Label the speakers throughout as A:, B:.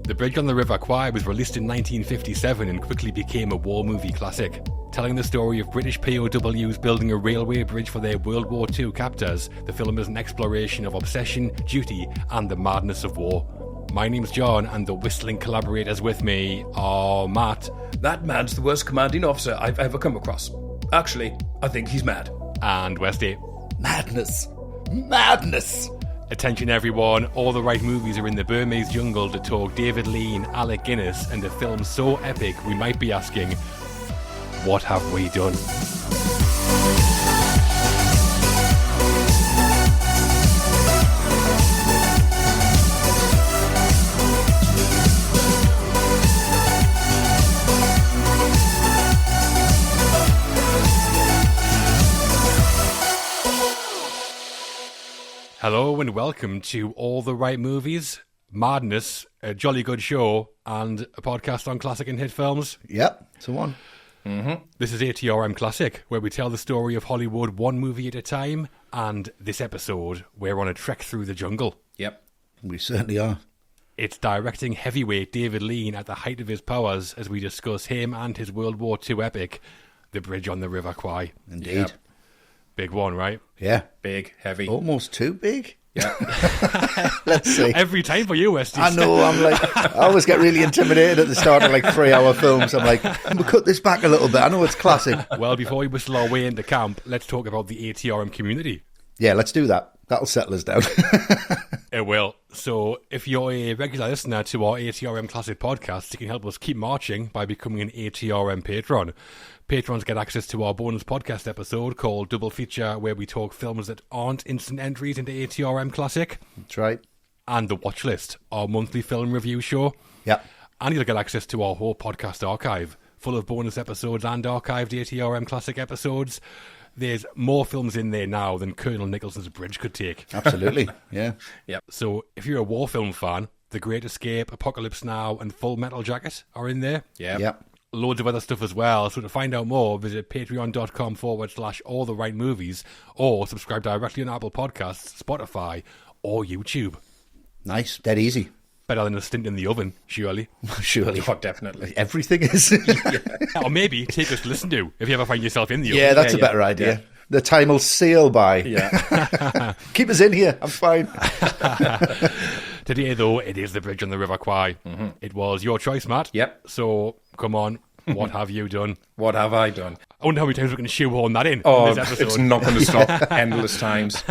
A: The Bridge on the River Kwai was released in 1957 and quickly became a war movie classic. Telling the story of British POWs building a railway bridge for their World War II captors, the film is an exploration of obsession, duty, and the madness of war. My name's John, and the whistling collaborators with me are Matt.
B: That man's the worst commanding officer I've ever come across. Actually, I think he's mad.
A: And Westy.
C: Madness. Madness.
A: Attention everyone, all the right movies are in the Burmese jungle to talk David Lean, Alec Guinness, and a film so epic we might be asking, what have we done? Hello and welcome to All the Right Movies, Madness, a jolly good show, and a podcast on classic and hit films.
C: Yep, it's the one.
A: Mm-hmm. This is ATRM Classic, where we tell the story of Hollywood one movie at a time, and this episode, we're on a trek through the jungle.
B: Yep.
C: We certainly are.
A: It's directing heavyweight David Lean at the height of his powers as we discuss him and his World War II epic, The Bridge on the River Kwai.
C: Indeed.
B: Yep.
A: Big one, right?
C: Yeah.
B: Big, heavy.
C: Almost too big.
B: Yeah.
C: Let's see.
A: Every time for you, Westy.
C: I know, I always get really intimidated at the start of 3-hour films. I'm like, we'll cut this back a little bit. I know it's classic.
A: Well, before we whistle our way into camp, let's talk about the ATRM community.
C: Yeah, let's do that. That'll settle us down.
A: It will. So if you're a regular listener to our ATRM Classic podcast, you can help us keep marching by becoming an ATRM patron. Patrons get access to our bonus podcast episode called Double Feature, where we talk films that aren't instant entries into ATRM Classic.
C: That's right.
A: And The Watch List, our monthly film review show.
C: Yep.
A: And you'll get access to our whole podcast archive, full of bonus episodes and archived ATRM Classic episodes. There's more films in there now than Colonel Nicholson's Bridge could take.
C: Absolutely, yeah.
A: Yep. So if you're a war film fan, The Great Escape, Apocalypse Now, and Full Metal Jacket are in there.
C: Yep.
A: Loads of other stuff as well. So to find out more, visit patreon.com/alltherightmovies or subscribe directly on Apple Podcasts, Spotify, or YouTube.
C: Nice. Dead easy.
A: Better than a stint in the oven, surely.
C: Surely.
B: Oh, definitely.
C: Everything is.
A: Or maybe take us to listen to if you ever find yourself in the oven.
C: Yeah, that's a better idea. Yeah. The time will sail by.
B: Yeah.
C: Keep us in here. I'm fine.
A: Today, though, it is The Bridge on the River Kwai. Mm-hmm. It was your choice, Matt.
B: Yep.
A: So, come on. What have you done?
B: What have I done?
A: I wonder how many times we can shoehorn that in
B: Oh,
A: this episode.
B: It's not going to stop endless times.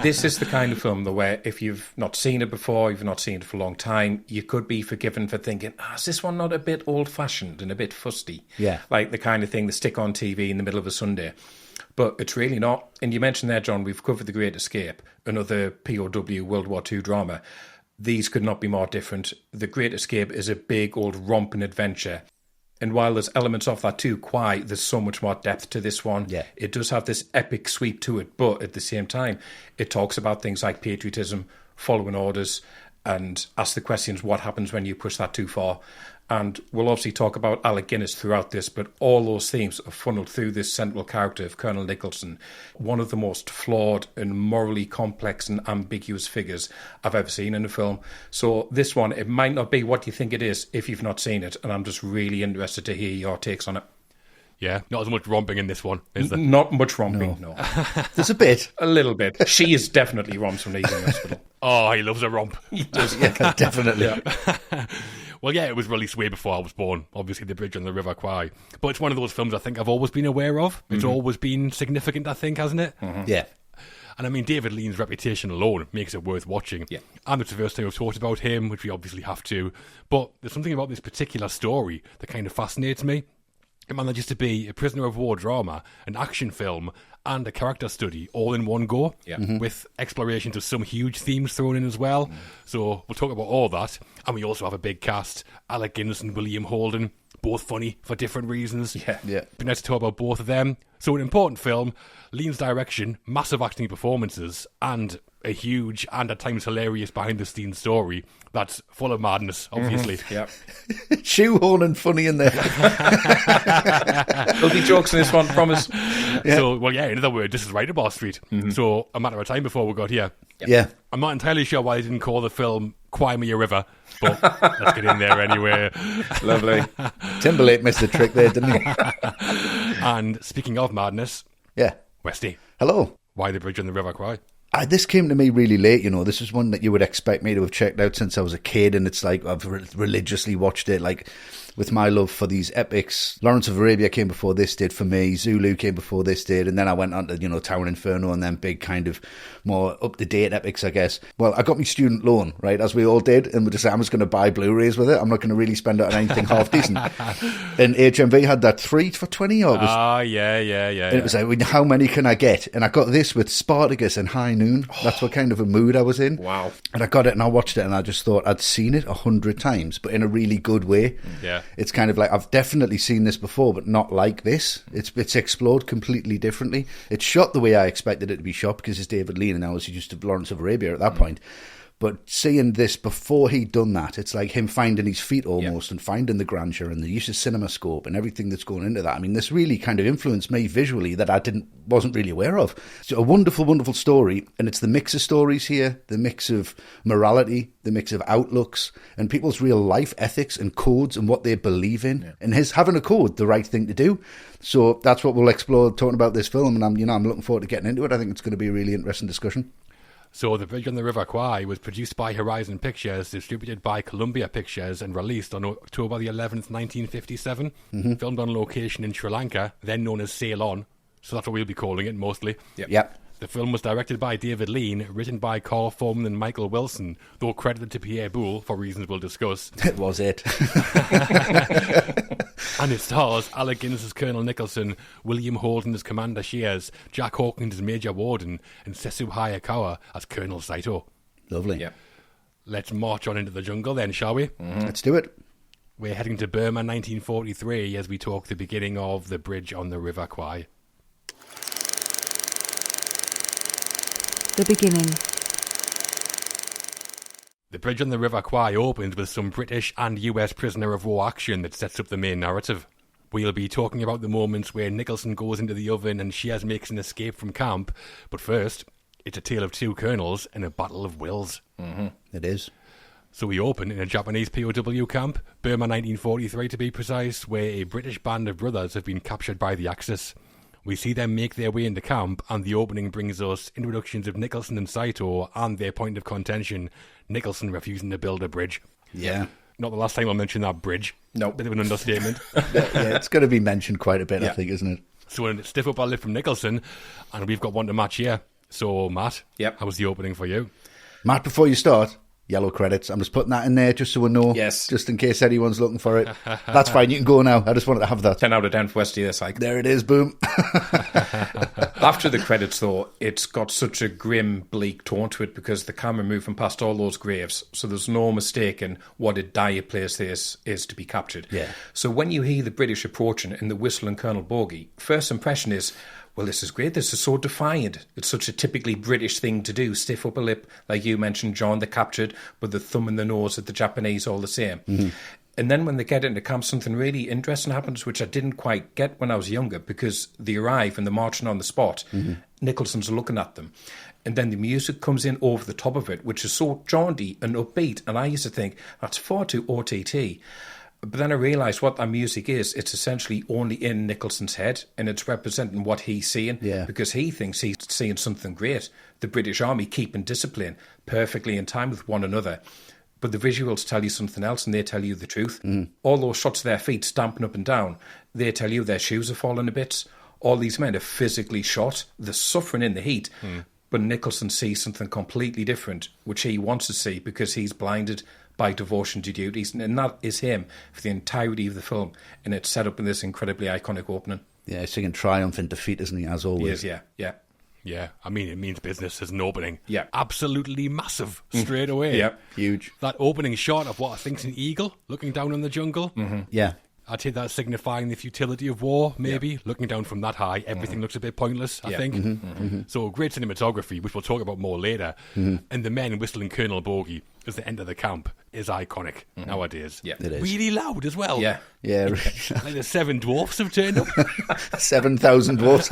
B: This is the kind of film where if you've not seen it before, you've not seen it for a long time, you could be forgiven for thinking, is this one not a bit old-fashioned and a bit fusty?
C: Yeah.
B: Like the kind of thing they stick on TV in the middle of a Sunday. But it's really not. And you mentioned there, John, we've covered The Great Escape, another POW World War II drama. These could not be more different. The Great Escape is a big old romping adventure. And while there's elements of that too, Kwai, there's so much more depth to this one.
C: Yeah.
B: It does have this epic sweep to it, but at the same time, it talks about things like patriotism, following orders, and asks the questions, what happens when you push that too far? And we'll obviously talk about Alec Guinness throughout this, but all those themes are funneled through this central character of Colonel Nicholson, one of the most flawed and morally complex and ambiguous figures I've ever seen in a film. So this one, it might not be what you think it is if you've not seen it, and I'm just really interested to hear your takes on it.
A: Yeah, not as much romping in this one, is there?
B: Not much romping, no.
C: There's a bit.
B: A little bit. She is definitely romps when he's in hospital.
A: Oh, he loves a romp.
B: He does.
C: Yeah, definitely.
B: Yeah.
A: Well, yeah, it was released way before I was born, obviously, The Bridge on the River Kwai. But it's one of those films I think I've always been aware of. It's always been significant, I think, hasn't it?
B: Mm-hmm.
C: Yeah.
A: And I mean, David Lean's reputation alone makes it worth watching.
B: Yeah.
A: And it's the first time we've talked about him, which we obviously have to. But there's something about this particular story that kind of fascinates me. It manages to be a prisoner of war drama, an action film, and a character study all in one go, with explorations of some huge themes thrown in as well. So we'll talk about all that. And we also have a big cast, Alec Guinness and William Holden, both funny for different reasons.
C: Yeah.
A: Be nice to talk about both of them. So an important film, Lean's direction, massive acting performances, and a huge and at times hilarious behind-the-scenes story that's full of madness, obviously.
B: Yeah.
C: Shoehorn and funny in there.
B: There'll be jokes in this one, promise.
C: Yeah.
A: So, well, yeah, in other words, this is right up our street. So a matter of time before we got here.
C: Yeah.
A: I'm not entirely sure why they didn't call the film Kwai me a river, but let's get in there anyway.
B: Lovely.
C: Timberlake missed the trick there, didn't he?
A: And speaking of madness,
C: Yeah.
A: Westy,
C: Hello.
A: why the bridge on the River Kwai?
C: This came to me really late, you know. This is one that you would expect me to have checked out since I was a kid, and it's like I've religiously watched it, like with my love for these epics. Lawrence of Arabia came before this did for me. Zulu came before this did, and then I went on to, you know, Tower Inferno and then big kind of more up-to-date epics, I guess. Well, I got my student loan, right, as we all did, and we decided I was going to buy Blu-rays with it. I'm not going to really spend it on anything half decent. And HMV had that 3 for 20, or it was...
A: Yeah.
C: And it was like, well, how many can I get? And I got this with Spartacus and High Noon. That's what kind of a mood I was in.
B: Wow.
C: And I got it and I watched it and I just thought I'd seen it 100 times, but in a really good way.
A: Yeah.
C: It's kind of like, I've definitely seen this before, but not like this. It's explored completely differently. It's shot the way I expected it to be shot because it's David Lean and I was used to Lawrence of Arabia at that point. But seeing this before he'd done that, it's like him finding his feet almost and finding the grandeur and the use of CinemaScope and everything that's going into that. I mean, this really kind of influenced me visually that I wasn't really aware of. It's a wonderful, wonderful story, and it's the mix of stories here, the mix of morality, the mix of outlooks, and people's real life ethics and codes and what they believe in, and his having a code, the right thing to do. So that's what we'll explore talking about this film, and I'm looking forward to getting into it. I think it's going to be a really interesting discussion.
A: So The Bridge on the River Kwai was produced by Horizon Pictures, distributed by Columbia Pictures, and released on October the 11th, 1957. Filmed on location in Sri Lanka, then known as Ceylon. So that's what we'll be calling it, mostly.
C: Yep.
A: The film was directed by David Lean, written by Carl Foreman and Michael Wilson, though credited to Pierre Boulle for reasons we'll discuss.
C: It was it.
A: And it stars Alec Guinness as Colonel Nicholson, William Holden as Commander Shears, Jack Hawkins as Major Warden, and Sesu Hayakawa as Colonel Saito.
C: Lovely.
B: Yep.
A: Let's march on into the jungle then, shall we?
C: Let's do it.
A: We're heading to Burma 1943 as we talk the beginning of The Bridge on the River Kwai.
D: The beginning.
A: The Bridge on the River Kwai opens with some British and US prisoner of war action that sets up the main narrative. We'll be talking about the moments where Nicholson goes into the oven and Shears makes an escape from camp, but first, it's a tale of two colonels and a battle of wills.
C: It is.
A: So we open in a Japanese POW camp, Burma 1943 to be precise, where a British band of brothers have been captured by the Axis. We see them make their way into camp, and the opening brings us introductions of Nicholson and Saito and their point of contention, Nicholson refusing to build a bridge.
C: Yeah.
A: Not the last time I'll mention that bridge.
B: No.
A: Bit of an understatement.
C: Yeah, it's going to be mentioned quite a bit, I
B: Yeah.
C: think, isn't it?
A: So a stiff upper lip from Nicholson, and we've got one to match here. So, Matt,
B: Yep.
A: how was the opening for you?
C: Matt, before you start, yellow credits. I'm just putting that in there just so we know.
B: Yes.
C: Just in case anyone's looking for it. That's fine. You can go now. I just wanted to have that.
B: 10 out of 10 for Westy this, like.
C: There it is. Boom.
B: After the credits, though, it's got such a grim, bleak tone to it because the camera moved from past all those graves, so there's no mistaking what a dire place this is to be captured.
C: Yeah.
B: So when you hear the British approaching and the whistle and Colonel Bogey, first impression is, well, this is great. This is so defiant. It's such a typically British thing to do. Stiff upper lip, like you mentioned, John, the captured, with the thumb in the nose at the Japanese all the same. And then when they get into camp, something really interesting happens, which I didn't quite get when I was younger, because they arrive and they're marching on the spot. Nicholson's looking at them. And then the music comes in over the top of it, which is so jaunty and upbeat. And I used to think, that's far too OTT. But then I realised what that music is. It's essentially only in Nicholson's head, and it's representing what he's seeing.
C: Yeah.
B: Because he thinks he's seeing something great. The British Army keeping discipline perfectly in time with one another. But the visuals tell you something else, and they tell you the truth. All those shots of their feet stamping up and down, they tell you their shoes are falling to bits. All these men are physically shot. They're suffering in the heat. But Nicholson sees something completely different, which he wants to see because he's blinded by devotion to duties. And that is him for the entirety of the film. And it's set up in this incredibly iconic opening.
C: Yeah, he's singing triumph and defeat, isn't he, as always?
B: He is, yeah.
A: Yeah, I mean, it means business as an opening.
B: Yeah.
A: Absolutely massive, straight away.
B: Yeah.
C: Huge.
A: That opening shot of what I think's an eagle looking down on the jungle.
C: Yeah.
A: I'd say that's signifying the futility of war, maybe. Looking down from that high, everything looks a bit pointless, I think. So great cinematography, which we'll talk about more later. And the men whistling Colonel Bogey as they enter the camp is iconic nowadays.
B: Yeah.
C: It is.
A: Really loud as well.
B: Yeah.
C: Yeah.
A: Like the seven dwarfs have turned up.
C: 7,000 watts.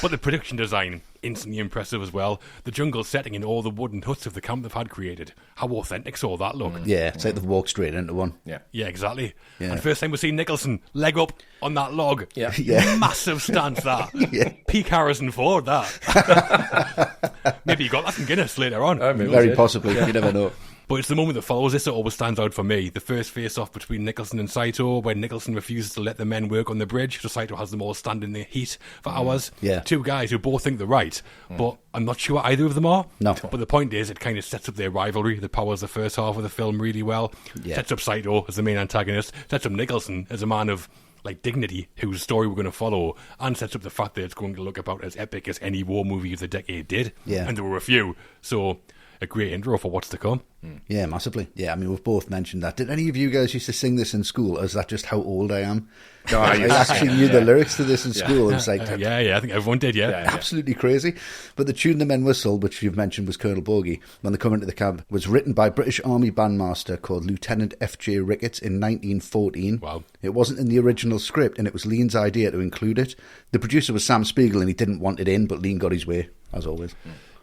A: But the production design, instantly impressive as well. The jungle setting in all the wooden huts of the camp they've had created. How authentic saw that look.
C: Yeah, it's like they've walked straight into one.
B: Yeah.
A: Yeah, exactly.
C: Yeah.
A: And first time we see Nicholson, leg up on that log.
B: Yeah.
C: Yeah.
A: Massive stance, that.
C: Yeah.
A: Peak Harrison Ford, that. Maybe he got that from Guinness later on.
C: Very possibly. You never know.
A: But it's the moment that follows this that always stands out for me. The first face-off between Nicholson and Saito, when Nicholson refuses to let the men work on the bridge, so Saito has them all stand in the heat for hours.
C: Yeah.
A: Two guys who both think they're right, but I'm not sure either of them are.
C: No.
A: But the point is, it kind of sets up their rivalry that powers the first half of the film really well.
C: Yeah.
A: Sets up Saito as the main antagonist, sets up Nicholson as a man of like dignity, whose story we're going to follow, and sets up the fact that it's going to look about as epic as any war movie of the decade did.
C: Yeah.
A: And there were a few, so a great intro for what's to come.
C: Yeah, massively. Yeah, I mean, we've both mentioned that. Did any of you guys used to sing this in school, or is that just how old I am?
B: No,
C: I actually knew the lyrics to this in school. It was like,
A: Yeah, I think everyone did, yeah.
C: absolutely crazy. But the tune the men whistled, which you've mentioned was Colonel Bogey, when they come into the camp, was written by British Army bandmaster called Lieutenant F.J. Ricketts in 1914.
A: Wow.
C: It wasn't in the original script, and it was Lean's idea to include it. The producer was Sam Spiegel, and he didn't want it in, but Lean got his way, as always.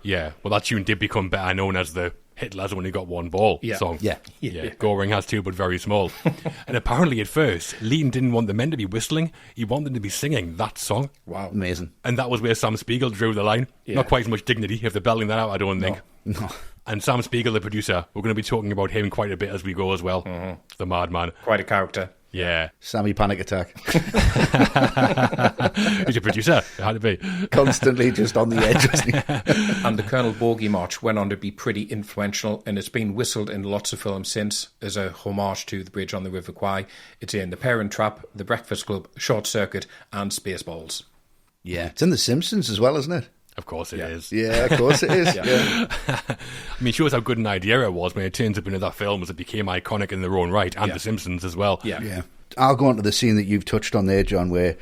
A: Yeah, well, that tune did become better known as the Hitler's Only Got One Ball song.
C: Yeah.
A: Goring has two, but very small. And apparently at first, Lean didn't want the men to be whistling. He wanted them to be singing that song.
B: Wow.
C: Amazing.
A: And that was where Sam Spiegel drew the line.
B: Yeah.
A: Not quite as much dignity if they're belting that out, I don't think.
C: No.
A: And Sam Spiegel, the producer, we're going to be talking about him quite a bit as we go as well. The madman.
B: Quite a character.
A: Yeah.
C: Sammy Panic Attack.
A: He's a producer. It had to be.
C: Constantly just on the edge, wasn't he?
B: And the Colonel Bogey March went on to be pretty influential, and it's been whistled in lots of films since as a homage to the bridge on the River Kwai. It's in The Parent Trap, The Breakfast Club, Short Circuit, and Spaceballs.
C: Yeah. It's in The Simpsons as well, isn't it?
A: Of course it is.
C: Yeah, of course it is. Yeah.
A: I mean, it shows how good an idea it was when it turns up into that film as it became iconic in their own right, and The Simpsons as well.
B: Yeah.
C: I'll go on to the scene that you've touched on there, John, where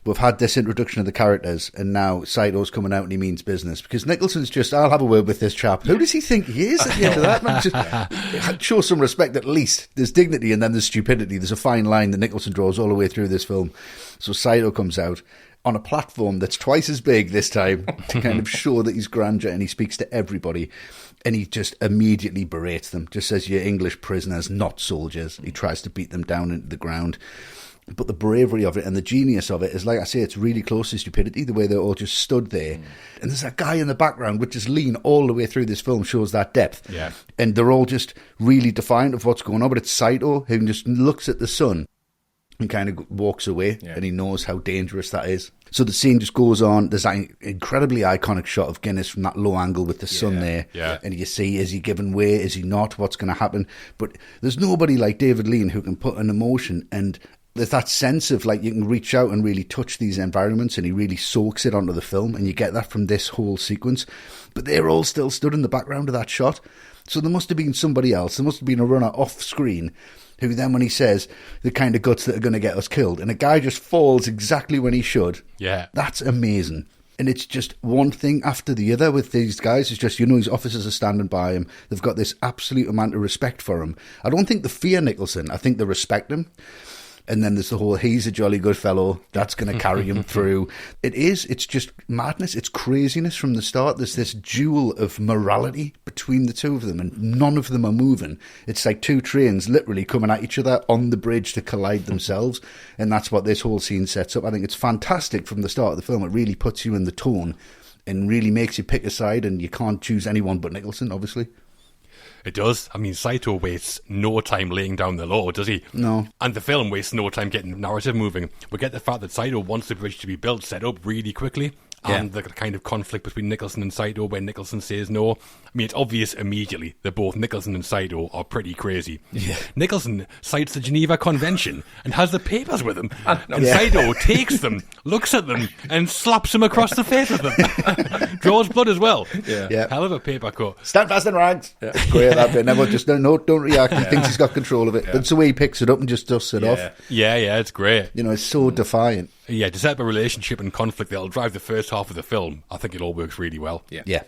C: we've had this introduction of the characters, and now Saito's coming out and he means business. Because Nicholson's just, I'll have a word with this chap. Who does he think he is at the end of that? Man, just show some respect at least. There's dignity and then there's stupidity. There's a fine line that Nicholson draws all the way through this film. So Saito comes out on a platform that's twice as big this time to kind of show that he's grandeur, and he speaks to everybody. And he just immediately berates them, just says, you're English prisoners, not soldiers. He tries to beat them down into the ground. But the bravery of it and the genius of it is, like I say, it's really close to stupidity, the way they're all just stood there. And there's that guy in the background, which is Lean all the way through this film, shows that depth.
A: Yeah.
C: And they're all just really defiant of what's going on. But it's Saito who just looks at the sun and kind of walks away, and he knows how dangerous that is. So the scene just goes on. There's that incredibly iconic shot of Guinness from that low angle with the sun there.
A: Yeah.
C: And you see, is he giving way? Is he not? What's going to happen? But there's nobody like David Lean who can put an emotion, and there's that sense of like you can reach out and really touch these environments, and he really soaks it onto the film, and you get that from this whole sequence. But they're all still stood in the background of that shot. So there must have been somebody else. There must have been a runner off screen who then, when he says the kind of guts that are going to get us killed, and a guy just falls exactly when he should.
A: Yeah.
C: That's amazing. And it's just one thing after the other with these guys. It's just, his officers are standing by him. They've got this absolute amount of respect for him. I don't think they fear Nicholson. I think they respect him. And then there's the whole, he's a jolly good fellow, that's going to carry him through. It's just madness. It's craziness from the start. There's this duel of morality between the two of them, and none of them are moving. It's like two trains literally coming at each other on the bridge to collide themselves. And that's what this whole scene sets up. I think it's fantastic from the start of the film. It really puts you in the tone and really makes you pick a side, and you can't choose anyone but Nicholson, obviously.
A: It does. I mean, Saito wastes no time laying down the law, does he?
C: No.
A: And the film wastes no time getting the narrative moving. We get the fact that Saito wants the bridge to be built set up really quickly. And the kind of conflict between Nicholson and Saito when Nicholson says no. I mean, it's obvious immediately that both Nicholson and Saito are pretty crazy. Yeah. Nicholson cites the Geneva Convention and has the papers with him. And Saito takes them, looks at them, and slaps him across the face with them. Draws blood as well.
C: Yeah.
A: Hell of a paper cut.
C: Stand fast and rags. Yeah. It's great, that bit. Never just, don't react. He thinks he's got control of it. That's the way he picks it up and just dusts it off.
A: Yeah, it's great.
C: It's so defiant.
A: Yeah, to set up a relationship and conflict that'll drive the first half of the film, I think it all works really well.
C: Yeah.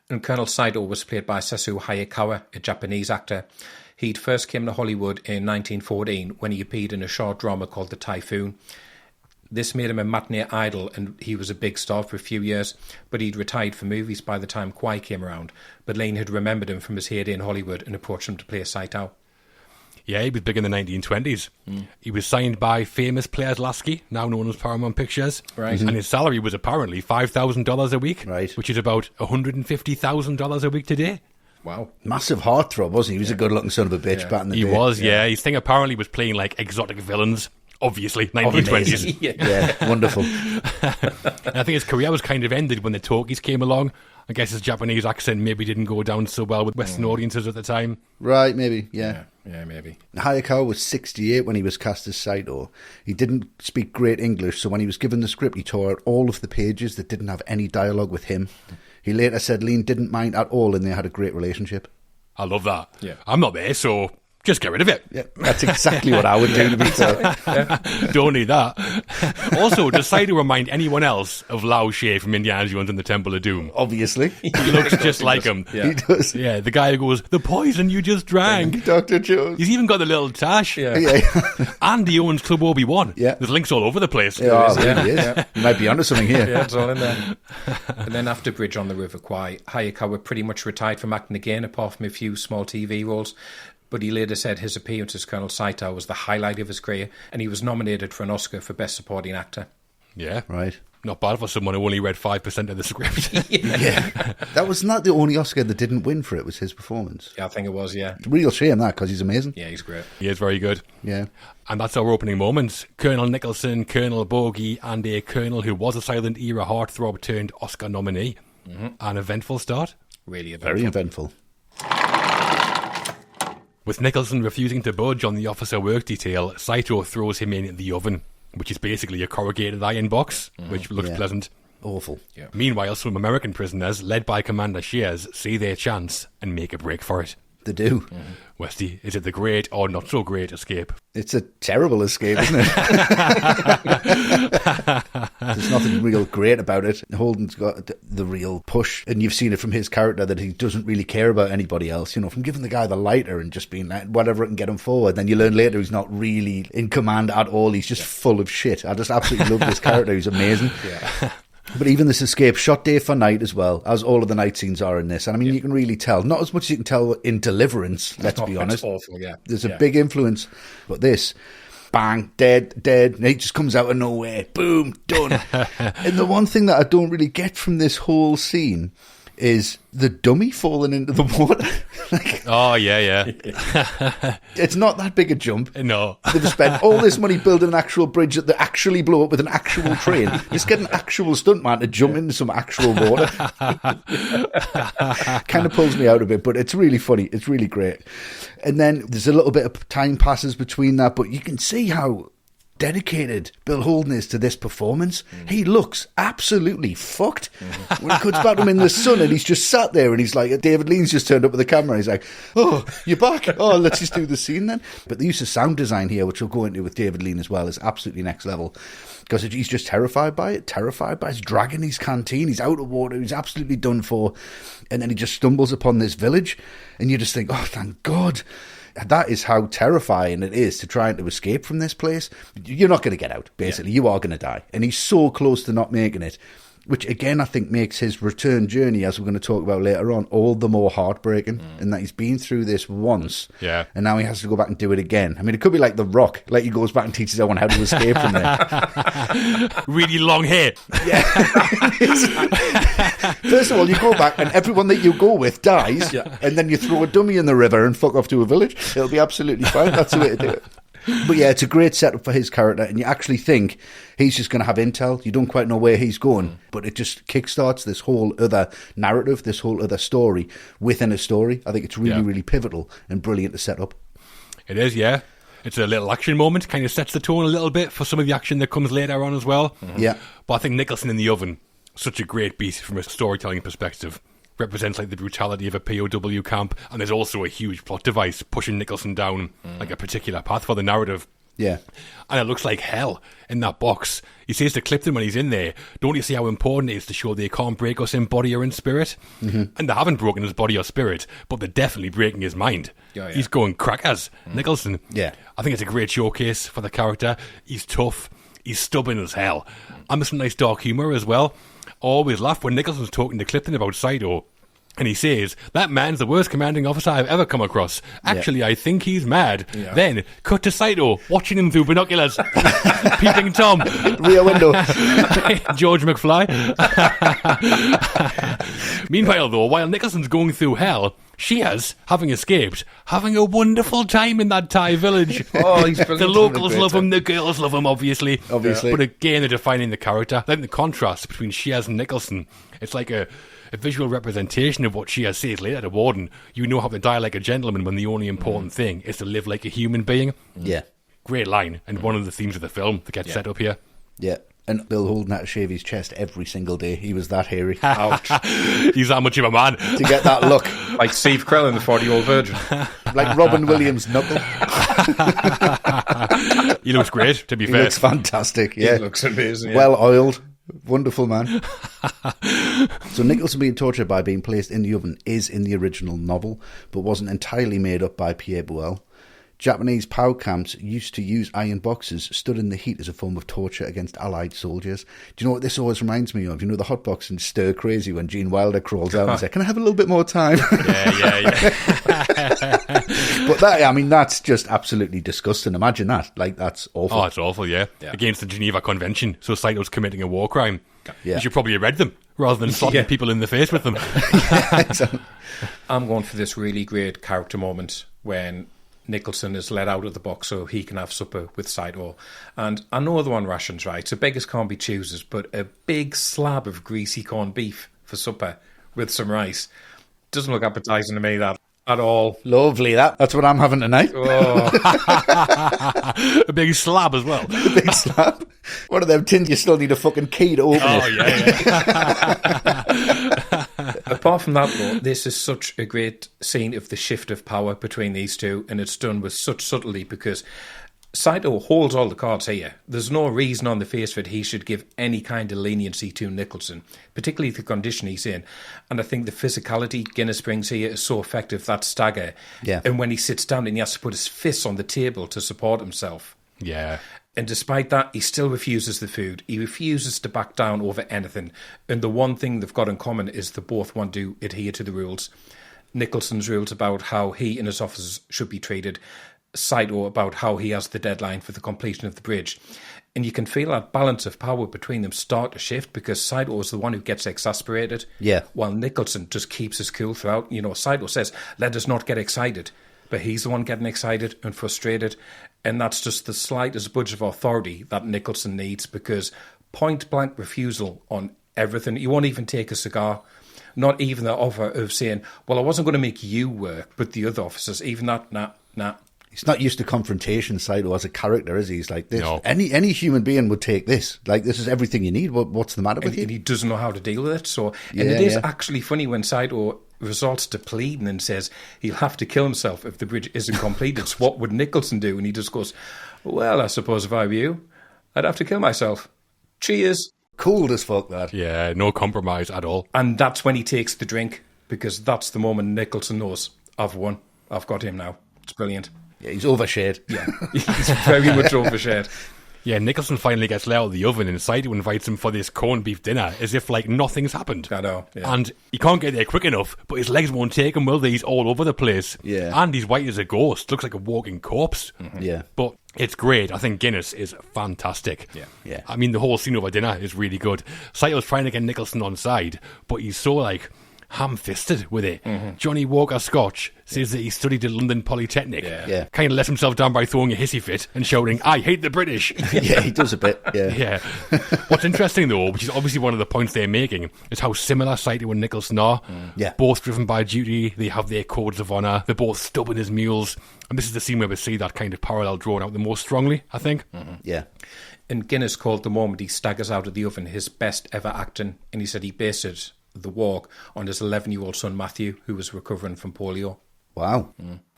B: And Colonel Saito was played by Sesu Hayakawa, a Japanese actor. He'd first came to Hollywood in 1914 when he appeared in a short drama called The Typhoon. This made him a matinee idol, and he was a big star for a few years, but he'd retired from movies by the time Kwai came around. But Lean had remembered him from his heyday in Hollywood and approached him to play Saito.
A: Yeah, he was big in the 1920s. He was signed by famous Players Lasky, now known as Paramount Pictures.
B: Right.
A: And his salary was apparently $5,000 a week,
C: Right.
A: which is about $150,000 a week today.
B: Wow.
C: Massive heartthrob, wasn't he? He was a good-looking son of a bitch back in the
A: He
C: day.
A: was, yeah. His thing apparently was playing like exotic villains. Obviously, 1920s.
C: Yeah, wonderful.
A: And I think his career was kind of ended when the talkies came along. I guess his Japanese accent maybe didn't go down so well with Western audiences at the time.
C: Right, maybe, yeah.
B: Yeah, maybe.
C: Hayakawa was 68 when he was cast as Saito. He didn't speak great English, so when he was given the script, he tore out all of the pages that didn't have any dialogue with him. He later said Lean didn't mind at all and they had a great relationship.
A: I love that.
B: Yeah.
A: I'm not there, so just get rid of it.
C: Yeah, that's exactly what I would do, to be fair.
A: Don't need that. Also, does Saito remind anyone else of Lao She from Indiana Jones and the Temple of Doom?
C: Obviously.
A: He looks just like him.
B: Yeah.
C: He does.
A: Yeah, the guy who goes, the poison you just drank.
C: Dr. Jones.
A: He's even got the little tash.
B: Yeah.
C: Yeah,
A: And he owns Club Obi-Wan.
C: Yeah.
A: There's links all over the place.
C: yeah, it really is. You might be onto something here.
B: Yeah, it's all in there. And then after Bridge on the River Kwai, Hayakawa pretty much retired from acting again, apart from a few small TV roles. But he later said his appearance as Colonel Saito was the highlight of his career, and he was nominated for an Oscar for Best Supporting Actor.
A: Yeah.
C: Right.
A: Not bad for someone who only read 5% of the script.
C: Yeah. That was not the only Oscar that didn't win for it, was his performance.
B: Yeah, I think it was, yeah.
C: Real shame that, because he's amazing.
B: Yeah, he's great.
A: He is very good.
C: Yeah.
A: And that's our opening moments. Colonel Nicholson, Colonel Bogey, and a colonel who was a silent era heartthrob turned Oscar nominee. An eventful start.
B: Really
C: Very
B: eventful.
C: eventful.
A: With Nicholson refusing to budge on the officer work detail, Saito throws him in the oven, which is basically a corrugated iron box, which looks
C: Yeah.
A: pleasant.
C: Awful.
B: Yeah.
A: Meanwhile, some American prisoners, led by Commander Shears, see their chance and make a break for it.
C: They do.
A: Westy, is it the great or not so great escape?
C: It's a terrible escape, isn't it? There's nothing real great about it. Holden's got the real push, and you've seen it from his character that he doesn't really care about anybody else. You know, from giving the guy the lighter and just being like, whatever can get him forward. Then you learn later he's not really in command at all. He's just full of shit. I just absolutely love this character. He's amazing.
B: Yeah.
C: But even this escape, shot day for night as well, as all of the night scenes are in this. And I mean, you can really tell. Not as much as you can tell in Deliverance, let's be honest.
B: It's awful, yeah.
C: There's a big influence. But this, bang, dead, and he just comes out of nowhere. Boom, done. And the one thing that I don't really get from this whole scene is the dummy falling into the water. Like,
A: Oh, yeah.
C: it's not that big a jump.
A: No.
C: They've spent all this money building an actual bridge that they actually blow up with an actual train. Just get an actual stuntman to jump into some actual water. Kind of pulls me out a bit, but it's really funny. It's really great. And then there's a little bit of time passes between that, but you can see how dedicated Bill Holden is to this performance. He looks absolutely fucked. When it cuts back to him in the sun and he's just sat there and he's like, David Lean's just turned up with the camera. He's like, oh, you're back. Oh, let's just do the scene then. But the use of sound design here, which we'll go into with David Lean as well, is absolutely next level. Because he's just terrified by it. He's dragging his canteen. He's out of water. He's absolutely done for. And then he just stumbles upon this village and you just think, oh, thank God. That is how terrifying it is to try to escape from this place. You're not going to get out, basically. You are going to die. And he's so close to not making it, which again I think makes his return journey, as we're going to talk about later on, all the more heartbreaking. And that he's been through this once,
A: Yeah.
C: and now he has to go back and do it again. I mean, it could be like The Rock, like he goes back and teaches everyone how to escape from there.
A: Really long hair.
C: First of all, you go back and everyone that you go with dies, and then you throw a dummy in the river and fuck off to a village. It'll be absolutely fine. That's the way to do it. But yeah, it's a great setup for his character, and you actually think he's just going to have intel. You don't quite know where he's going, but it just kickstarts this whole other narrative, this whole other story within a story. I think it's really, really pivotal and brilliant to set up.
A: It is, yeah. It's a little action moment, kind of sets the tone a little bit for some of the action that comes later on as well.
C: Yeah.
A: But I think Nicholson in the oven, such a great beat from a storytelling perspective. Represents like the brutality of a POW camp, and there's also a huge plot device pushing Nicholson down like a particular path for the narrative.
C: Yeah.
A: And it looks like hell in that box. He says to Clifton when he's in there, don't you see how important it is to show they can't break us in body or in spirit? And they haven't broken his body or spirit, but they're definitely breaking his mind.
B: Yeah.
A: He's going crackers, Nicholson.
C: Yeah.
A: I think it's a great showcase for the character. He's tough. He's stubborn as hell. And there's some nice dark humour as well. I always laugh when Nicholson's talking to Clifton about Saito. And he says, that man's the worst commanding officer I've ever come across. Actually, I think he's mad. Yeah. Then, cut to Saito, watching him through binoculars. Peeping Tom.
C: Rear window.
A: George McFly. Meanwhile, though, while Nicholson's going through hell, Shiaz, having escaped, having a wonderful time in that Thai village.
C: Oh, he's
A: the locals love him, the girls love him, obviously.
C: Obviously.
A: But again, they're defining the character. Then the contrast between Shiaz and Nicholson. It's like a visual representation of what Shiaz says later to Warden. You know how to die like a gentleman when the only important thing is to live like a human being.
C: Yeah.
A: Great line, and one of the themes of the film that gets set up here.
C: Yeah. And Bill Holden had to shave his chest every single day. He was that hairy.
B: Ouch.
A: He's that much of a man.
C: To get that look.
B: Like Steve Carell in The 40-Year-Old Virgin.
C: Like Robin Williams' knuckle.
A: He looks great, to be fair.
C: He looks fantastic, yeah.
B: He looks amazing. Yeah.
C: Well oiled. Wonderful man. So Nicholson being tortured by being placed in the oven is in the original novel, but wasn't entirely made up by Pierre Boel. Japanese POW camps used to use iron boxes stood in the heat as a form of torture against Allied soldiers. Do you know what this always reminds me of? You know the hot box in Stir Crazy when Gene Wilder crawls out and says, "Can I have a little bit more time?"
A: Yeah.
C: But that's just absolutely disgusting. Imagine that. Like, that's awful.
A: Oh, it's awful, yeah. Against the Geneva Convention. So Saito's committing a war crime.
C: Yeah.
A: You should probably have read them rather than slapping people in the face with them.
B: I'm going for this really great character moment when Nicholson is let out of the box so he can have supper with Saito. And I know they're on rations, right? So beggars can't be choosers, but a big slab of greasy corned beef for supper with some rice doesn't look appetising to me, that at all.
C: Lovely, that's what I'm having tonight.
B: Oh.
A: A big slab as well.
C: A big slab. One of them tins you still need a fucking key to open it.
A: Oh, yeah.
B: Apart from that, though, this is such a great scene of the shift of power between these two, and it's done with such subtlety because Saito holds all the cards here. There's no reason on the face of it he should give any kind of leniency to Nicholson, particularly the condition he's in. And I think the physicality Guinness brings here is so effective, that stagger.
C: Yeah.
B: And when he sits down and he has to put his fists on the table to support himself.
A: Yeah.
B: And despite that, he still refuses the food. He refuses to back down over anything. And the one thing they've got in common is they both want to adhere to the rules. Nicholson's rules about how he and his officers should be treated. Saito about how he has the deadline for the completion of the bridge. And you can feel that balance of power between them start to shift because Saito is the one who gets exasperated.
C: Yeah.
B: While Nicholson just keeps his cool throughout. You know, Saito says, let us not get excited. But he's the one getting excited and frustrated. And that's just the slightest budge of authority that Nicholson needs because point-blank refusal on everything. You won't even take a cigar. Not even the offer of saying, well, I wasn't going to make you work, but the other officers, even that, nah.
C: He's not used to confrontation, Saito, as a character, is he? He's like this.
A: No.
C: Any human being would take this. Like, this is everything you need. What's the matter with you?
B: And he doesn't know how to deal with it. So, and it is actually funny when Saito resorts to pleading and says he'll have to kill himself if the bridge isn't completed. So what would Nicholson do? And he just goes, well, I suppose if I were you, I'd have to kill myself. Cheers.
C: Cool as fuck, that.
A: Yeah, no compromise at all.
B: And that's when he takes the drink because that's the moment Nicholson knows, I've won. I've got him now. It's brilliant.
C: Yeah, he's overshared.
B: Yeah, he's very much overshared.
A: Yeah, Nicholson finally gets let out of the oven and Saito invites him for this corned beef dinner as if, like, nothing's happened.
B: I know, yeah.
A: And he can't get there quick enough, but his legs won't take him, will they? He's all over the place.
C: Yeah.
A: And he's white as a ghost. Looks like a walking corpse.
C: Mm-hmm. Yeah.
A: But it's great. I think Guinness is fantastic.
C: Yeah.
A: I mean, the whole scene over dinner is really good. Saito's trying to get Nicholson on side, but he's so, like, ham-fisted with it. Mm-hmm. Johnny Walker Scotch says that he studied at London Polytechnic.
C: Yeah.
A: Kind of lets himself down by throwing a hissy fit and shouting, I hate the British.
C: Yeah, he does a bit, yeah.
A: Yeah. What's interesting, though, which is obviously one of the points they're making, is how similar Saito and Nicholson are.
C: Yeah.
A: Both driven by duty, they have their codes of honour, they're both stubborn as mules. And this is the scene where we see that kind of parallel drawn out the most strongly, I think.
C: Mm-hmm. Yeah.
B: And Guinness called the moment he staggers out of the oven his best ever acting. And he said he based it, the walk, on his 11-year-old son Matthew, who was recovering from polio.
C: Wow.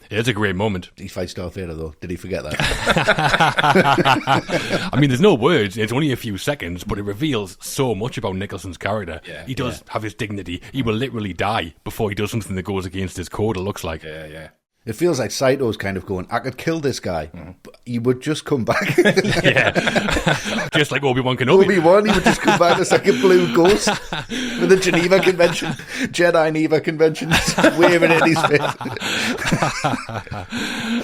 A: It's a great moment.
C: He fights Darth Vader, though. Did he forget that?
A: I mean, there's no words. It's only a few seconds, but it reveals so much about Nicholson's character.
B: Yeah,
A: he does have his dignity. He will literally die before he does something that goes against his code, it looks like.
B: Yeah.
C: It feels like Saito's kind of going, I could kill this guy, but he would just come back.
A: Yeah. Just like Obi-Wan Kenobi.
C: Obi-Wan, he would just come back as like a blue ghost with the Geneva Convention, Jedi Neva Convention, waving it in his face.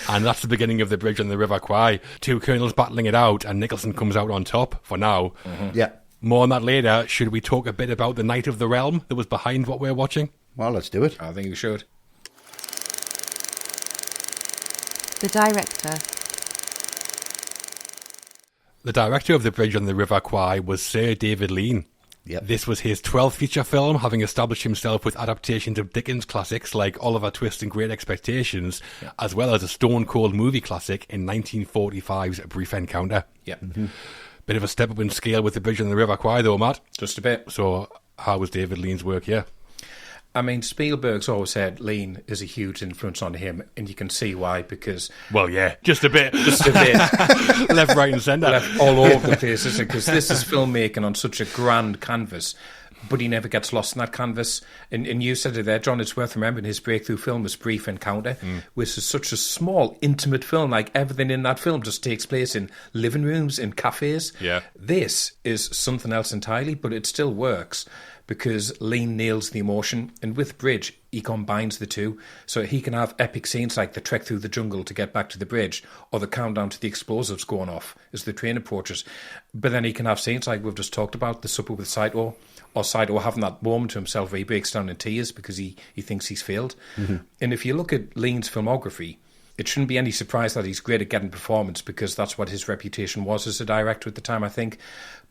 A: And that's the beginning of the bridge on the River Kwai. Two colonels battling it out, and Nicholson comes out on top for now.
C: Yeah.
A: More on that later. Should we talk a bit about the Knight of the Realm that was behind what we're watching?
C: Well, let's do it.
B: I think we should.
D: The director.
A: The director of The Bridge on the River Kwai was Sir David Lean.
C: Yep.
A: This was his 12th feature film, having established himself with adaptations of Dickens classics like Oliver Twist and Great Expectations, as well as a stone-cold movie classic in 1945's Brief Encounter.
B: Yeah.
A: Bit of a step up in scale with The Bridge on the River Kwai, though, Matt.
B: Just a bit.
A: So, how was David Lean's work here?
B: I mean, Spielberg's always said Lean is a huge influence on him, and you can see why, because...
A: Well, yeah, just a bit.
B: Just a bit.
A: Left, right and centre.
B: Left all over the place, isn't it? Because this is filmmaking on such a grand canvas, but he never gets lost in that canvas. And you said it there, John, it's worth remembering his breakthrough film was Brief Encounter, which is such a small, intimate film. Like, everything in that film just takes place in living rooms, in cafes.
A: Yeah.
B: This is something else entirely, but it still works because Lean nails the emotion. And with Bridge, he combines the two. So he can have epic scenes like the trek through the jungle to get back to the bridge, or the countdown to the explosives going off as the train approaches. But then he can have scenes like we've just talked about, the supper with Saito, or Saito having that moment to himself where he breaks down in tears because he thinks he's failed. And if you look at Lean's filmography, it shouldn't be any surprise that he's great at getting performance, because that's what his reputation was as a director at the time, I think.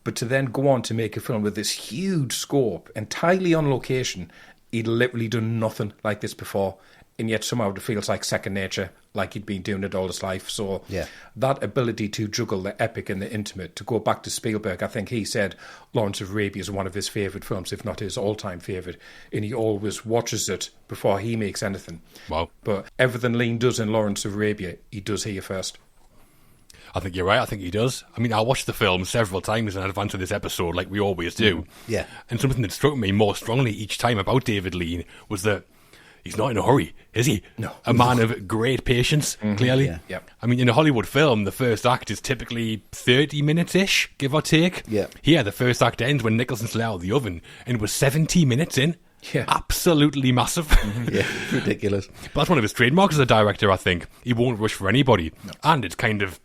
B: But to then go on to make a film with this huge scope, entirely on location, he'd literally done nothing like this before. And yet somehow it feels like second nature, like he'd been doing it all his life. So that ability to juggle the epic and the intimate, to go back to Spielberg, I think he said Lawrence of Arabia is one of his favourite films, if not his all-time favourite. And he always watches it before he makes anything.
A: Wow.
B: But everything Lean does in Lawrence of Arabia, he does here first.
A: I think you're right. I think he does. I mean, I watched the film several times in advance of this episode, like we always do.
C: Yeah.
A: And something that struck me more strongly each time about David Lean was that he's not in a hurry, is he?
B: No.
A: A man of great patience, clearly.
C: Yeah.
B: Yep.
A: I mean, in a Hollywood film, the first act is typically 30 minutes-ish, give or take.
C: Yeah.
A: Here, the first act ends when Nicholson's let out of the oven, and we're 70 minutes in.
B: Yeah.
A: Absolutely massive.
C: Yeah, ridiculous.
A: But that's one of his trademarks as a director, I think. He won't rush for anybody. No. And it's kind of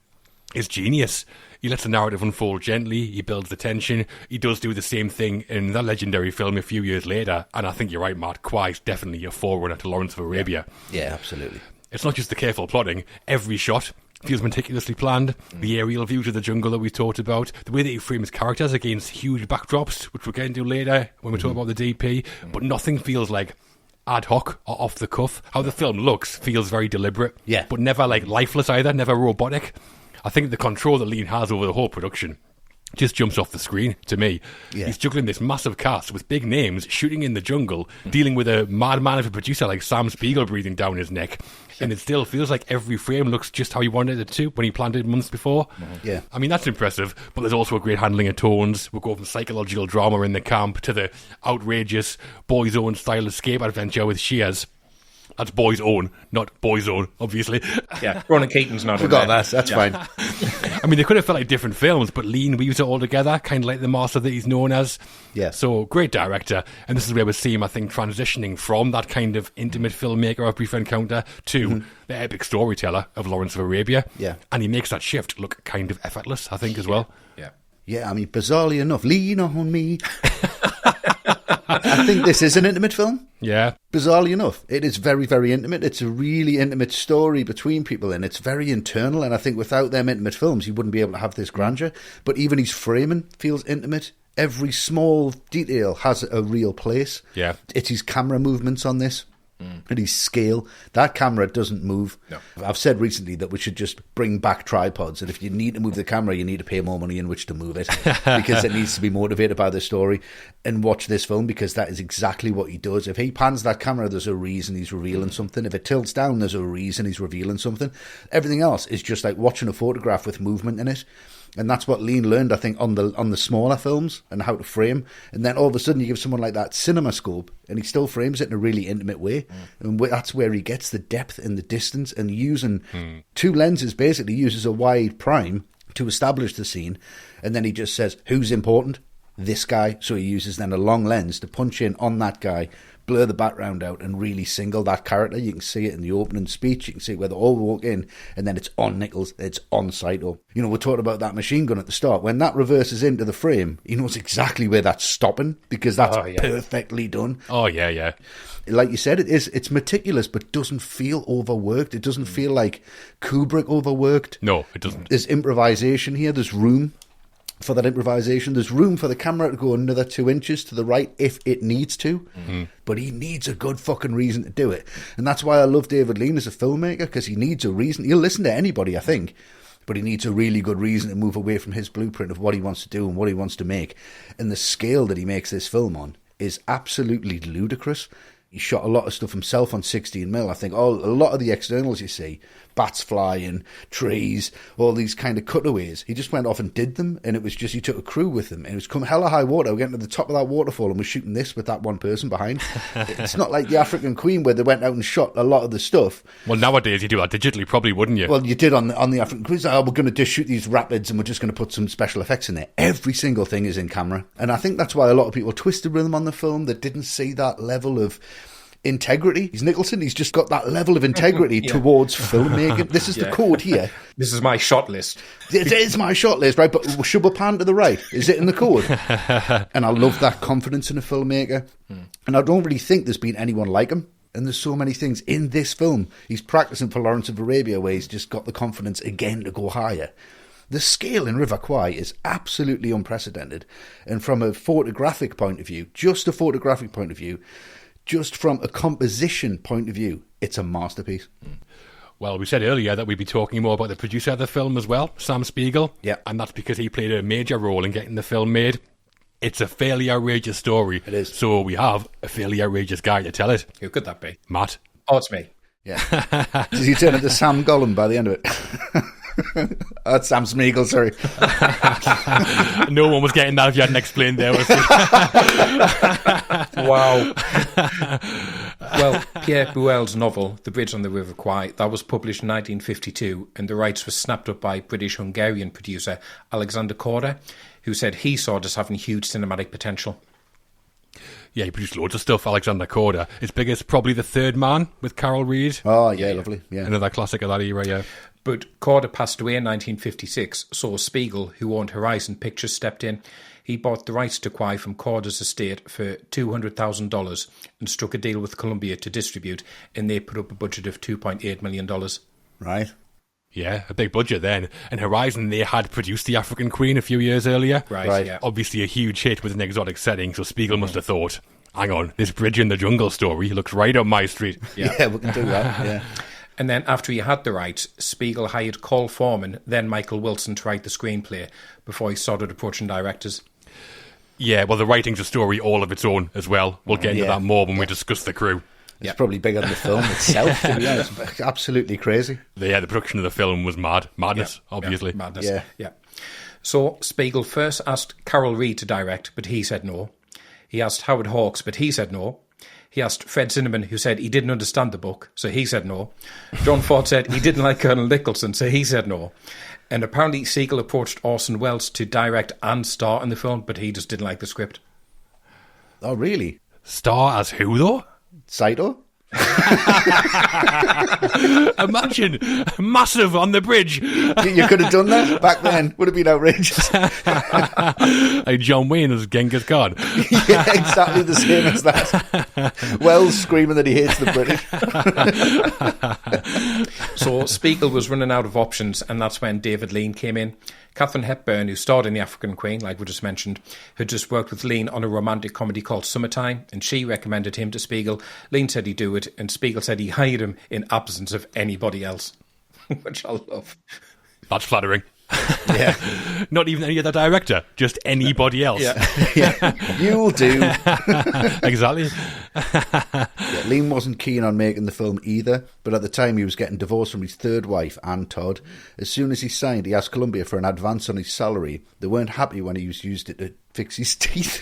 A: his genius. He lets the narrative unfold gently, he builds the tension. He does do the same thing in that legendary film a few years later, and I think you're right, Matt, Kwai's definitely a forerunner to Lawrence of Arabia.
C: Yeah, absolutely.
A: It's not just the careful plotting. Every shot feels meticulously planned. The aerial views of the jungle that we talked about, the way that he frames characters against huge backdrops, which we'll get into later when we talk about the DP, but nothing feels like ad hoc or off the cuff. How the film looks feels very deliberate, but never like lifeless either, never robotic. I think the control that Lean has over the whole production just jumps off the screen to me. Yeah. He's juggling this massive cast with big names, shooting in the jungle, dealing with a madman of a producer like Sam Spiegel breathing down his neck. And it still feels like every frame looks just how he wanted it to when he planned it months before.
C: Yeah.
A: I mean, that's impressive, but there's also a great handling of tones. We'll go from psychological drama in the camp to the outrageous Boy's Own style escape adventure with Shears. That's Boy's Own, not Boy's Own, obviously.
B: Yeah, Ronan Keating's not
C: Forgot that, that's fine.
A: I mean, they could have felt like different films, but Lean weaves it all together, kind of like the master that he's known as.
C: Yeah.
A: So, great director. And this is where we see him, I think, transitioning from that kind of intimate filmmaker of Brief Encounter to the epic storyteller of Lawrence of Arabia.
C: Yeah.
A: And he makes that shift look kind of effortless, I think, as well.
B: Yeah.
C: Yeah, I mean, bizarrely enough, lean on me. I think this is an intimate film.
A: Yeah.
C: Bizarrely enough, it is very, very intimate. It's a really intimate story between people, and it's very internal. And I think without them intimate films, you wouldn't be able to have this grandeur. But even his framing feels intimate. Every small detail has a real place.
A: Yeah.
C: It's his camera movements on this. And his scale. That camera doesn't move.
B: No.
C: I've said recently that we should just bring back tripods, and if you need to move the camera, you need to pay more money in which to move it, because it needs to be motivated by the story. And watch this film, because that is exactly what he does. If he pans that camera, there's a reason he's revealing something. If it tilts down, there's a reason he's revealing something. Everything else is just like watching a photograph with movement in it. And that's what Lean learned, I think, on the smaller films and how to frame. And then all of a sudden you give someone like that CinemaScope and he still frames it in a really intimate way. And that's where he gets the depth and the distance, and using two lenses, basically uses a wide prime to establish the scene. And then he just says, who's important? This guy. So he uses then a long lens to punch in on that guy, blur the background out, and really single that character. You can see it in the opening speech. You can see it where they all walk in, and then it's on Nichols, it's on Saito. You know, we're talking about that machine gun at the start. When that reverses into the frame, he knows exactly where that's stopping, because that's perfectly done.
A: Oh, yeah, yeah.
C: Like you said, it's meticulous, but doesn't feel overworked. It doesn't feel like Kubrick overworked.
A: No, it doesn't.
C: There's improvisation here. There's room for that improvisation. There's room for the camera to go another 2 inches to the right if it needs to, but he needs a good fucking reason to do it. And that's why I love David Lean as a filmmaker, because he needs a reason. He'll listen to anybody, I think, but he needs a really good reason to move away from his blueprint of what he wants to do and what he wants to make. And the scale that he makes this film on is absolutely ludicrous. He shot a lot of stuff himself on 16mm. I think a lot of the externals you see, bats flying, trees, all these kind of cutaways, he just went off and did them, and it was just, he took a crew with him, and it was come hella high water. We're getting to the top of that waterfall, and we're shooting this with that one person behind. It's not like the African Queen, where they went out and shot a lot of the stuff.
A: Well, nowadays you do that digitally, probably, wouldn't you?
C: Well, you did on the African Queen. We're going to just shoot these rapids, and we're just going to put some special effects in there. Every single thing is in camera, and I think that's why a lot of people twisted rhythm on the film that didn't see that level of integrity. He's Nicholson. He's just got that level of integrity towards filmmaking. This is the code here.
B: This is my shot list.
C: It is my shot list, right? But should we pan to the right? Is it in the code? And I love that confidence in a filmmaker. And I don't really think there's been anyone like him. And there's so many things in this film. He's practicing for Lawrence of Arabia, where he's just got the confidence again to go higher. The scale in River Kwai is absolutely unprecedented. And from a photographic point of view, just a photographic point of view, just from a composition point of view, it's a masterpiece.
A: Well, we said earlier that we'd be talking more about the producer of the film as well, Sam Spiegel.
C: Yeah.
A: And that's because he played a major role in getting the film made. It's a fairly outrageous story.
C: It is.
A: So we have a fairly outrageous guy to tell it.
B: Who could that be?
A: Matt.
B: Oh, it's me.
C: Yeah. Does he turn into Sam Gollum by the end of it? That's Sam Smeagol, sorry.
A: No one was getting that if you hadn't explained there, was it?
B: Wow. Well, Pierre Bouel's novel, The Bridge on the River Kwai, that was published in 1952, and the rights were snapped up by British-Hungarian producer Alexander Korda, who said he saw it as having huge cinematic potential.
A: Yeah, he produced loads of stuff, Alexander Korda. His biggest, probably The Third Man with Carol Reed.
C: Oh, yeah, lovely. Yeah.
A: Another classic of that era, yeah.
B: But Korda passed away in 1956, so Spiegel, who owned Horizon Pictures, stepped in. He bought the rights to Kwai from Korda's estate for $200,000 and struck a deal with Columbia to distribute, and they put up a budget of $2.8 million.
C: Right.
A: Yeah, a big budget then. And Horizon, they had produced The African Queen a few years earlier.
B: Right. Yeah.
A: Obviously a huge hit with an exotic setting, so Spiegel must have thought, hang on, this Bridge in the Jungle story looks right up my street.
C: Yeah, we can do that, yeah.
B: And then after he had the rights, Spiegel hired Cole Foreman, then Michael Wilson, to write the screenplay before he started approaching directors.
A: Yeah, well, the writing's a story all of its own as well. We'll get into that more when we discuss the crew.
C: It's probably bigger than the film itself, to be honest. It's absolutely crazy.
A: The production of the film was madness, obviously.
B: Yeah, madness. Yeah. So Spiegel first asked Carol Reed to direct, but he said no. He asked Howard Hawks, but he said no. He asked Fred Zinnemann, who said he didn't understand the book, so he said no. John Ford said he didn't like Colonel Nicholson, so he said no. And apparently Siegel approached Orson Welles to direct and star in the film, but he just didn't like the script.
C: Oh, really?
A: Star as who, though?
C: Saito?
A: Imagine, massive on the bridge.
C: You could have done that back then. Would have been outrageous.
A: Like John Wayne as Genghis Khan.
C: Yeah, exactly the same as that. Wells screaming that he hates the British.
B: So Spiegel was running out of options, and that's when David Lean came in. Katharine Hepburn, who starred in The African Queen, like we just mentioned, had just worked with Lean on a romantic comedy called Summertime, and she recommended him to Spiegel. Lean said he'd do it, and Spiegel said he hired him in absence of anybody else, which I love.
A: That's flattering.
C: Yeah.
A: Not even any other director, just anybody else.
C: Yeah. You'll do.
A: Exactly.
C: Liam wasn't keen on making the film either, but at the time he was getting divorced from his third wife, Anne Todd. As soon as he signed, he asked Columbia for an advance on his salary. They weren't happy when he used it to fix his teeth.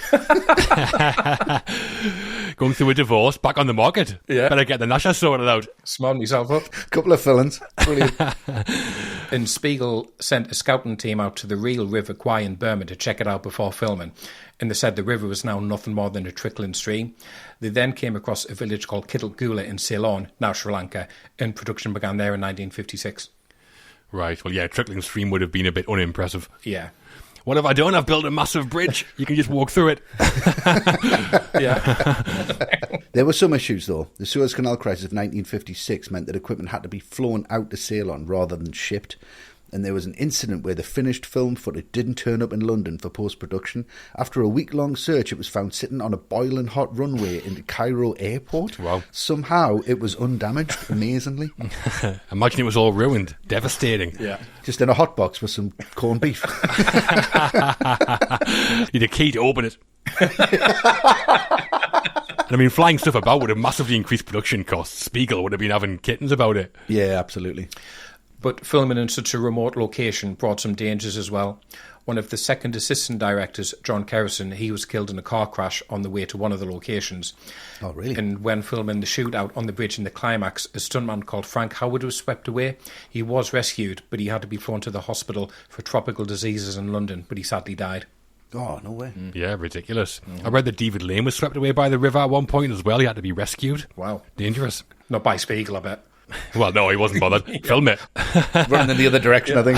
A: Going through a divorce, back on the market.
B: Yeah.
A: Better get the Nasha sorted out.
B: Smarting yourself up.
C: Couple of fillings. Brilliant.
B: And Spiegel sent a scouting team out to the real River Kwai in Burma to check it out before filming. And they said the river was now nothing more than a trickling stream. They then came across a village called Kitulgula in Ceylon, now Sri Lanka, and production began there in 1956.
A: Right, well, yeah, trickling stream would have been a bit unimpressive.
B: Yeah.
A: What have I done? I've built a massive bridge. You can just walk through it.
B: Yeah.
C: There were some issues, though. The Suez Canal crisis of 1956 meant that equipment had to be flown out to Ceylon rather than shipped. And there was an incident where the finished film footage didn't turn up in London for post-production. After a week-long search, it was found sitting on a boiling hot runway in the Cairo airport.
A: Wow.
C: Somehow, it was undamaged, amazingly.
A: Imagine it was all ruined. Devastating.
B: Yeah.
C: Just in a hot box with some corned beef.
A: You had a key to open it. And I mean, flying stuff about would have massively increased production costs. Spiegel would have been having kittens about it.
C: Yeah, absolutely.
B: But filming in such a remote location brought some dangers as well. One of the second assistant directors, John Kerrison, he was killed in a car crash on the way to one of the locations.
C: Oh, really?
B: And when filming the shootout on the bridge in the climax, a stuntman called Frank Howard was swept away. He was rescued, but he had to be flown to the hospital for tropical diseases in London, but he sadly died.
C: Oh, no way.
A: Yeah, ridiculous. I read that David Lane was swept away by the river at one point as well. He had to be rescued.
B: Wow.
A: Dangerous.
B: Not by Spiegel, I bet.
A: Well, no, he wasn't bothered. Film it.
C: Running in the other direction, I think.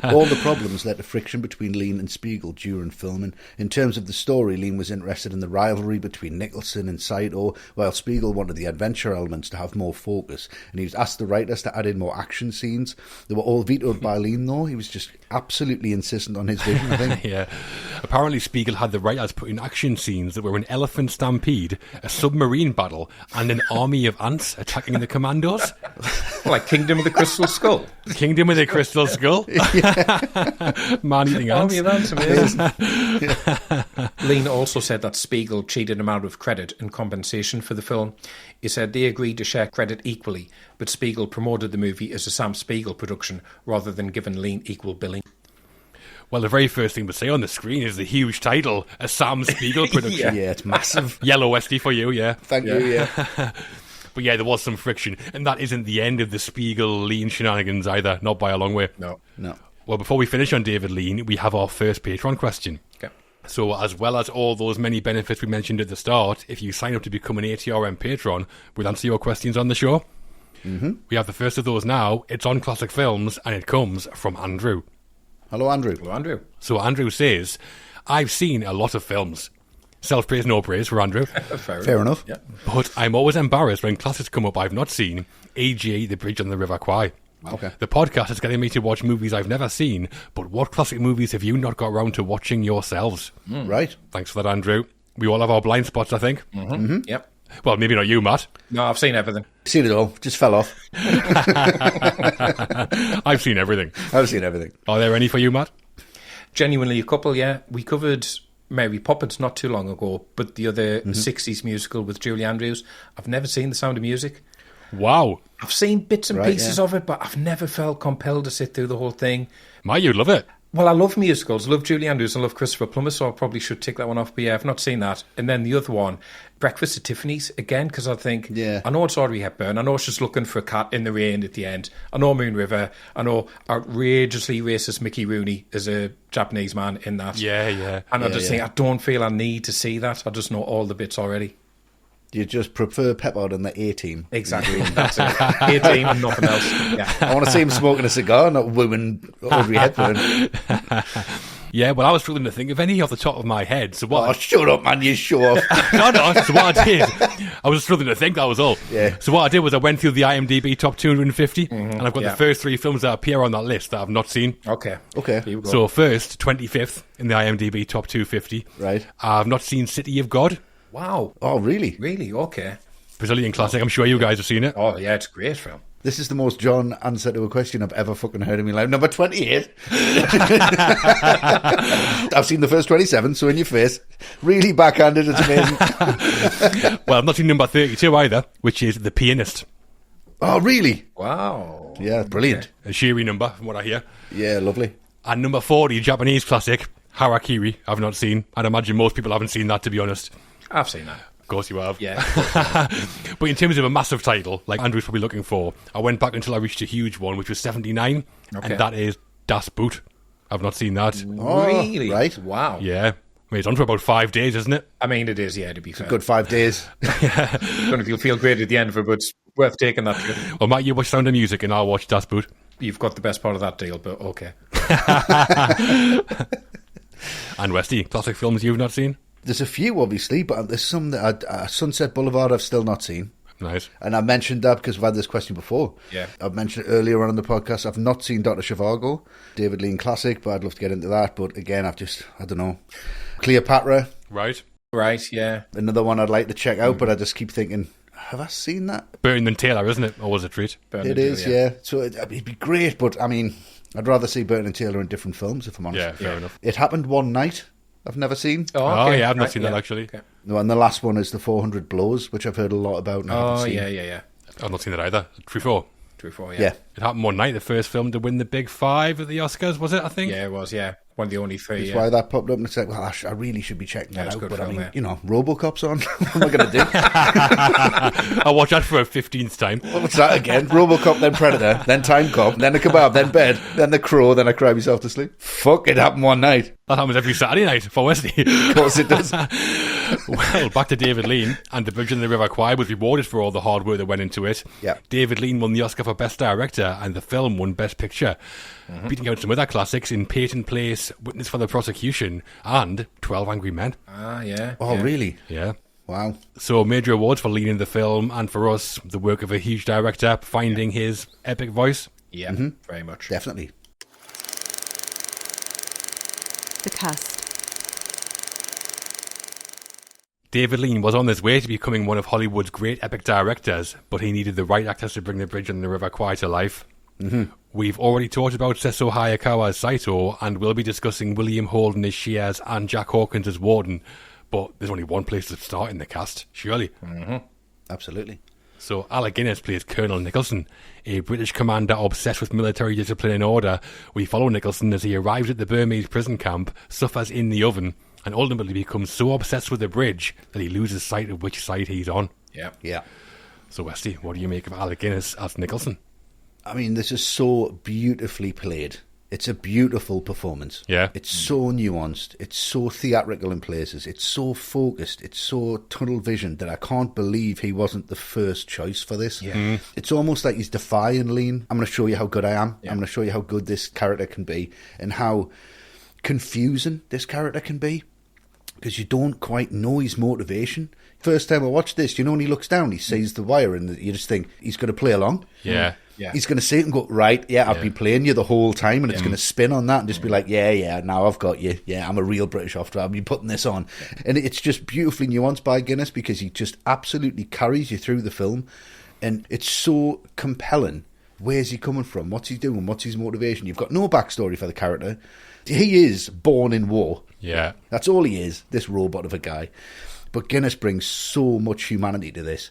C: All the problems led to friction between Lean and Spiegel during filming. In terms of the story, Lean was interested in the rivalry between Nicholson and Saito, while Spiegel wanted the adventure elements to have more focus. And he was asked the writers to add in more action scenes. They were all vetoed by Lean, though. He was just absolutely insistent on his vision, I think.
A: Yeah. Apparently, Spiegel had the writers put in action scenes that were an elephant stampede, a submarine battle, and an army of ants attacking the commandos.
B: Like Kingdom of the Crystal Skull.
A: Kingdom of the Crystal Skull. Man-eating ants.
B: Army of ants, amazing. Lean also said that Spiegel cheated him out of credit in compensation for the film. He said they agreed to share credit equally, but Spiegel promoted the movie as a Sam Spiegel production rather than giving Lean equal billing.
A: Well, the very first thing to say on the screen is the huge title, a Sam Spiegel production.
C: Yeah, it's massive.
A: Yellow Westy for you, yeah.
C: Thank you, yeah.
A: But yeah, there was some friction, and that isn't the end of the Spiegel-Lean shenanigans either, not by a long way.
B: No.
A: Well, before we finish on David Lean, we have our first Patreon question.
B: Okay.
A: So, as well as all those many benefits we mentioned at the start, if you sign up to become an ATRM patron, we'll answer your questions on the show. Mm-hmm. We have the first of those now. It's on Classic Films, and it comes from Andrew.
C: Hello, Andrew.
B: Hello, Andrew.
A: So, Andrew says, I've seen a lot of films. Self-praise, no praise for Andrew.
C: Fair enough.
B: Yeah.
A: But I'm always embarrassed when classics come up I've not seen, e.g. The Bridge on the River Kwai.
C: Okay.
A: The podcast is getting me to watch movies I've never seen, but what classic movies have you not got around to watching yourselves?
C: Right.
A: Thanks for that, Andrew. We all have our blind spots, I think.
B: Mm-hmm. Yep.
A: Well, maybe not you, Matt.
B: No, I've seen everything.
C: Seen it all. Just fell off.
A: I've seen everything.
C: I've seen everything.
A: Are there any for you, Matt?
B: Genuinely a couple, yeah. We covered Mary Poppins not too long ago, but the other 60s musical with Julie Andrews, I've never seen The Sound of Music.
A: Wow.
B: I've seen bits and
C: Right,
B: pieces
C: yeah.
B: of it, but I've never felt compelled to sit through the whole thing.
A: You'd love it.
B: Well, I love musicals. I love Julie Andrews. I love Christopher Plummer, so I probably should tick that one off. But yeah, I've not seen that. And then the other one, Breakfast at Tiffany's, again, because I think,
C: Yeah.
B: I know it's Audrey Hepburn. I know she's looking for a cat in the rain at the end. I know Moon River. I know outrageously racist Mickey Rooney is a Japanese man in that.
A: Yeah.
B: And I just
C: yeah.
B: think, I don't feel I need to see that. I just know all the bits already.
C: You just prefer Pepper and the A-Team.
B: Exactly. That's it. 18 and nothing else. Yeah.
C: I want to see him smoking a cigar, not wooing Audrey Hepburn.
A: Yeah, well, I was struggling to think of any off the top of my head. So what?
C: Oh, shut up, man, you show off.
A: No. So what I did, I was struggling to think, that was all.
C: Yeah.
A: So what I did was I went through the IMDb top 250, and I've got
B: yeah.
A: the first three films that appear on that list that I've not seen.
B: Okay.
C: Okay.
B: Here we go.
A: So first, 25th in the IMDb top 250.
C: Right.
A: I've not seen City of God,
B: Wow.
C: Oh, really?
B: Really? Okay.
A: Brazilian classic. I'm sure you guys have seen it.
B: Oh, yeah, it's a great film.
C: This is the most John answer to a question I've ever fucking heard in my life. Number 28. I've seen the first 27, so in your face. Really backhanded, it's amazing.
A: Well, I've not seen number 32 either, which is The Pianist.
C: Oh, really?
B: Wow.
C: Yeah, brilliant.
A: A Shiri number, from what I hear.
C: Yeah, lovely.
A: And number 40, Japanese classic, Harakiri. I've not seen. I'd imagine most people haven't seen that, to be honest.
B: I've seen that.
A: Of course you have.
B: Yeah.
A: But in terms of a massive title, like Andrew's probably looking for, I went back until I reached a huge one, which was 79,
B: Okay.
A: and that is Das Boot. I've not seen that.
C: Oh,
B: Really?
C: right.
B: Wow.
A: Yeah. I mean, it's on for about 5 days, isn't it?
B: I mean, it is, yeah, to be fair.
C: Good 5 days.
B: Don't know if you'll feel great at the end of it, but it's worth taking that trip.
A: Well, Matt, you watch Sound of Music, and I'll watch Das Boot.
B: You've got the best part of that deal, but okay.
A: And Westy, classic films you've not seen?
C: There's a few, obviously, but there's some that Sunset Boulevard I've still not seen.
A: Nice.
C: And I mentioned that because I've had this question before.
B: Yeah.
C: I've mentioned it earlier on in the podcast. I've not seen Dr. Zhivago, David Lean classic, but I'd love to get into that. But again, I don't know. Cleopatra,
A: Right.
B: Right, yeah.
C: another one I'd like to check out, but I just keep thinking, have I seen that?
A: Burton and Taylor, isn't it? Always a treat.
B: Bernard
C: It is,
B: Hill,
C: yeah. So it'd be great, but I mean, I'd rather see Burton and Taylor in different films, if I'm honest.
A: Yeah, fair enough.
C: It Happened One Night, I've never seen.
B: Oh,
A: Oh,
B: okay.
A: yeah, I've not
B: Right,
A: seen that,
B: yeah.
A: actually.
B: Okay.
C: No, and the last one is The 400 Blows, which I've heard a lot about and I haven't
B: Oh,
C: seen.
B: yeah.
A: I've not seen that either. Truffaut.
B: 3 or 4,
C: Yeah.
A: It happened one night, the first film to win the Big Five at the Oscars, was it, I think?
B: Yeah, it was, yeah. One of the only 3,
C: That's
B: yeah.
C: why that popped up and it's like, well, I really should be checking that
B: it's
C: out.
B: good
C: But I
B: film,
C: mean,
B: yeah.
C: you know, Robocop's on. What am I going to do?
A: I'll watch that for a 15th time.
C: What's that again? Robocop, then Predator, then Time Cop, then the Kebab, then Bed, then The Crow, then I cry myself to sleep. Fuck, it happened one night.
A: That happens every Saturday night for Westy.
C: Of course it does.
A: Well, back to David Lean, and The Bridge in the River Kwai was rewarded for all the hard work that went into it.
C: Yeah.
A: David Lean won the Oscar for Best Director, and the film won Best Picture, beating out some other classics in Peyton Place, Witness for the Prosecution, and 12 Angry Men.
B: Ah, yeah.
C: Oh,
B: yeah.
C: really?
A: Yeah.
C: Wow.
A: So major awards for Lean in the film, and for us, the work of a huge director finding his epic voice.
B: Yeah, very much.
C: Definitely.
D: The cast.
A: David Lean was on his way to becoming one of Hollywood's great epic directors, but he needed the right actors to bring The Bridge on the River Kwai to life. We've already talked about Sesso Hayakawa's Saito, and we'll be discussing William Holden as Shears and Jack Hawkins as Warden, but there's only one place to start in the cast, surely.
C: Absolutely.
A: So Alec Guinness plays Colonel Nicholson, a British commander obsessed with military discipline and order. We follow Nicholson as he arrives at the Burmese prison camp, suffers in the oven, and ultimately becomes so obsessed with the bridge that he loses sight of which side he's on.
B: Yeah.
C: Yeah.
A: So Westy, what do you make of Alec Guinness as Nicholson?
C: I mean, this is so beautifully played. It's a beautiful performance.
A: Yeah.
C: It's so nuanced. It's so theatrical in places. It's so focused. It's so tunnel vision that I can't believe he wasn't the first choice for this.
B: Yeah.
C: It's almost like he's defying Lean. I'm going to show you how good I am. I'm going to show you how good this character can be and how confusing this character can be because you don't quite know his motivation. First time I watched this, you know, when he looks down, he sees the wire and you just think he's going to play along.
A: Yeah.
B: Yeah.
C: He's going to see it and go, right, yeah, I've been playing you the whole time, and it's going to spin on that and just be like, yeah, now I've got you. Yeah, I'm a real British officer. I've been putting this on. And it's just beautifully nuanced by Guinness because he just absolutely carries you through the film. And it's so compelling. Where's he coming from? What's he doing? What's his motivation? You've got no backstory for the character. He is born in war.
A: Yeah.
C: That's all he is, this robot of a guy. But Guinness brings so much humanity to this.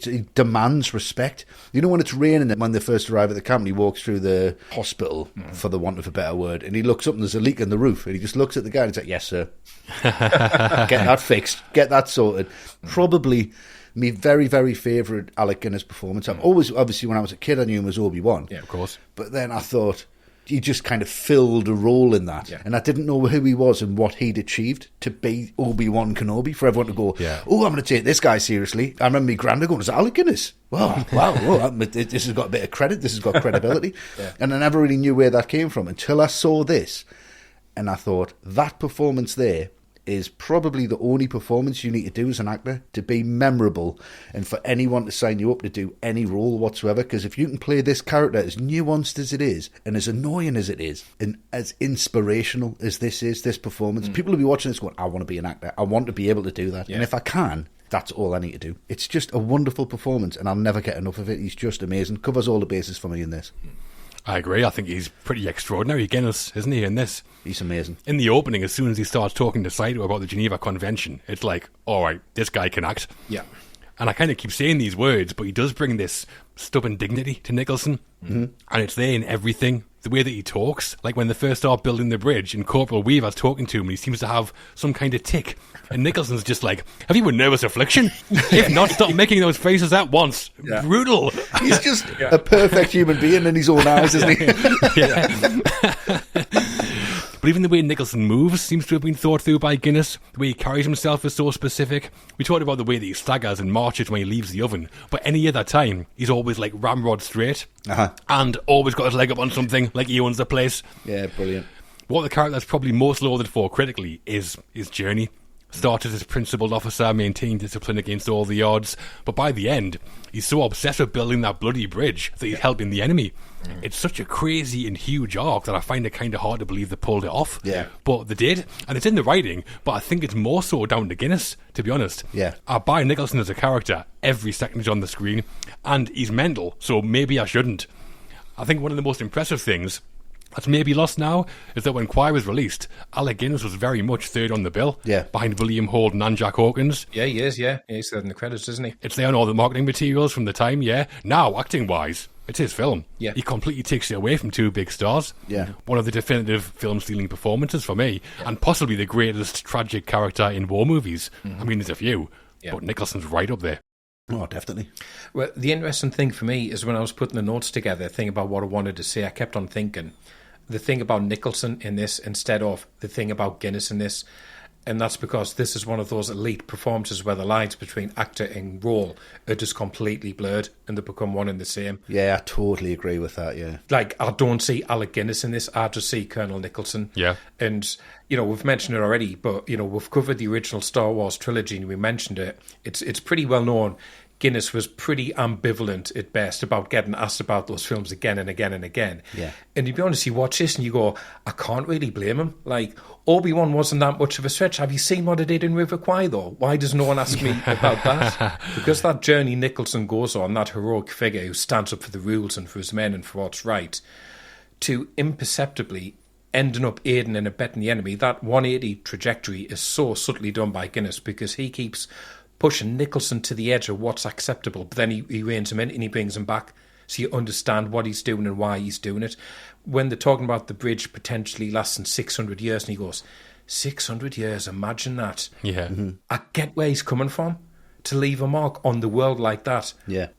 C: He demands respect. You know when it's raining and when they first arrive at the camp and he walks through the hospital, for the want of a better word, and he looks up and there's a leak in the roof and he just looks at the guy and he's like, yes, sir. Get that fixed. Get that sorted. Probably my very, very favourite Alec Guinness performance. I've always, obviously when I was a kid I knew him as Obi-Wan.
A: Yeah, of course.
C: But then I thought he just kind of filled a role in that.
B: Yeah.
C: And I didn't know who he was and what he'd achieved to be Obi-Wan Kenobi, for everyone to go, oh, I'm going to take this guy seriously. I remember my granddad going, is that Alec Guinness? Wow, this has got a bit of credit, this has got credibility. And I never really knew where that came from until I saw this. And I thought, that performance there is probably the only performance you need to do as an actor to be memorable and for anyone to sign you up to do any role whatsoever. Because if you can play this character as nuanced as it is and as annoying as it is and as inspirational as this is, this performance, people will be watching this going, I want to be an actor. I want to be able to do that. And if I can, that's all I need to do. It's just a wonderful performance, and I'll never get enough of it. He's just amazing. Covers all the bases for me in this.
A: I agree. I think he's pretty extraordinary, Guinness, isn't he, in this?
C: He's amazing.
A: In the opening, as soon as he starts talking to Saito about the Geneva Convention, it's like, all right, this guy can act.
B: Yeah.
A: And I kind of keep saying these words, but he does bring this stubborn dignity to Nicholson. Mm-hmm. And it's there in everything. The way that he talks, like when they first start building the bridge and Corporal Weaver's talking to him, and he seems to have some kind of tic. And Nicholson's just like, have you a nervous affliction? If not, stop making those faces at once. Yeah. Brutal.
C: He's just a perfect human being in his own eyes, isn't he?
A: Yeah. But even the way Nicholson moves seems to have been thought through by Guinness. The way he carries himself is so specific. We talked about the way that he staggers and marches when he leaves the oven, but any other time, he's always like ramrod straight and always got his leg up on something like he owns the place.
C: Yeah, brilliant.
A: What the character's probably most lauded for critically is his journey. Started as a principled officer, maintained discipline against all the odds, but by the end, he's so obsessed with building that bloody bridge that he's helping the enemy. It's such a crazy and huge arc that I find it kind of hard to believe they pulled it off.
C: Yeah.
A: But they did, and it's in the writing, but I think it's more so down to Guinness, to be honest.
C: Yeah.
A: I buy Nicholson as a character every second he's on the screen, and he's mental, so maybe I shouldn't. I think one of the most impressive things that's maybe lost now is that when Kwai was released, Alec Guinness was very much third on the bill, behind William Holden and Jack Hawkins.
B: Yeah, he is, yeah. He's third in the credits, isn't he?
A: It's there on all the marketing materials from the time, yeah. Now, acting-wise, it's his film.
B: Yeah.
A: He completely takes it away from two big stars.
C: Yeah.
A: One of the definitive film-stealing performances for me, and possibly the greatest tragic character in war movies. I mean, there's a few, but Nicholson's right up there.
C: Oh, definitely.
B: Well, the interesting thing for me is when I was putting the notes together, the thing about what I wanted to say, I kept on thinking the thing about Nicholson in this instead of the thing about Guinness in this. And that's because this is one of those elite performances where the lines between actor and role are just completely blurred and they become one and the same.
C: Yeah, I totally agree with that, yeah.
B: Like, I don't see Alec Guinness in this, I just see Colonel Nicholson.
A: Yeah.
B: And, you know, we've mentioned it already, but, you know, we've covered the original Star Wars trilogy and we mentioned it. It's pretty well known. Guinness was pretty ambivalent at best about getting asked about those films again and again and again.
C: Yeah.
B: And to be honest, you watch this and you go, I can't really blame him. Like, Obi-Wan wasn't that much of a stretch. Have you seen what I did in River Kwai, though? Why does no one ask me about that? Because that journey Nicholson goes on, that heroic figure who stands up for the rules and for his men and for what's right, to imperceptibly ending up aiding and abetting the enemy, that 180 trajectory is so subtly done by Guinness because he keeps pushing Nicholson to the edge of what's acceptable, but then he reins him in and he brings him back so you understand what he's doing and why he's doing it. When they're talking about the bridge potentially lasting 600 years, and he goes, 600 years, imagine that.
A: Yeah.
B: I get where he's coming from. To leave a mark on the world like that,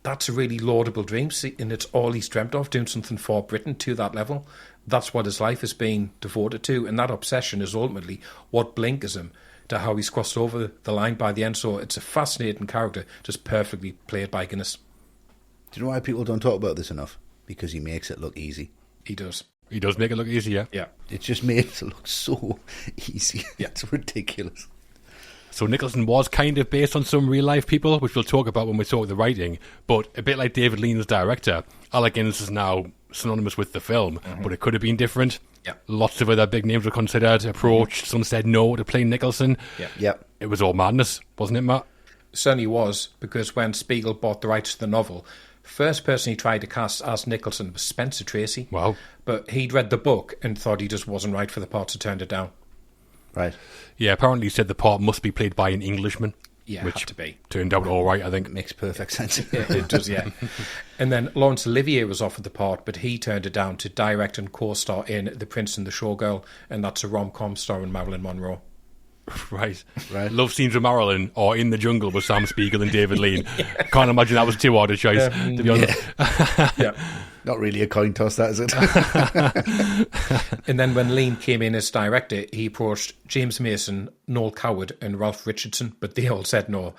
B: that's a really laudable dream, and it's all he's dreamt of, doing something for Britain to that level. That's what his life has been devoted to, and that obsession is ultimately what blinkers him to how he's crossed over the line by the end. So it's a fascinating character, just perfectly played by Guinness.
C: Do you know why people don't talk about this enough? Because he makes it look easy.
B: He does.
A: He does make it look easy, yeah.
B: Yeah.
C: It just makes it look so easy.
B: Yeah.
C: It's ridiculous.
A: So Nicholson was kind of based on some real-life people, which we'll talk about when we talk the writing, but a bit like David Lean's director, Alec Guinness is now synonymous with the film, but it could have been different.
B: Yeah.
A: Lots of other big names were considered, approached, some said no to play Nicholson.
B: Yeah.
C: Yep.
A: It was all madness, wasn't it, Matt?
B: Certainly was, because when Spiegel bought the rights to the novel, first person he tried to cast as Nicholson was Spencer Tracy.
A: Wow.
B: But he'd read the book and thought he just wasn't right for the part, so turned it down.
C: Right.
A: Yeah, apparently he said the part must be played by an Englishman.
B: Yeah,
A: which
B: had to be.
A: Turned out all right, I think.
C: It makes perfect sense.
B: It does, yeah. And then Laurence Olivier was offered the part, but he turned it down to direct and co-star in The Prince and the Showgirl, and that's a rom-com starring Marilyn Monroe.
A: Right. Love scenes with Marilyn or In the Jungle with Sam Spiegel and David Lean. Can't imagine that was too hard a choice, to be honest.
B: Yeah.
C: Not really a coin toss, that is it?
B: And then when Lean came in as director, he approached James Mason, Noel Coward and Ralph Richardson, but they all said no.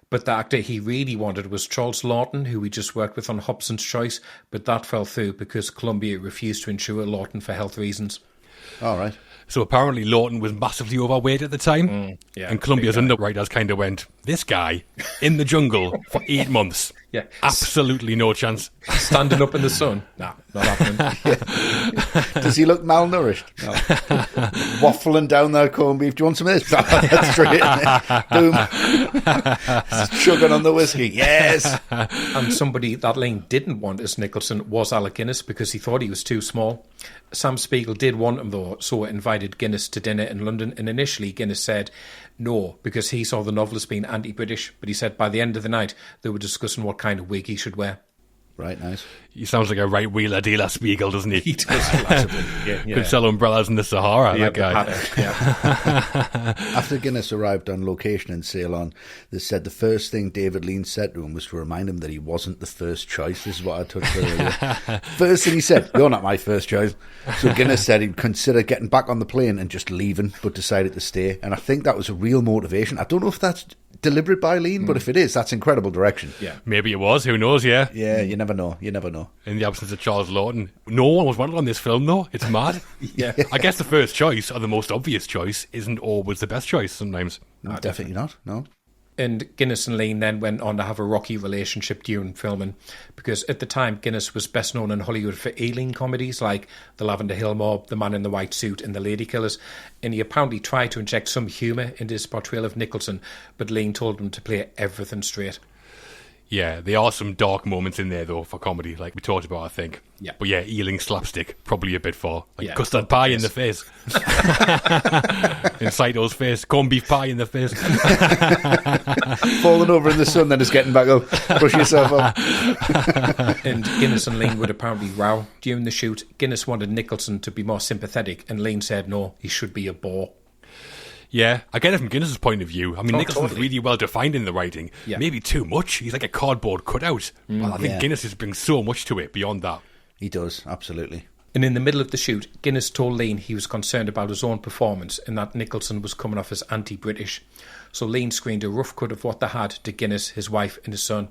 B: But the actor he really wanted was Charles Laughton, who he just worked with on Hobson's Choice, but that fell through because Columbia refused to insure Laughton for health reasons.
C: All right.
A: So apparently Lawton was massively overweight at the time. And Columbia's underwriters kind of went, this guy in the jungle for 8 months.
B: Yeah.
A: Absolutely no chance.
B: Standing up in the sun. Nah, not happening.
C: Does he look malnourished? No. Waffling down there, corned beef. Do you want some of this? That's straight in there. Boom. Chugging on the whiskey. Yes.
B: And somebody that Lane didn't want as Nicholson was Alec Guinness because he thought he was too small. Sam Spiegel did want him though, so invited Guinness to dinner in London, and initially Guinness said no because he saw the novelist being anti-British, but he said by the end of the night they were discussing what kind of wig he should wear.
C: Right, nice.
A: He sounds like a right wheeler dealer, Spiegel, doesn't he?
B: He does, massively. Yeah.
A: Could sell umbrellas in the Sahara,
B: Yeah,
A: that guy.
C: After Guinness arrived on location in Ceylon, they said the first thing David Lean said to him was to remind him that he wasn't the first choice. This is what I touched on earlier. First thing he said, you're not my first choice. So Guinness said he'd consider getting back on the plane and just leaving, but decided to stay. And I think that was a real motivation. I don't know if that's deliberate by Lean, but if it is, that's incredible direction.
B: Yeah.
A: Maybe it was, who knows, yeah.
C: Yeah, you never know. You never know.
A: In the absence of Charles Lawton. No one was wanted on this film, though. It's mad.
B: Yeah.
A: I guess the first choice, or the most obvious choice, isn't always the best choice sometimes.
C: No, definitely not. No.
B: And Guinness and Lean then went on to have a rocky relationship during filming because at the time Guinness was best known in Hollywood for Ealing comedies like The Lavender Hill Mob, The Man in the White Suit and The Lady Killers, and he apparently tried to inject some humour into his portrayal of Nicholson, but Lean told him to play everything straight.
A: Yeah, there are some dark moments in there, though, for comedy, like we talked about, I think.
B: Yeah.
A: But yeah, Ealing slapstick, probably a bit for. Like
B: Yeah,
A: custard pie in the face. In Saito's face. Corned beef pie in the face.
C: Falling over in the sun, then just getting back up. Brush yourself up.
B: And Guinness and Lean would apparently row during the shoot. Guinness wanted Nicholson to be more sympathetic, and Lean said no, he should be a bore.
A: Yeah, I get it from Guinness's point of view. I mean, Nicholson's
B: totally.
A: really well defined in the writing.
B: Yeah.
A: Maybe too much. He's like a cardboard cutout. Well, I think Guinness just brings so much to it beyond that.
C: He does, absolutely.
B: And in the middle of the shoot, Guinness told Lean he was concerned about his own performance and that Nicholson was coming off as anti-British. So Lean screened a rough cut of what they had to Guinness, his wife and his son.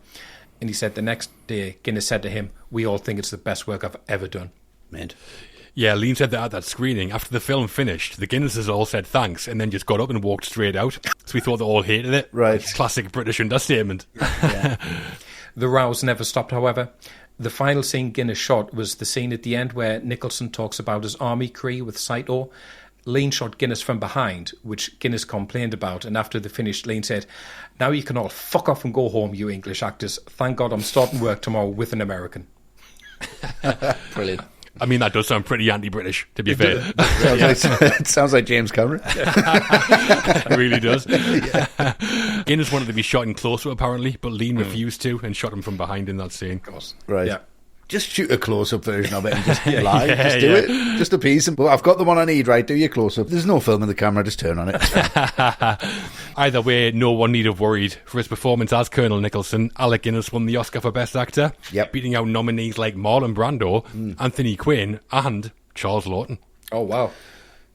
B: And he said the next day, Guinness said to him, we all think it's the best work I've ever done.
C: Mint.
A: Yeah, Lean said that at that screening. After the film finished, the Guinnesses all said thanks and then just got up and walked straight out. So we thought they all hated it.
C: Right.
A: It's classic British understatement.
C: Yeah.
B: The rows never stopped, however. The final scene Guinness shot was the scene at the end where Nicholson talks about his army career with Saito. Lean shot Guinness from behind, which Guinness complained about, and after the finish, Lean said, now you can all fuck off and go home, you English actors. Thank God I'm starting work tomorrow with an American.
C: Brilliant.
A: I mean, that does sound pretty anti-British, to be fair.
C: It sounds like James Cameron.
A: It really does. Guinness wanted to be shot in close-up, apparently, but Lean refused to and shot him from behind in that scene.
C: Right.
B: Yeah.
C: Just shoot a close-up version of it and just lie. Just do it. Just appease him. Well, I've got the one I need, right? Do your close-up. There's no film in the camera. Just turn on it.
A: Either way, no one need have worried. For his performance as Colonel Nicholson, Alec Guinness won the Oscar for Best Actor, beating out nominees like Marlon Brando, Anthony Quinn, and Charles Lawton.
B: Oh, wow.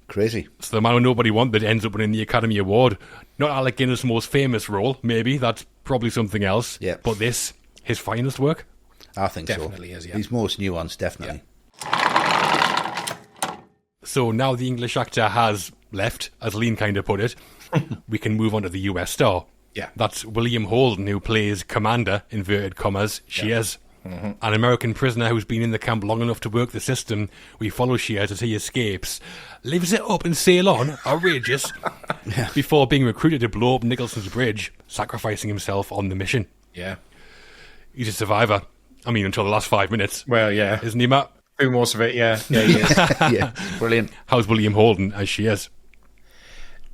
C: Crazy.
A: So the man who nobody wanted ends up winning the Academy Award. Not Alec Guinness' most famous role, maybe. That's probably something else.
C: Yeah.
A: But this, his finest work.
C: I think
B: Definitely
C: so.
B: is, yeah.
C: He's most nuanced, definitely.
A: So now the English actor has left, as Lean kind of put it, we can move on to the US star.
B: Yeah.
A: That's William Holden, who plays Commander, inverted commas, Shears. An American prisoner who's been in the camp long enough to work the system. We follow Shears as he escapes, lives it up in Ceylon, outrageous, before being recruited to blow up Nicholson's bridge, sacrificing himself on the mission.
B: Yeah.
A: He's a survivor. I mean, until the last 5 minutes.
B: Well, yeah.
A: Isn't he, Matt?
B: Through most of it, yeah. Yeah, he is.
C: Yeah, brilliant.
A: How's William Holden as Shears?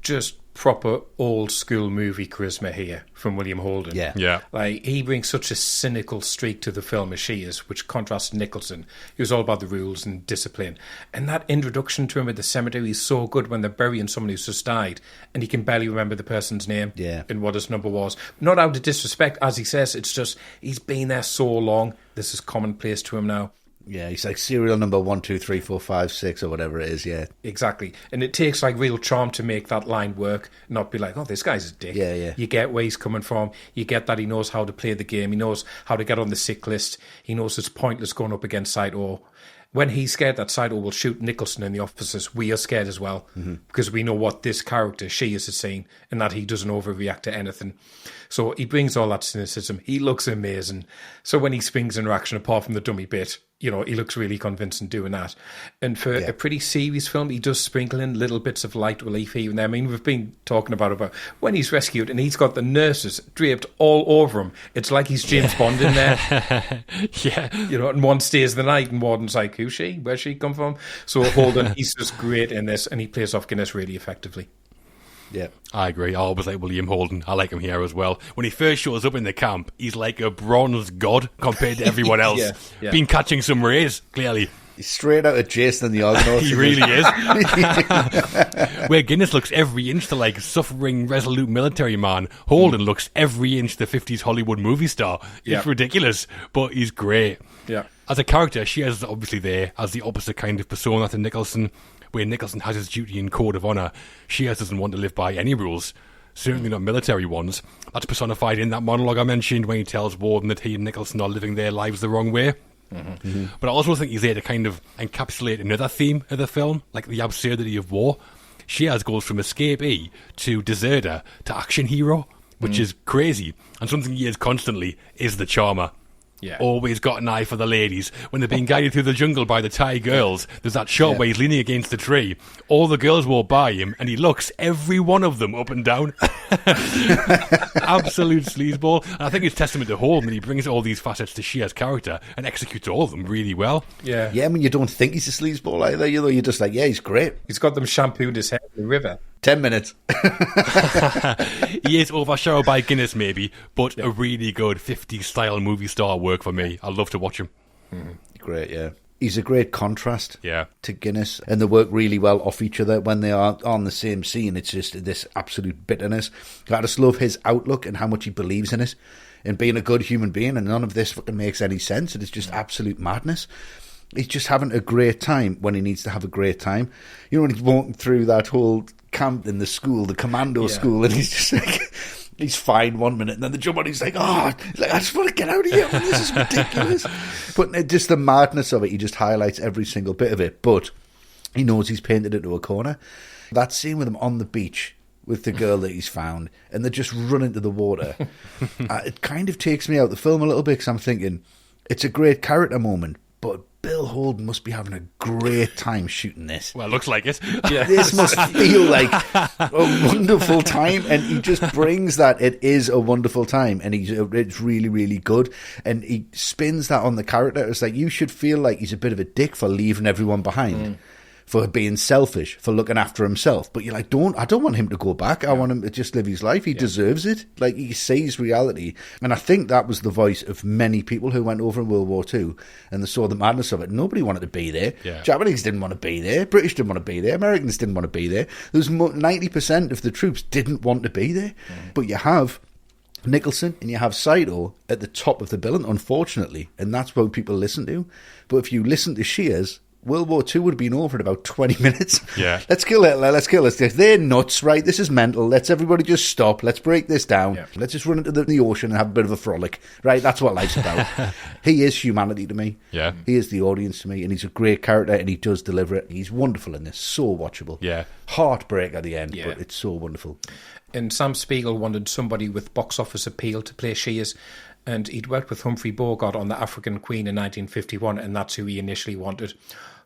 B: Just proper old school movie charisma here from William Holden.
C: Yeah.
A: Yeah.
B: Like, he brings such a cynical streak to the film as she is, which contrasts Nicholson, who's all about the rules and discipline. And that introduction to him at the cemetery is so good when they're burying someone who's just died and he can barely remember the person's name and what his number was. Not out of disrespect, as he says, it's just he's been there so long, this is commonplace to him now.
C: Yeah, he's like serial number 1, 2, 3, 4, 5, 6 or whatever it is, yeah.
B: Exactly. And it takes like real charm to make that line work, not be like, oh, this guy's a dick.
C: Yeah, yeah.
B: You get where he's coming from. You get that he knows how to play the game. He knows how to get on the sick list. He knows it's pointless going up against Saito. When he's scared that Saito will shoot Nicholson and the officers, we are scared as well, because we know what this character, Shears, has seen, and that he doesn't overreact to anything. So he brings all that cynicism. He looks amazing. So when he springs into action, apart from the dummy bit, he looks really convincing doing that. And for a pretty serious film, he does sprinkle in little bits of light relief here and there. I mean, we've been talking about when he's rescued and he's got the nurses draped all over him. It's like he's James Bond in there.
A: Yeah.
B: And one stays the night and Warden's like, who's she? Where's she come from? So Holden, he's just great in this, and he plays off Guinness really effectively.
C: Yeah,
A: I agree. I always like William Holden. I like him here as well. When he first shows up in the camp, he's like a bronze god compared to everyone else.
B: Yeah.
A: Been catching some rays, clearly.
C: he's straight out of Jason and the Argonauts.
A: He really is. Where Guinness looks every inch the suffering, resolute military man, Holden looks every inch the 50s Hollywood movie star. It's ridiculous, but he's great.
B: Yeah.
A: As a character, she is obviously there as the opposite kind of persona to Nicholson. Where Nicholson has his duty and code of honour, Shears doesn't want to live by any rules, certainly not military ones. That's personified in that monologue I mentioned when he tells Warden that he and Nicholson are living their lives the wrong way. But I also think he's there to kind of encapsulate another theme of the film, like the absurdity of war. Shears goes from escapee to deserter to action hero, which is crazy. And something he is constantly is the charmer.
B: Yeah.
A: Always got an eye for the ladies. When they're being guided through the jungle by the Thai girls, there's that shot where he's leaning against the tree. All the girls walk by him, and he looks every one of them up and down. Absolute sleazeball. And I think it's testament to Holden that he brings all these facets to Shear's character and executes all of them really well.
B: Yeah.
C: Yeah, I mean, you don't think he's a sleazeball either. You're just like, yeah, he's great.
B: He's got them shampooed his hair in the river.
C: 10 minutes.
A: He is overshadowed by Guinness, maybe, but a really good 50s style movie star work for me. I love to watch him.
C: Great, yeah. He's a great contrast
A: Yeah.
C: to Guinness, and they work really well off each other when they are on the same scene. It's just this absolute bitterness. I just love his outlook and how much he believes in it and being a good human being, and none of this fucking makes any sense. It is just absolute madness. He's just having a great time when he needs to have a great time. When he's walking through that whole camp in the school, the commando school, and he's just like, he's fine 1 minute, and then the jump on, he's like, I just want to get out of here, man, this is ridiculous. But just the madness of it, he just highlights every single bit of it, but he knows he's painted into a corner. That scene with him on the beach with the girl that he's found, and they just run into the water, it kind of takes me out the film a little bit, because I'm thinking, it's a great character moment, but Bill Holden must be having a great time shooting this.
A: Well, it looks like it.
C: This must feel like a wonderful time, and he just brings that. It is a wonderful time, and it's really, really good. And he spins that on the character. It's like, you should feel like he's a bit of a dick for leaving everyone behind, for being selfish, for looking after himself. But you're like, I don't want him to go back. I want him to just live his life. He deserves it. Like, he sees reality. And I think that was the voice of many people who went over in World War II and they saw the madness of it. Nobody wanted to be there.
A: Yeah.
C: Japanese didn't want to be there. British didn't want to be there. Americans didn't want to be there. There was 90% of the troops didn't want to be there. But you have Nicholson and you have Saito at the top of the billing, unfortunately. And that's what people listen to. But if you listen to Shears, World War II would have been over in about 20 minutes.
A: Yeah.
C: Let's kill Hitler, let's kill this. They're nuts, right? This is mental. Let's everybody just stop. Let's break this down.
B: Yeah.
C: Let's just run into the ocean and have a bit of a frolic. Right? That's what life's about. He is humanity to me.
A: Yeah.
C: He is the audience to me, and he's a great character, and he does deliver it. He's wonderful in this. So watchable.
A: Yeah.
C: Heartbreak at the end, but it's so wonderful.
B: And Sam Spiegel wanted somebody with box office appeal to play Shears, and he'd worked with Humphrey Bogart on The African Queen in 1951, and that's who he initially wanted.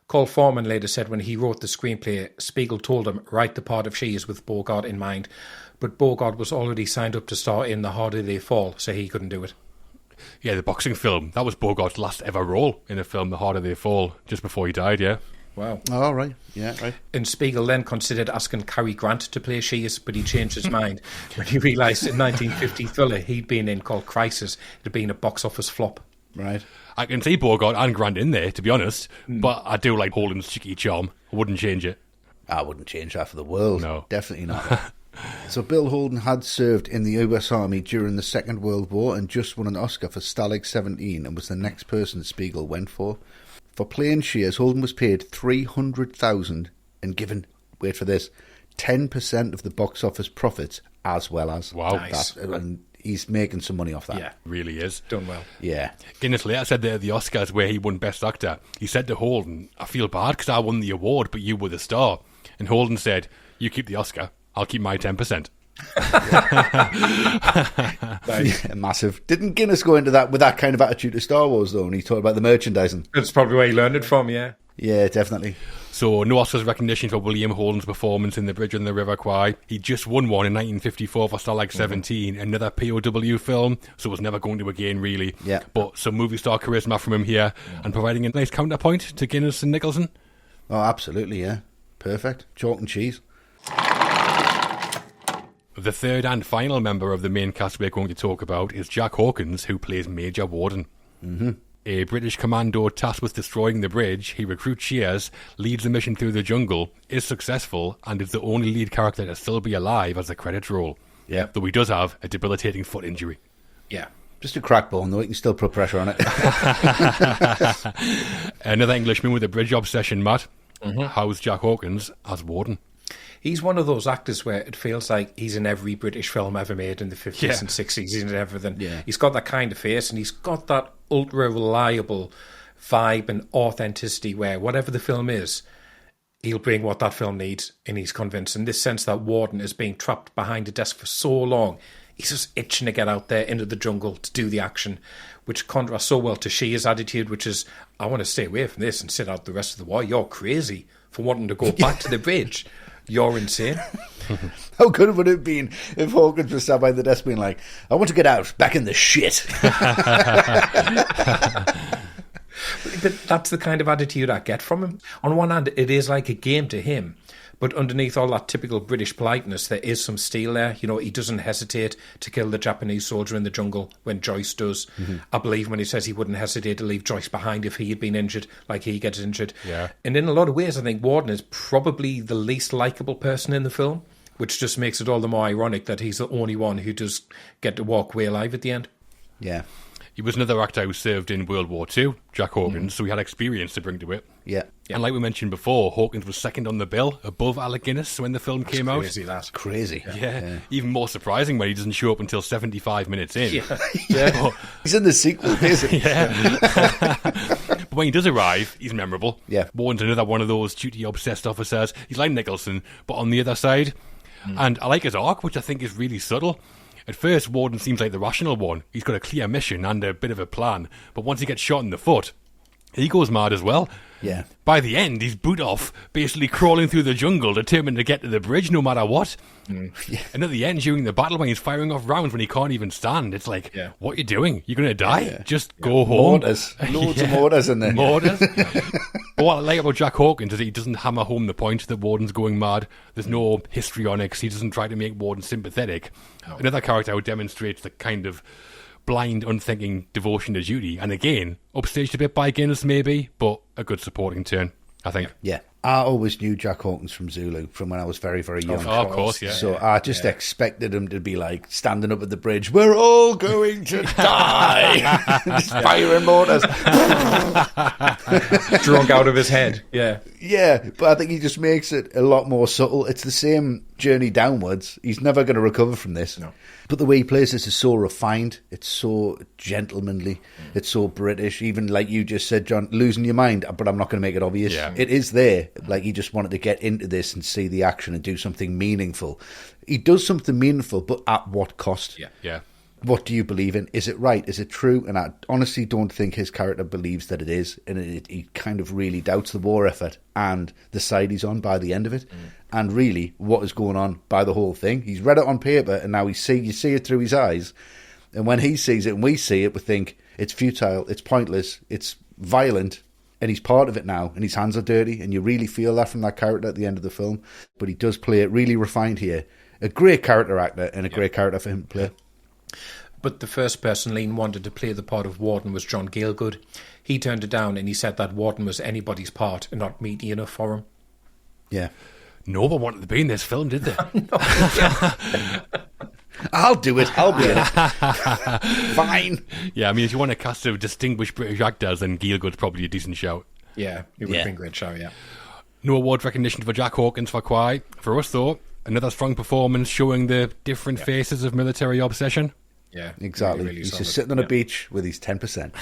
B: Cole Foreman later said when he wrote the screenplay, Spiegel told him, write the part of Shears with Bogart in mind. But Bogart was already signed up to star in The Harder They Fall, so he couldn't do it.
A: Yeah, the boxing film. That was Bogart's last ever role in a film, The Harder They Fall, just before he died, yeah.
B: Wow.
C: Oh, right. Yeah, right.
B: And Spiegel then considered asking Cary Grant to play Shears, but he changed his mind when he realised in 1950 thriller he'd been in called Crisis. It had been a box office flop.
C: Right.
A: I can see Bogart and Grant in there, to be honest, but I do like Holden's cheeky charm. I wouldn't change it.
C: I wouldn't change that for the world.
A: No.
C: Definitely not. So Bill Holden had served in the US Army during the Second World War and just won an Oscar for Stalag 17 and was the next person Spiegel went for. For playing Shears, Holden was paid $300,000 and given, wait for this, 10% of the box office profits as well as.
A: Wow.
B: Nice.
C: And he's making some money off that.
B: Yeah,
A: Really is.
B: done well.
C: Yeah.
A: Guinness later said that at the Oscars, where he won Best Actor, he said to Holden, I feel bad because I won the award, but you were the star. And Holden said, you keep the Oscar, I'll keep my 10%.
C: Yeah, massive. Didn't Guinness go into that with that kind of attitude to Star Wars, though, and he talked about the merchandising?
B: That's probably where he learned it from, yeah.
C: Yeah, definitely.
A: So no Oscars recognition for William Holden's performance in The Bridge on the River Kwai. He just won one in 1954 for Stalag 17, another POW film, so was never going to again, really.
C: Yeah.
A: But some movie star charisma from him here, and providing a nice counterpoint to Guinness and Nicholson.
C: Oh, absolutely, yeah. Perfect. Chalk and cheese.
A: The third and final member of the main cast we're going to talk about is Jack Hawkins, who plays Major Warden. Mm-hmm. A British commando tasked with destroying the bridge, he recruits Shears, leads the mission through the jungle, is successful, and is the only lead character to still be alive as the credits roll.
C: Yeah.
A: Though he does have a debilitating foot injury.
B: Yeah.
C: Just a crack bone, though. You can still put pressure on it.
A: Another Englishman with a bridge obsession, Matt. How's Jack Hawkins as Warden?
B: He's one of those actors where it feels like he's in every British film ever made in the 50s and 60s. He's in everything.
C: Yeah.
B: He's got that kind of face, and he's got that ultra-reliable vibe and authenticity where whatever the film is, he'll bring what that film needs, and he's convinced. In this sense that Warden is being trapped behind a desk for so long, he's just itching to get out there into the jungle to do the action, which contrasts so well to Shea's attitude, which is, I want to stay away from this and sit out the rest of the war. You're crazy for wanting to go back to the bridge. You're insane.
C: How good would it have been if Hawkins was sat by the desk being like, I want to get out, back in the shit.
B: But that's the kind of attitude I get from him. On one hand, it is like a game to him, but underneath all that typical British politeness, there is some steel there. You know, he doesn't hesitate to kill the Japanese soldier in the jungle when Joyce does. I believe when he says he wouldn't hesitate to leave Joyce behind if he had been injured, like he gets injured.
A: Yeah.
B: And in a lot of ways, I think Warden is probably the least likeable person in the film, which just makes it all the more ironic that he's the only one who does get to walk away alive at the end.
C: Yeah.
A: He was another actor who served in World War II, Jack Hawkins, so he had experience to bring to it.
C: Yeah.
A: And like we mentioned before, Hawkins was second on the bill, above Alec Guinness when the film came out.
B: Crazy, that.
C: Crazy.
A: Yeah. Even more surprising when he doesn't show up until 75 minutes in.
C: Yeah. He's in the sequel, basically.
A: Yeah. But when he does arrive, he's memorable.
C: Yeah.
A: Warden's another one of those duty-obsessed officers. He's like Nicholson, but on the other side. And I like his arc, which I think is really subtle. At first, Warden seems like the rational one. He's got a clear mission and a bit of a plan. But once he gets shot in the foot, he goes mad as well.
C: Yeah.
A: By the end, he's boot off, basically crawling through the jungle, determined to get to the bridge no matter what. Yeah. And at the end, during the battle, when he's firing off rounds when he can't even stand, it's like, what are you doing? You're going to die?
C: Yeah.
A: Just go home.
C: Mortars. Loads of mortars in there.
A: Mortars. But what I like about Jack Hawkins is that he doesn't hammer home the point that Warden's going mad. There's no histrionics. He doesn't try to make Warden sympathetic. Oh. Another character who demonstrates the kind of blind, unthinking devotion to duty. And again, upstaged a bit by Guinness maybe, but a good supporting turn, I think.
C: Yeah. I always knew Jack Hawkins from Zulu from when I was very, very young.
A: Oh, of course, yeah.
C: So I just expected him to be like standing up at the bridge. We're all going to die. Just firing mortars.
B: Drunk out of his head. Yeah.
C: Yeah, but I think he just makes it a lot more subtle. It's the same journey downwards. He's never going to recover from this. No. But the way he plays this is so refined. It's so gentlemanly. It's so British. Even like you just said, John, losing your mind, but I'm not going to make it obvious.
A: Yeah.
C: It is there. Like he just wanted to get into this and see the action and do something meaningful. He does something meaningful, but at what cost?
A: Yeah.
C: What do you believe in? Is it right? Is it true? And I honestly don't think his character believes that it is. And he kind of really doubts the war effort and the side he's on by the end of it. And really what is going on by the whole thing. He's read it on paper and now you see it through his eyes. And when he sees it and we see it, we think it's futile, it's pointless, it's violent. And he's part of it now, and his hands are dirty, and you really feel that from that character at the end of the film. But he does play it really refined here. A great character actor, and a great character for him to play.
B: But the first person Lean wanted to play the part of Warden was John Gielgud. He turned it down, and he said that Warden was anybody's part and not meaty enough for him.
C: Yeah.
A: No one wanted to be in this film, did they?
C: I'll do it. I'll be in it. Fine.
A: Yeah, I mean, if you want a cast of distinguished British actors, then Gielgud's probably a decent shout.
B: Yeah, it would have been a great show, yeah.
A: No award recognition for Jack Hawkins for Kwai. For us, though, another strong performance showing the different faces of military obsession.
B: Yeah,
C: exactly.
B: really
C: He's
B: solid.
C: just sitting on a beach with his 10%.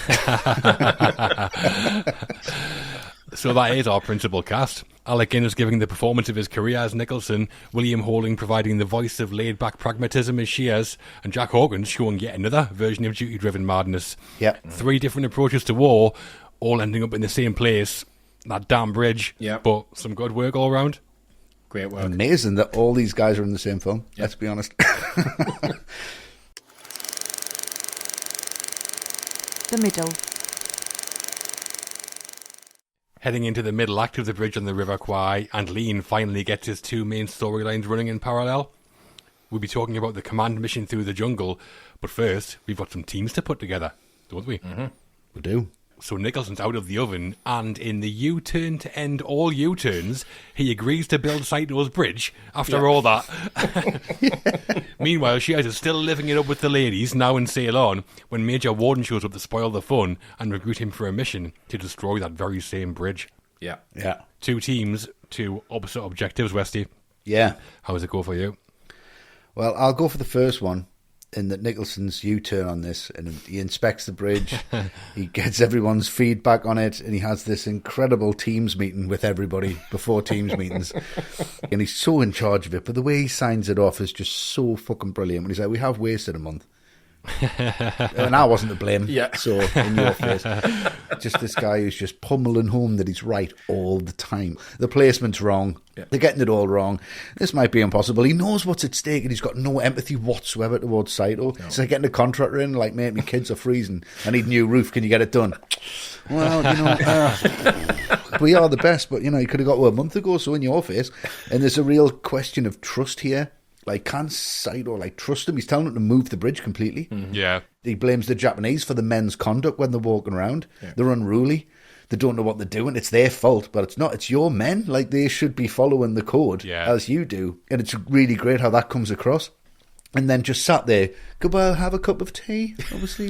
A: So that is our principal cast. Alec Guinness giving the performance of his career as Nicholson, William Holding providing the voice of laid-back pragmatism as Shears, and Jack Hawkins showing yet another version of duty-driven madness.
C: Yep.
A: 3 different approaches to war, all ending up in the same place, that damn bridge.
B: Yep.
A: But some good work all round.
B: Great work.
C: Amazing that all these guys are in the same film, let's be honest.
D: The middle.
A: Heading into the middle act of the bridge on the River Kwai, and Lean finally gets his 2 main storylines running in parallel. We'll be talking about the command mission through the jungle, but first, we've got some teams to put together, don't we?
C: Mm-hmm. We do.
A: So Nicholson's out of the oven, and in the U-turn to end all U-turns, he agrees to build Saito's bridge after all that. Meanwhile, Shears is still living it up with the ladies, now in Ceylon, when Major Warden shows up to spoil the fun and recruit him for a mission to destroy that very same bridge.
B: Yeah.
A: 2 teams, 2 opposite objectives, Westy.
C: Yeah.
A: How does it go for you?
C: Well, I'll go for the first one, in that Nicholson's U-turn on this, and he inspects the bridge, he gets everyone's feedback on it, and he has this incredible Teams meeting with everybody before Teams meetings, and he's so in charge of it, but the way he signs it off is just so fucking brilliant. When he's like, we have wasted a month. And I wasn't to blame, so in your face. Just this guy who's just pummeling home that he's right all the time. The placement's wrong. They're getting it all wrong. This might be impossible. He knows what's at stake and he's got no empathy whatsoever towards Saito. It's like getting a contractor in, like, mate, my kids are freezing. I need a new roof. Can you get it done? Well, we are the best, but, you could have got to a month ago, so in your face. And there's a real question of trust here. Like, can Saito, trust him? He's telling him to move the bridge completely.
A: Mm-hmm. Yeah.
C: He blames the Japanese for the men's conduct when they're walking around. Yeah. They're unruly. They don't know what they're doing. It's their fault, but it's not. It's your men. They should be following the code as you do. And it's really great how that comes across. And then just sat there, goodbye, have a cup of tea, obviously,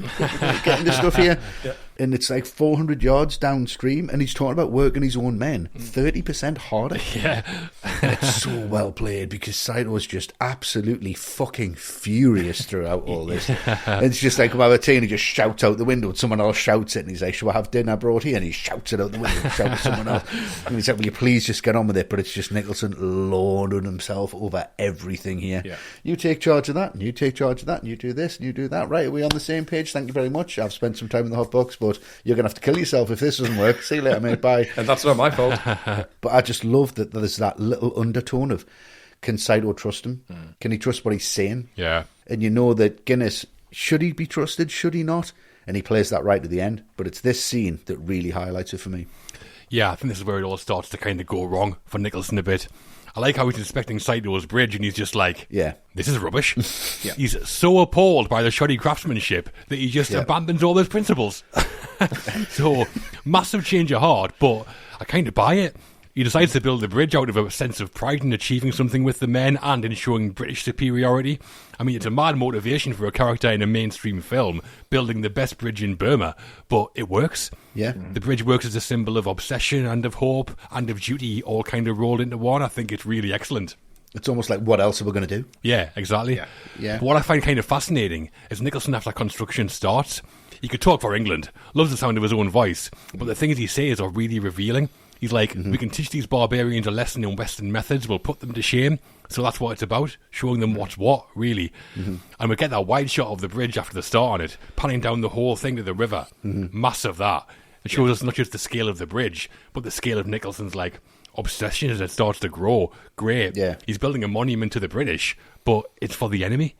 C: getting the stuff here. Yeah. And it's 400 yards downstream, and he's talking about working his own men 30% harder.
A: Yeah.
C: And it's so well played, because Saito's just absolutely fucking furious throughout all this. And it's just come have a tea, and he just shouts out the window, and someone else shouts it, and he's like, shall I have dinner brought here? And he shouts it out the window, and shouts at someone else. And he's like, will you please just get on with it? But it's just Nicholson lording himself over everything here. Yeah. You take charge of that, and you take charge of that, and you do this, and you do that. Right, are we on the same page? Thank you very much. I've spent some time in the hot box, but you're going to have to kill yourself if this doesn't work. See you later, mate. Bye.
B: And that's not my fault.
C: But I just love that there's that little undertone of, can Saito trust him? Can he trust what he's saying?
A: Yeah.
C: And you know that Guinness, should he be trusted? Should he not? And he plays that right to the end. But it's this scene that really highlights it for me.
A: Yeah, I think this is where it all starts to kind of go wrong for Nicholson a bit. I like how he's inspecting Saito's bridge and he's just like, this is rubbish. He's so appalled by the shoddy craftsmanship that he just abandons all those principles. So, massive change of heart, but I kind of buy it. He decides to build the bridge out of a sense of pride in achieving something with the men and in showing British superiority. I mean, it's a mad motivation for a character in a mainstream film, building the best bridge in Burma, but it works.
C: Yeah.
A: The bridge works as a symbol of obsession and of hope and of duty, all kind of rolled into one. I think it's really excellent.
C: It's almost like, what else are we going to do?
A: Yeah, exactly.
C: Yeah.
A: But what I find kind of fascinating is Nicholson, after construction starts, he could talk for England, loves the sound of his own voice, but the things he says are really revealing. He's like, we can teach these barbarians a lesson in Western methods, we'll put them to shame. So that's what it's about, showing them what's what, really. And we get that wide shot of the bridge after the start on it, panning down the whole thing to the river. Massive that. It shows us not just the scale of the bridge, but the scale of Nicholson's obsession as it starts to grow. Great.
C: Yeah.
A: He's building a monument to the British, but it's for the enemy,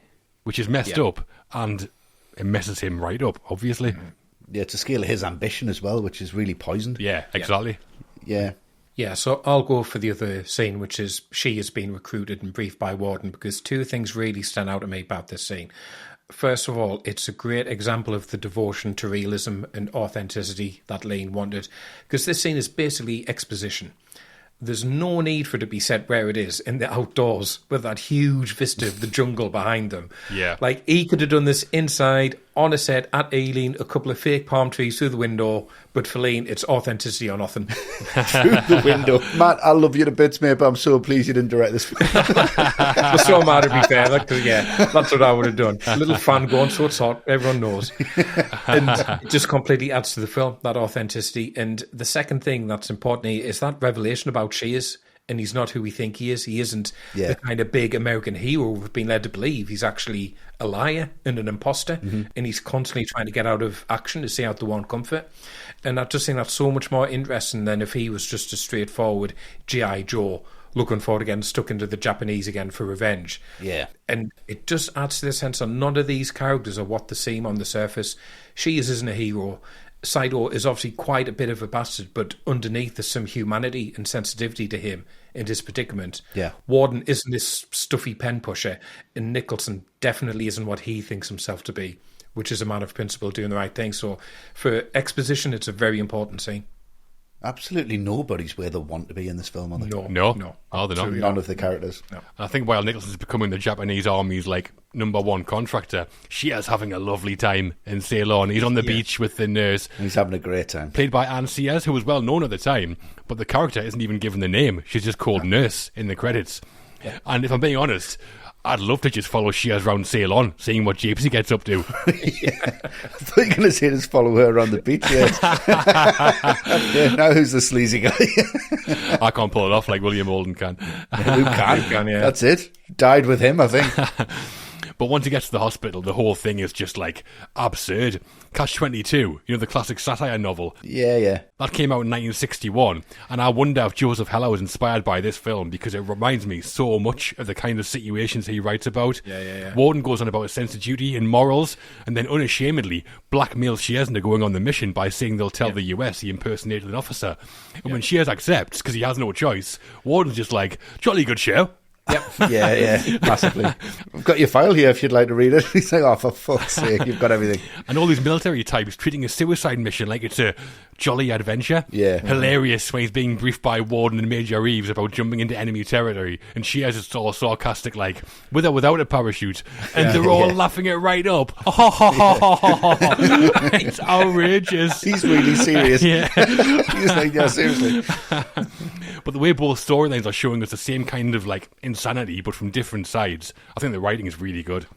A: which is messed up, and it messes him right up, obviously.
C: Yeah, it's a scale of his ambition as well, which is really poisoned.
A: Yeah, exactly.
C: Yeah.
B: Yeah, so I'll go for the other scene, which is she is being recruited and briefed by Warden, because 2 things really stand out to me about this scene. First of all, it's a great example of the devotion to realism and authenticity that Lean wanted, because this scene is basically exposition. There's no need for it to be set where it is, in the outdoors, with that huge vista of the jungle behind them.
A: Yeah.
B: He could have done this inside on a set at Ealing, a couple of fake palm trees through the window, but for Lean, it's authenticity or nothing.
C: Through the window. Matt, I love you to bits, mate, but I'm so pleased you didn't direct this film.
B: I'm so mad, to be fair. That's what I would have done. A little fan going, so it's hot, everyone knows. And it just completely adds to the film, that authenticity. And the second thing that's important here is that revelation about Shears. And he's not who we think he is. He isn't the kind of big American hero we've been led to believe. He's actually a liar and an imposter, and he's constantly trying to get out of action to stay out the one comfort. And I just think that's so much more interesting than if he was just a straightforward G.I. Joe looking forward again, stuck into the Japanese again for revenge.
C: Yeah.
B: And it just adds to the sense that none of these characters are what they seem on the surface. Shears isn't a hero. Saito is obviously quite a bit of a bastard, but underneath there's some humanity and sensitivity to him in his predicament.
C: Yeah.
B: Warden isn't this stuffy pen pusher, and Nicholson definitely isn't what he thinks himself to be, which is a man of principle doing the right thing. So for exposition, it's a very important scene.
C: Absolutely nobody's where they want to be in this film, are they?
B: No.
A: Oh, they're not.
C: None of the characters.
B: No.
A: I think while Nicholson's becoming the Japanese Army's like #1 contractor, Shears having a lovely time in Ceylon. He's on the beach with the nurse,
C: He's having a great time.
A: played by Anne Sears, who was well known at the time, but the character isn't even given the name. She's just called Nurse in the credits. Yeah. And if I'm being honest, I'd love to just follow Shears around Ceylon, seeing what Japesy gets up to.
C: I thought you were going to say just follow her around the beach. Yeah, now who's the sleazy guy?
A: I can't pull it off like William Holden can.
C: Who can?
B: Yeah.
C: That's it. Died with him, I think.
A: But once he gets to the hospital, the whole thing is just like absurd. Catch-22, you know, the classic satire novel.
C: Yeah.
A: That came out in 1961, and I wonder if Joseph Heller was inspired by this film because it reminds me so much of the kind of situations he writes about.
B: Yeah.
A: Warden goes on about a sense of duty and morals, and then unashamedly blackmails Shears into going on the mission by saying they'll tell the US he impersonated an officer. And when Shears accepts, because he has no choice, Warden's just like, jolly good show.
B: Yep.
C: Yeah, massively. I've got your file here if you'd like to read it. He's like, oh, for fuck's sake, you've got everything.
A: And all these military types treating a suicide mission like it's a jolly adventure.
C: Yeah.
A: Hilarious when he's being briefed by Warden and Major Reeves about jumping into enemy territory. And she has it all sarcastic like, with or without a parachute. And they're all laughing it right up. It's outrageous.
C: He's really serious.
A: Yeah.
C: He's like, yeah, seriously.
A: But the way both storylines are showing us the same kind of like insanity, but from different sides, I think the writing is really good.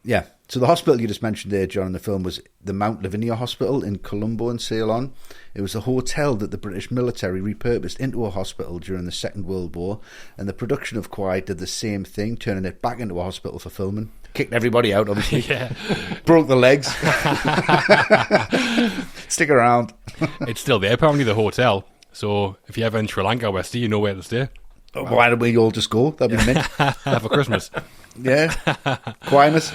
C: Yeah. So the hospital you just mentioned there, John, in the film was the Mount Lavinia Hospital in Colombo in Ceylon. It was a hotel that the British military repurposed into a hospital during the Second World War, and the production of Kwai did the same thing, turning it back into a hospital for filming. Kicked everybody out, obviously.
A: Yeah.
C: Broke the legs. Stick around.
A: It's still there, apparently, the hotel. So if you're ever in Sri Lanka, Westy, you know where to stay.
C: Why don't we all just go? That'd be mint.
A: For Christmas.
C: Yeah. Quietness.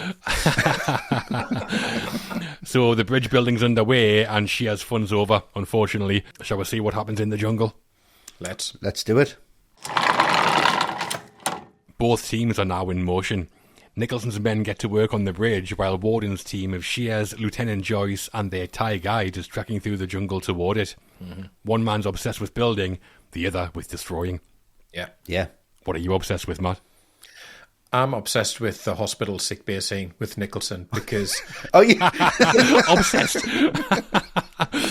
A: So the bridge building's underway and she has funds over, unfortunately. Shall we see what happens in the jungle?
B: Let's
C: do it.
A: Both teams are now in motion. Nicholson's men get to work on the bridge while Warden's team of Shears, Lieutenant Joyce and their Thai guide is trekking through the jungle toward it. One man's obsessed with building, the other with destroying.
C: Yeah.
A: What are you obsessed with, Matt?
B: I'm obsessed with the hospital sickbay scene with Nicholson because...
C: Oh, yeah.
A: Obsessed.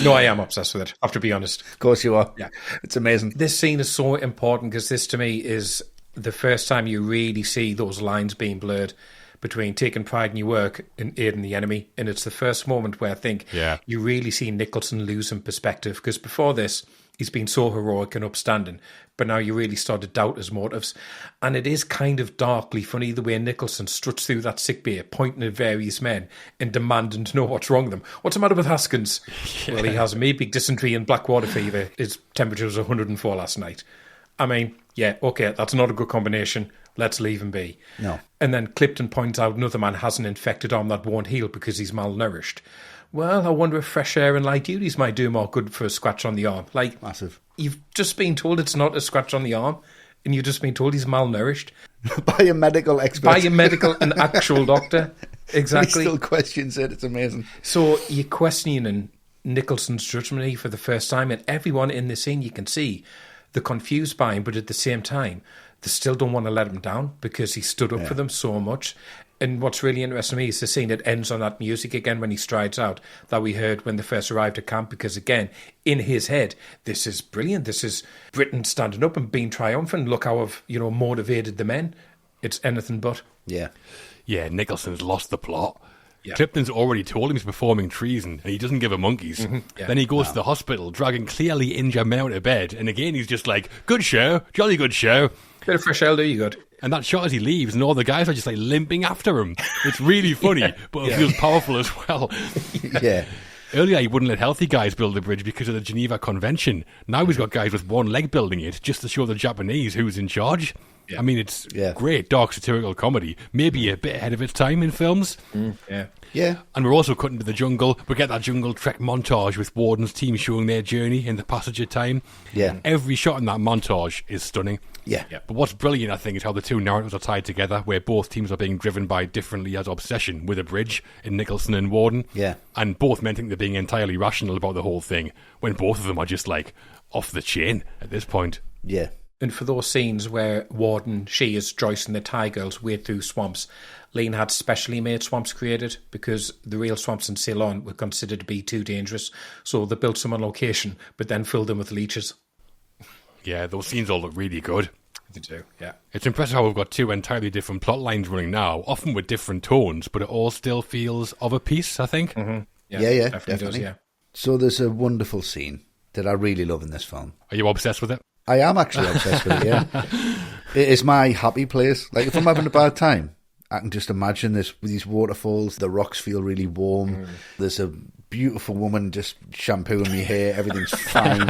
B: No, I am obsessed with it, I have to be honest.
C: Of course you are.
B: Yeah.
C: It's amazing.
B: This scene is so important because this, to me, is the first time you really see those lines being blurred between taking pride in your work and aiding the enemy. And it's the first moment where I think you really see Nicholson losing perspective, because before this, he's been so heroic and upstanding, but now you really start to doubt his motives. And it is kind of darkly funny the way Nicholson struts through that sickbay, pointing at various men and demanding to know what's wrong with them. What's the matter with Haskins? Yeah. Well, he has maybe dysentery and black water fever. His temperature was 104 last night. I mean, yeah, okay, that's not a good combination. Let's leave him be.
C: No.
B: And then Clipton points out another man has an infected arm that won't heal because he's malnourished. Well, I wonder if fresh air and light duties might do more good for a scratch on the arm. Like,
C: massive.
B: You've just been told it's not a scratch on the arm, and you've just been told he's malnourished.
C: By a medical expert.
B: By a medical and actual doctor. Exactly.
C: He still questions it. It's amazing.
B: So you're questioning Nicholson's judgment here for the first time, and everyone in the scene, you can see, they're confused by him, but at the same time, they still don't want to let him down because he stood up for them so much. And what's really interesting to me is the scene that ends on that music again when he strides out that we heard when they first arrived at camp, because again, in his head, this is brilliant. This is Britain standing up and being triumphant. Look how I've, motivated the men. It's anything but.
C: Yeah.
A: Yeah, Nicholson's lost the plot.
B: Yeah.
A: Clipton's already told him he's performing treason, and he doesn't give a monkey's.
B: Mm-hmm. Yeah.
A: Then he goes to the hospital, dragging clearly injured men out of bed, and again he's just like, good show, jolly good show.
B: Bit of fresh air, do you good?
A: And that shot as he leaves, and all the guys are just like limping after him. It's really funny, but it feels powerful as well.
C: Yeah.
A: Earlier, he wouldn't let healthy guys build the bridge because of the Geneva Convention. Now he's got guys with one leg building it just to show the Japanese who's in charge. Yeah. I mean, it's great dark satirical comedy, maybe a bit ahead of its time in films.
B: Yeah.
C: Yeah.
A: And we're also cut into the jungle. We get that jungle trek montage with Warden's team showing their journey in the passage of time.
C: Yeah.
A: Every shot in that montage is stunning.
C: Yeah.
A: But what's brilliant, I think, is how the two narratives are tied together, where both teams are being driven by different Leah's obsession with a bridge in Nicholson and Warden.
C: Yeah.
A: And both men think they're being entirely rational about the whole thing, when both of them are just like off the chain at this point.
C: Yeah.
B: And for those scenes where Warden, she is Joyce and the Thai girls wade through swamps, Lean had specially made swamps created because the real swamps in Ceylon were considered to be too dangerous. So they built some on location, but then filled them with leeches.
A: Yeah, those scenes all look really good.
B: They do, yeah.
A: It's impressive how we've got two entirely different plot lines running now, often with different tones, but it all still feels of a piece, I think.
B: Mm-hmm.
C: Yeah,
B: Definitely. Does, yeah.
C: So there's a wonderful scene that I really love in this film.
A: Are you obsessed with it?
C: I am actually obsessed with it, yeah. It is my happy place. Like, if I'm having a bad time, I can just imagine this with these waterfalls. The rocks feel really warm. There's a beautiful woman just shampooing my hair. Everything's fine.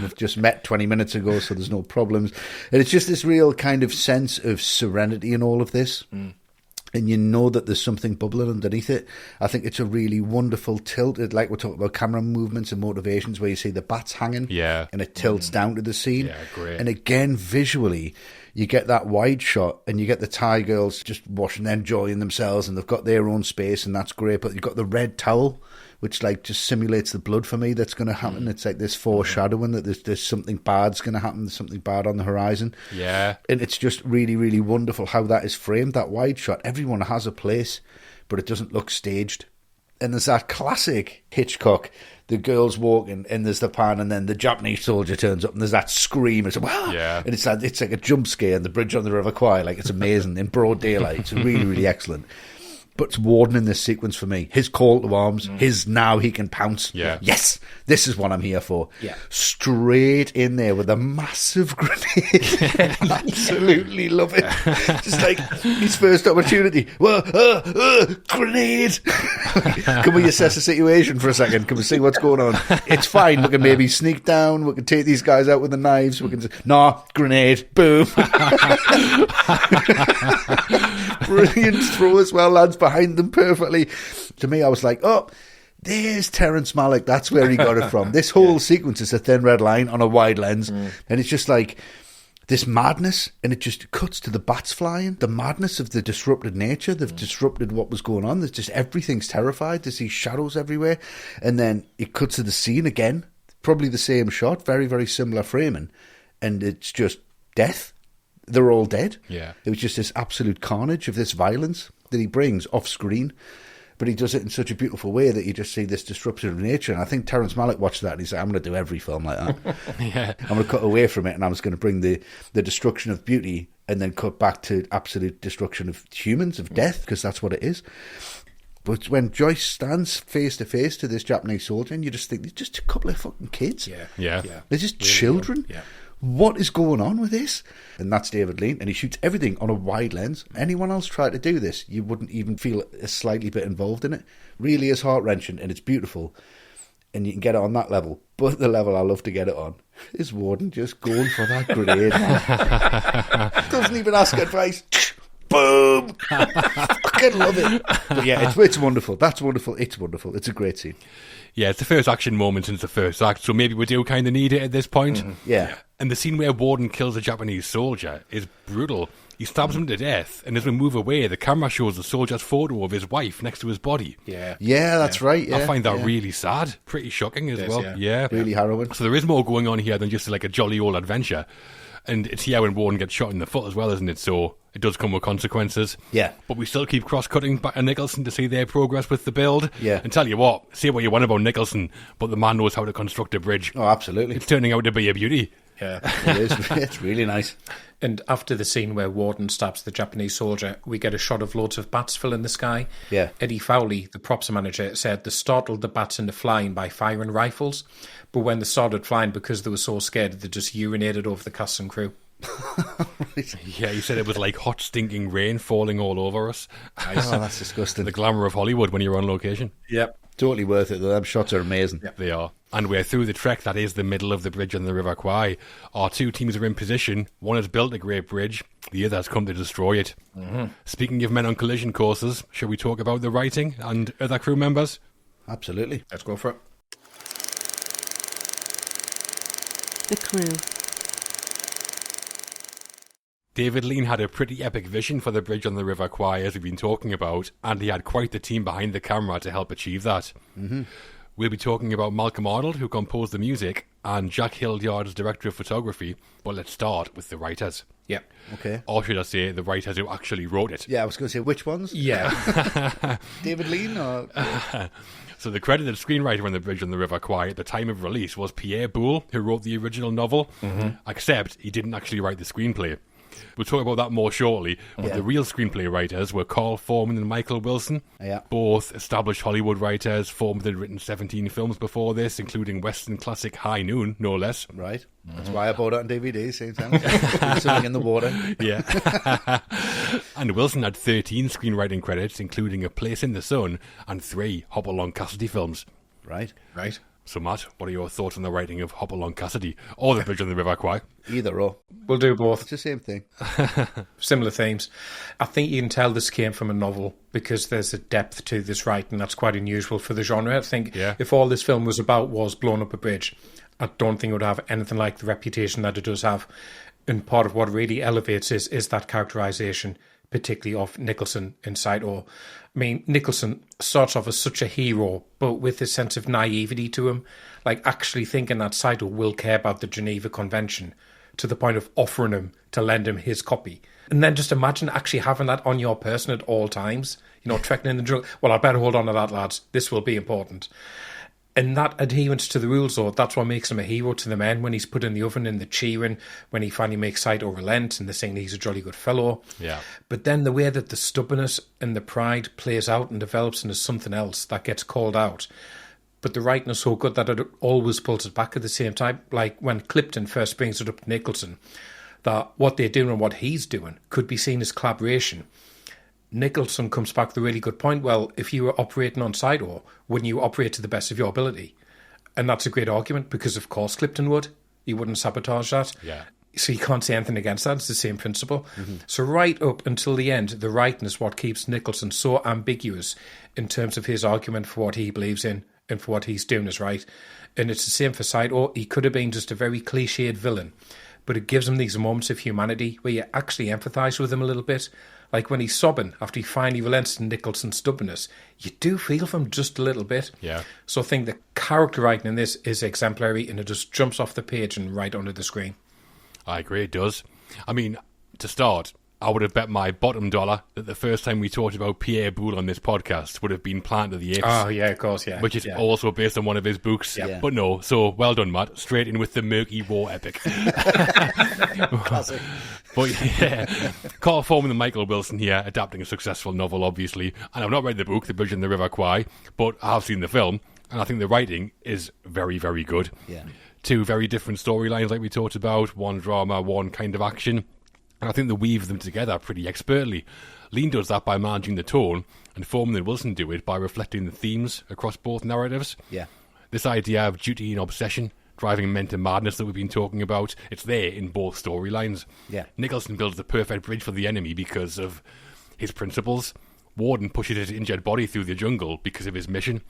C: We've just met 20 minutes ago, so there's no problems. And it's just this real kind of sense of serenity in all of this. And you know that there's something bubbling underneath it. I think it's a really wonderful tilt. Like we're talking about camera movements and motivations, where you see the bats hanging, and it tilts down to the scene.
A: Yeah, great.
C: And again, visually, you get that wide shot, and you get the Thai girls just washing, enjoying themselves, and they've got their own space, and that's great. But you've got the red towel, which like just simulates the blood for me that's going to happen. It's like this foreshadowing that there's something bad's going to happen. There's something bad on the horizon.
A: Yeah.
C: And it's just really, really wonderful how that is framed, that wide shot. Everyone has a place, but it doesn't look staged. And there's that classic Hitchcock, the girl's walking, and there's the pan, and then the Japanese soldier turns up, and there's that scream. It's like, wow!
A: Yeah.
C: And it's like a jump scare on the bridge on the River Kwai. Like, it's amazing in broad daylight. It's really, really excellent. But it's Warden in this sequence for me. His call to arms, his now he can pounce.
A: Yeah.
C: Yes, this is what I'm here for.
B: Yeah.
C: Straight in there with a massive grenade. Absolutely love it. Just like his first opportunity. Grenade. Can we assess the situation for a second? Can we see what's going on? It's fine. We can maybe sneak down. We can take these guys out with the knives. We can grenade. Boom. Brilliant throw as well, lads, behind them perfectly. To me, I was like, oh, there's Terrence Malick. That's where he got it from. This whole sequence is a thin red line on a wide lens, and it's just like this madness, and it just cuts to the bats flying, the madness of the disrupted nature. They've disrupted what was going on. There's just everything's terrified. There's these shadows everywhere, and then it cuts to the scene again, probably the same shot, very, very similar framing, and it's just death. They're all dead.
A: Yeah.
C: It was just this absolute carnage of this violence that he brings off screen. But he does it in such a beautiful way that you just see this disruption of nature. And I think Terrence Malick watched that and he's like, I'm going to do every film like that.
A: Yeah.
C: I'm going to cut away from it, and I was going to bring the destruction of beauty and then cut back to absolute destruction of humans, of death, because that's what it is. But when Joyce stands face to face to this Japanese soldier, and you just think, they're just a couple of fucking kids.
A: Yeah.
C: They're just children.
B: Yeah.
C: What is going on with this? And that's David Lean, and he shoots everything on a wide lens. Anyone else tried to do this, you wouldn't even feel a slightly bit involved in it. Really is heart-wrenching, and it's beautiful, and you can get it on that level. But the level I love to get it on is Warden just going for that grenade. Doesn't even ask advice. Boom! I fucking love it. But yeah, it's wonderful. That's wonderful. It's wonderful. It's a great scene.
A: Yeah, it's the first action moment since the first act, so maybe we do kind of need it at this point.
C: Yeah.
A: And the scene where Warden kills a Japanese soldier is brutal. He stabs him to death, and as we move away, the camera shows the soldier's photo of his wife next to his body.
B: Yeah.
C: Yeah, that's right. Yeah,
A: I find that really sad, pretty shocking as well. Yeah.
C: Really harrowing.
A: So there is more going on here than just like a jolly old adventure. And it's here when Warden gets shot in the foot as well, isn't it? So it does come with consequences.
C: Yeah.
A: But we still keep cross-cutting back to Nicholson to see their progress with the build.
C: Yeah.
A: And tell you what, say what you want about Nicholson, but the man knows how to construct a bridge.
C: Oh, absolutely.
A: It's turning out to be a beauty.
B: Yeah.
C: It is. It's really nice.
B: And after the scene where Warden stabs the Japanese soldier, we get a shot of loads of bats filling the sky.
C: Yeah.
B: Eddie Fowley, the props manager, said they startled the bats into flying by firing rifles, but when they started flying, because they were so scared, they just urinated over the cast and crew.
A: Yeah, he said it was like hot, stinking rain falling all over us.
C: Oh, that's disgusting.
A: The glamour of Hollywood when you're on location.
B: Yep.
C: Totally worth it, though. Them shots are amazing.
B: Yep.
A: They are. And we're through the trek that is the middle of the bridge on the River Kwai. Our two teams are in position. One has built a great bridge. The other has come to destroy it. Mm-hmm. Speaking of men on collision courses, shall we talk about the writing and other crew members?
C: Absolutely.
B: Let's go for it.
D: The crew.
A: David Lean had a pretty epic vision for the bridge on the River Kwai, as we've been talking about, and he had quite the team behind the camera to help achieve that. Mm-hmm. We'll be talking about Malcolm Arnold, who composed the music, and Jack Hildyard as director of photography, but let's start with the writers.
B: Yep.
C: Okay.
A: Or should I say, the writers who actually wrote it.
C: Yeah, I was going to say, which ones?
B: Yeah.
C: David Lean or...
A: So the credited screenwriter on the bridge on the River Kwai at the time of release was Pierre Boulle, who wrote the original novel, except he didn't actually write the screenplay. We'll talk about that more shortly, but the real screenplay writers were Carl Foreman and Michael Wilson, both established Hollywood writers. Foreman had written 17 films before this, including Western classic High Noon, no less.
C: Right. That's why I bought it on DVD, same time. Something in the water.
A: Yeah. And Wilson had 13 screenwriting credits, including A Place in the Sun and 3 Hopalong Cassidy films.
C: Right.
B: Right.
A: So, Matt, what are your thoughts on the writing of Hopalong Cassidy or The Bridge on the River Kwai?
C: Either or.
B: We'll do both.
C: It's the same thing.
B: Similar themes. I think you can tell this came from a novel because there's a depth to this writing that's quite unusual for the genre. I think if all this film was about was blowing up a bridge, I don't think it would have anything like the reputation that it does have. And part of what really elevates is that characterisation, particularly of Nicholson in Saito. I mean, Nicholson starts off as such a hero, but with a sense of naivety to him, like actually thinking that Saito will care about the Geneva Convention to the point of offering him to lend him his copy. And then just imagine actually having that on your person at all times, you know, trekking in the jungle. Well, I better hold on to that, lads. This will be important. And that adherence to the rules, though, that's what makes him a hero to the men when he's put in the oven and the cheering, when he finally makes Saito relent and they're saying he's a jolly good fellow.
A: Yeah.
B: But then the way that the stubbornness and the pride plays out and develops into something else that gets called out. But the writing is so good that it always pulls it back at the same time. Like when Clipton first brings it up to Nicholson, that what they're doing and what he's doing could be seen as collaboration. Nicholson comes back with a really good point. Well, if you were operating on Saito, wouldn't you operate to the best of your ability? And that's a great argument because, of course, Clipton would. He wouldn't sabotage that.
A: Yeah.
B: So you can't say anything against that. It's the same principle. Mm-hmm. So right up until the end, the writing is what keeps Nicholson so ambiguous in terms of his argument for what he believes in and for what he's doing is right. And it's the same for Saito. He could have been just a very cliched villain, but it gives him these moments of humanity where you actually empathise with him a little bit. Like when he's sobbing after he finally relents in Nicholson's stubbornness, you do feel for him just a little bit.
A: Yeah.
B: So I think the character writing in this is exemplary and it just jumps off the page and right onto the screen.
A: I agree, it does. I mean, to start, I would have bet my bottom dollar that the first time we talked about Pierre Boulle on this podcast would have been Planet of the Apes.
B: Oh, yeah, of course, yeah.
A: Which is also based on one of his books.
C: Yeah.
A: But no, so well done, Matt. Straight in with the murky war epic.
C: Classic.
A: But yeah, Carl Foreman and Michael Wilson here, adapting a successful novel, obviously. And I've not read the book, The Bridge on the River Kwai, but I have seen the film, and I think the writing is very, very good.
C: Yeah.
A: 2 very different storylines like we talked about, one drama, one kind of action. And I think they weave them together pretty expertly. Lean does that by managing the tone, and Foreman and Wilson do it by reflecting the themes across both narratives.
C: Yeah.
A: This idea of duty and obsession, driving men to madness that we've been talking about, it's there in both storylines.
C: Yeah.
A: Nicholson builds the perfect bridge for the enemy because of his principles. Warden pushes his injured body through the jungle because of his mission.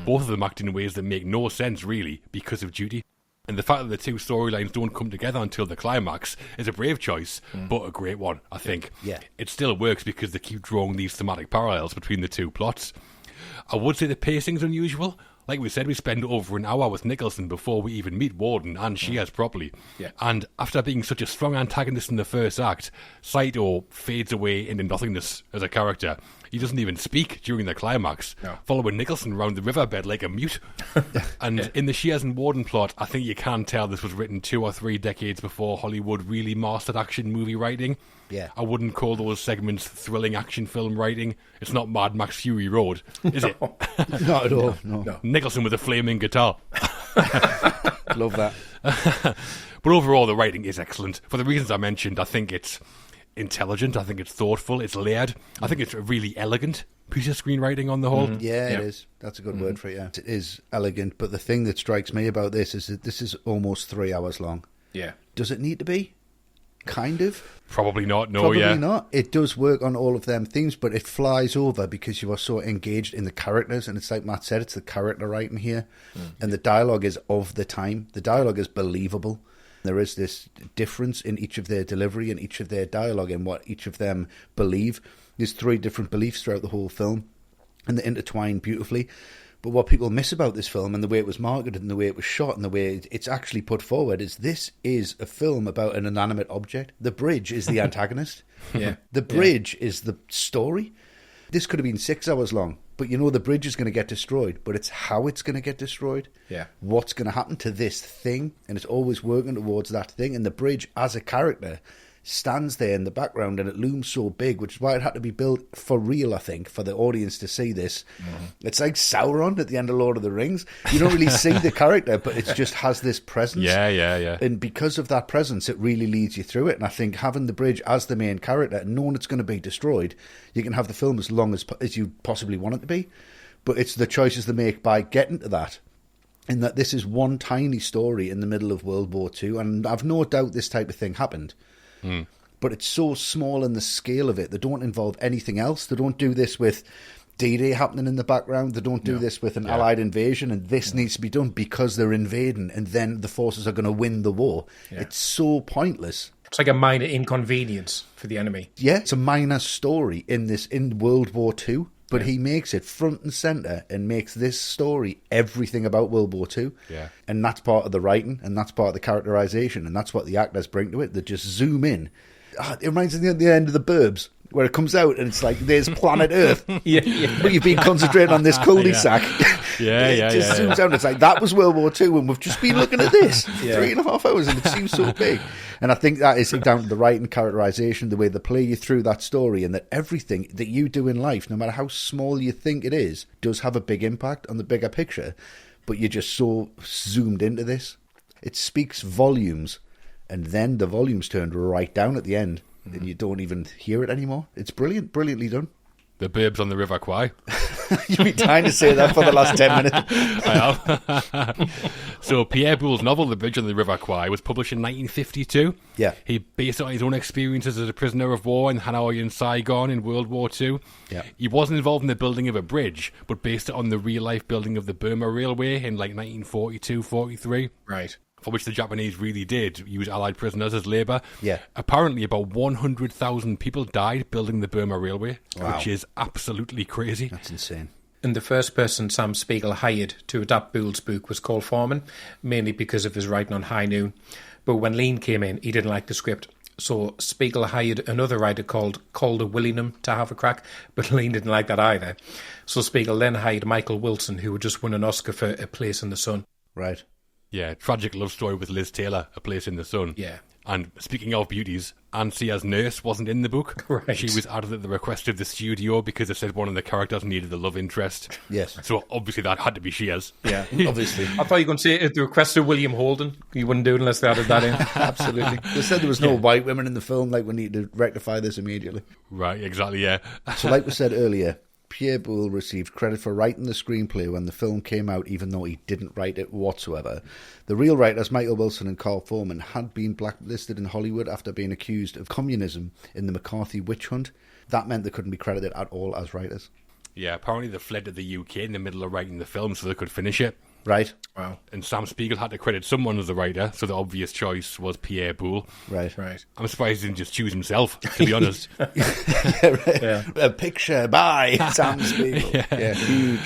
A: Both of them act in ways that make no sense, really, because of duty. And the fact that the 2 storylines don't come together until the climax is a brave choice, but a great one, I think.
C: Yeah.
A: It still works because they keep drawing these thematic parallels between the 2 plots. I would say the pacing's unusual. like we said, we spend over an hour with Nicholson before we even meet Warden and Shears properly.
B: Yeah.
A: And after being such a strong antagonist in the first act, Saito fades away into nothingness as a character. He doesn't even speak during the climax, following Nicholson round the riverbed like a mute. And in the Shears and Warden plot, I think you can tell this was written 2 or 3 decades before Hollywood really mastered action movie writing.
C: Yeah.
A: I wouldn't call those segments thrilling action film writing. It's not Mad Max Fury Road, is it?
C: Not at all. No.
A: Nicholson with a flaming guitar.
C: Love that.
A: But overall, the writing is excellent. For the reasons I mentioned, I think it's intelligent, I think it's thoughtful, it's layered. I think it's a really elegant piece of screenwriting on the whole.
C: Yeah, it is. That's a good word for it, yeah. It is elegant, but the thing that strikes me about this is that this is almost 3 hours long.
B: Yeah.
C: Does it need to be? Kind of.
A: Probably not, no,
C: Probably
A: yeah.
C: not. It does work on all of them themes, but it flies over because you are so engaged in the characters, and it's like Matt said, it's the character writing here, and the dialogue is of the time. The dialogue is believable. There is this difference in each of their delivery and each of their dialogue and what each of them believe. There's 3 different beliefs throughout the whole film, and they intertwine beautifully. But what people miss about this film and the way it was marketed and the way it was shot and the way it's actually put forward is this is a film about an inanimate object. The bridge is the antagonist. The bridge is the story. This could have been 6 hours long, but you know the bridge is going to get destroyed, but it's how it's going to get destroyed.
B: Yeah.
C: What's going to happen to this thing, and it's always working towards that thing. And the bridge, as a character, stands there in the background, and it looms so big, which is why it had to be built for real, I think, for the audience to see this. It's like Sauron at the end of Lord of the Rings. You don't really see the character, but it just has this presence.
A: Yeah.
C: And because of that presence, it really leads you through it. And I think having the bridge as the main character and knowing it's going to be destroyed, you can have the film as long as you possibly want it to be. But it's the choices they make by getting to that. In that this is one tiny story in the middle of World War II, and I've no doubt this type of thing happened. But it's so small in the scale of it. They don't involve anything else. They don't do this with D-Day happening in the background. They don't do this with an Allied invasion, and this needs to be done because they're invading, and then the forces are going to win the war. It's so pointless.
B: It's like a minor inconvenience for the enemy.
C: Yeah, it's a minor story in World War II, but he makes it front and centre and makes this story everything about World War II.
A: Yeah.
C: And that's part of the writing, and that's part of the characterisation, and that's what the actors bring to it. They just zoom in. It reminds me of the end of The Burbs, where it comes out and it's like, there's planet Earth. But you've been concentrating on this cul-de-sac. It just zooms out and it's like, that was World War II, and we've just been looking at this 3.5 hours, and it seems so big. And I think that is down to the writing, characterisation, the way they play you through that story, and that everything that you do in life, no matter how small you think it is, does have a big impact on the bigger picture. But you're just so zoomed into this. It speaks volumes, and then the volume's turned right down at the end, and you don't even hear it anymore. It's brilliant, brilliantly done.
A: The Burbs on the River Kwai.
C: You've been trying to say that for the last 10 minutes.
A: I have. So Pierre Boulle's novel, The Bridge on the River Kwai, was published in 1952.
C: Yeah.
A: He based it on his own experiences as a prisoner of war in Hanoi and Saigon in World War II.
C: Yeah.
A: He wasn't involved in the building of a bridge, but based it on the real-life building of the Burma Railway in like 1942-43.
B: Right.
A: For which the Japanese really did use Allied prisoners as labour.
C: Yeah.
A: Apparently about 100,000 people died building the Burma Railway,
C: Wow.
A: which is absolutely crazy.
C: That's insane.
B: And the first person Sam Spiegel hired to adapt Boole's book was Cole Foreman, mainly because of his writing on High Noon. But when Lean came in, he didn't like the script. So Spiegel hired another writer called Calder Willingham to have a crack, but Lean didn't like that either. So Spiegel then hired Michael Wilson, who had just won an Oscar for A Place in the Sun.
C: Right.
A: Yeah, tragic love story with Liz Taylor, A Place in the Sun.
B: Yeah.
A: And speaking of beauties, Ansia's nurse wasn't in the book.
B: Right.
A: She was added at the request of the studio because it said one of the characters needed the love interest.
C: Yes.
A: So obviously that had to be Shears.
B: Yeah.
C: Obviously.
B: I thought you were going to say at the request of William Holden. You wouldn't do it unless they added that in.
C: Absolutely. They said there was no white women in the film, like we need to rectify this immediately.
A: Right, exactly, yeah.
C: So like we said earlier, Pierre Boulle received credit for writing the screenplay when the film came out, even though he didn't write it whatsoever. The real writers, Michael Wilson and Carl Foreman, had been blacklisted in Hollywood after being accused of communism in the McCarthy witch hunt. That meant they couldn't be credited at all as writers.
A: Yeah, apparently they fled to the UK in the middle of writing the film so they could finish it.
C: Right.
B: Wow.
A: And Sam Spiegel had to credit someone as the writer, so the obvious choice was Pierre Boulle.
C: Right.
B: Right.
A: I'm surprised he didn't just choose himself, to be honest.
C: A picture by Sam Spiegel. Yeah, huge.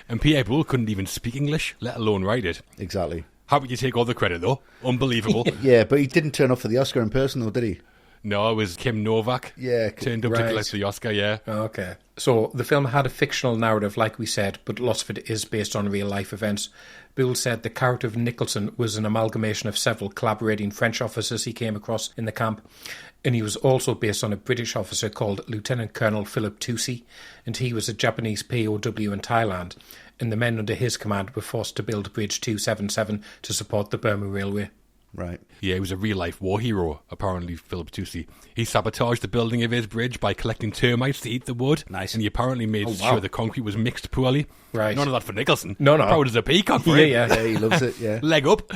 A: And Pierre Boulle couldn't even speak English, let alone write it.
C: Exactly.
A: How would you take all the credit, though? Unbelievable.
C: Yeah, but he didn't turn up for the Oscar in person, though, did he?
A: No, it was Kim Novak.
C: Yeah.
A: Turned up to collect the Oscar, yeah.
B: Okay. So the film had a fictional narrative, like we said, but lots of it is based on real-life events. Boulle said the character of Nicholson was an amalgamation of several collaborating French officers he came across in the camp, and he was also based on a British officer called Lieutenant Colonel Philip Toucey, and he was a Japanese POW in Thailand, and the men under his command were forced to build Bridge 277 to support the Burma Railway.
C: Right.
A: Yeah, he was a real-life war hero, apparently, Philip Toucey. He sabotaged the building of his bridge by collecting termites to eat the wood.
C: Nice.
A: And he apparently made sure the concrete was mixed poorly.
B: Right.
A: None of that for Nicholson.
B: No.
A: Proud as a peacock for him.
C: Yeah, he loves it, yeah.
A: Leg up.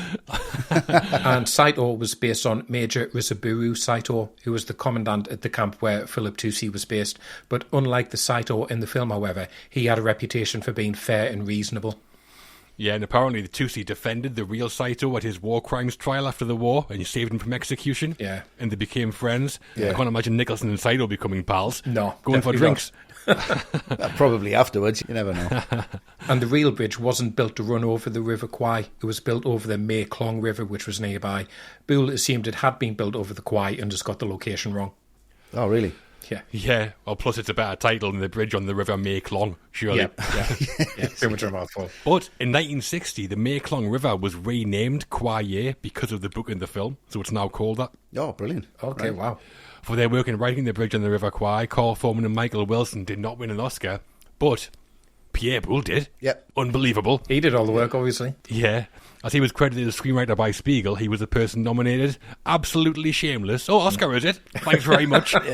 B: And Saito was based on Major Risaburu Saito, who was the commandant at the camp where Philip Toucey was based. But unlike the Saito in the film, however, he had a reputation for being fair and reasonable.
A: Yeah, and apparently the Toucey defended the real Saito at his war crimes trial after the war, and he saved him from execution.
B: Yeah.
A: And they became friends.
C: Yeah.
A: I can't imagine Nicholson and Saito becoming pals.
B: No,
A: Going for
B: definitely
A: drinks.
C: Probably afterwards, you never know.
B: And the real bridge wasn't built to run over the River Kwai. It was built over the Mae Klong River, which was nearby. Boulle assumed it had been built over the Kwai and just got the location wrong.
C: Oh, really?
B: Yeah.
A: Yeah, well, plus it's a better title than the bridge on the River Mae Klong, surely.
B: Yeah. Too much of a mouthful.
A: But in 1960, the Mae Klong River was renamed Kwai because of the book in the film, so it's now called that.
C: Oh, brilliant.
B: Okay,
C: Right.
B: wow.
A: For their work in writing the bridge on the River Kwai, Carl Foreman and Michael Wilson did not win an Oscar, but Pierre Boulle did.
C: Yep.
A: Unbelievable.
B: He did all the work, obviously.
A: Yeah. As he was credited as screenwriter by Spiegel, he was the person nominated. Absolutely shameless. Oh, Oscar, is it? Thanks very much.
B: I'll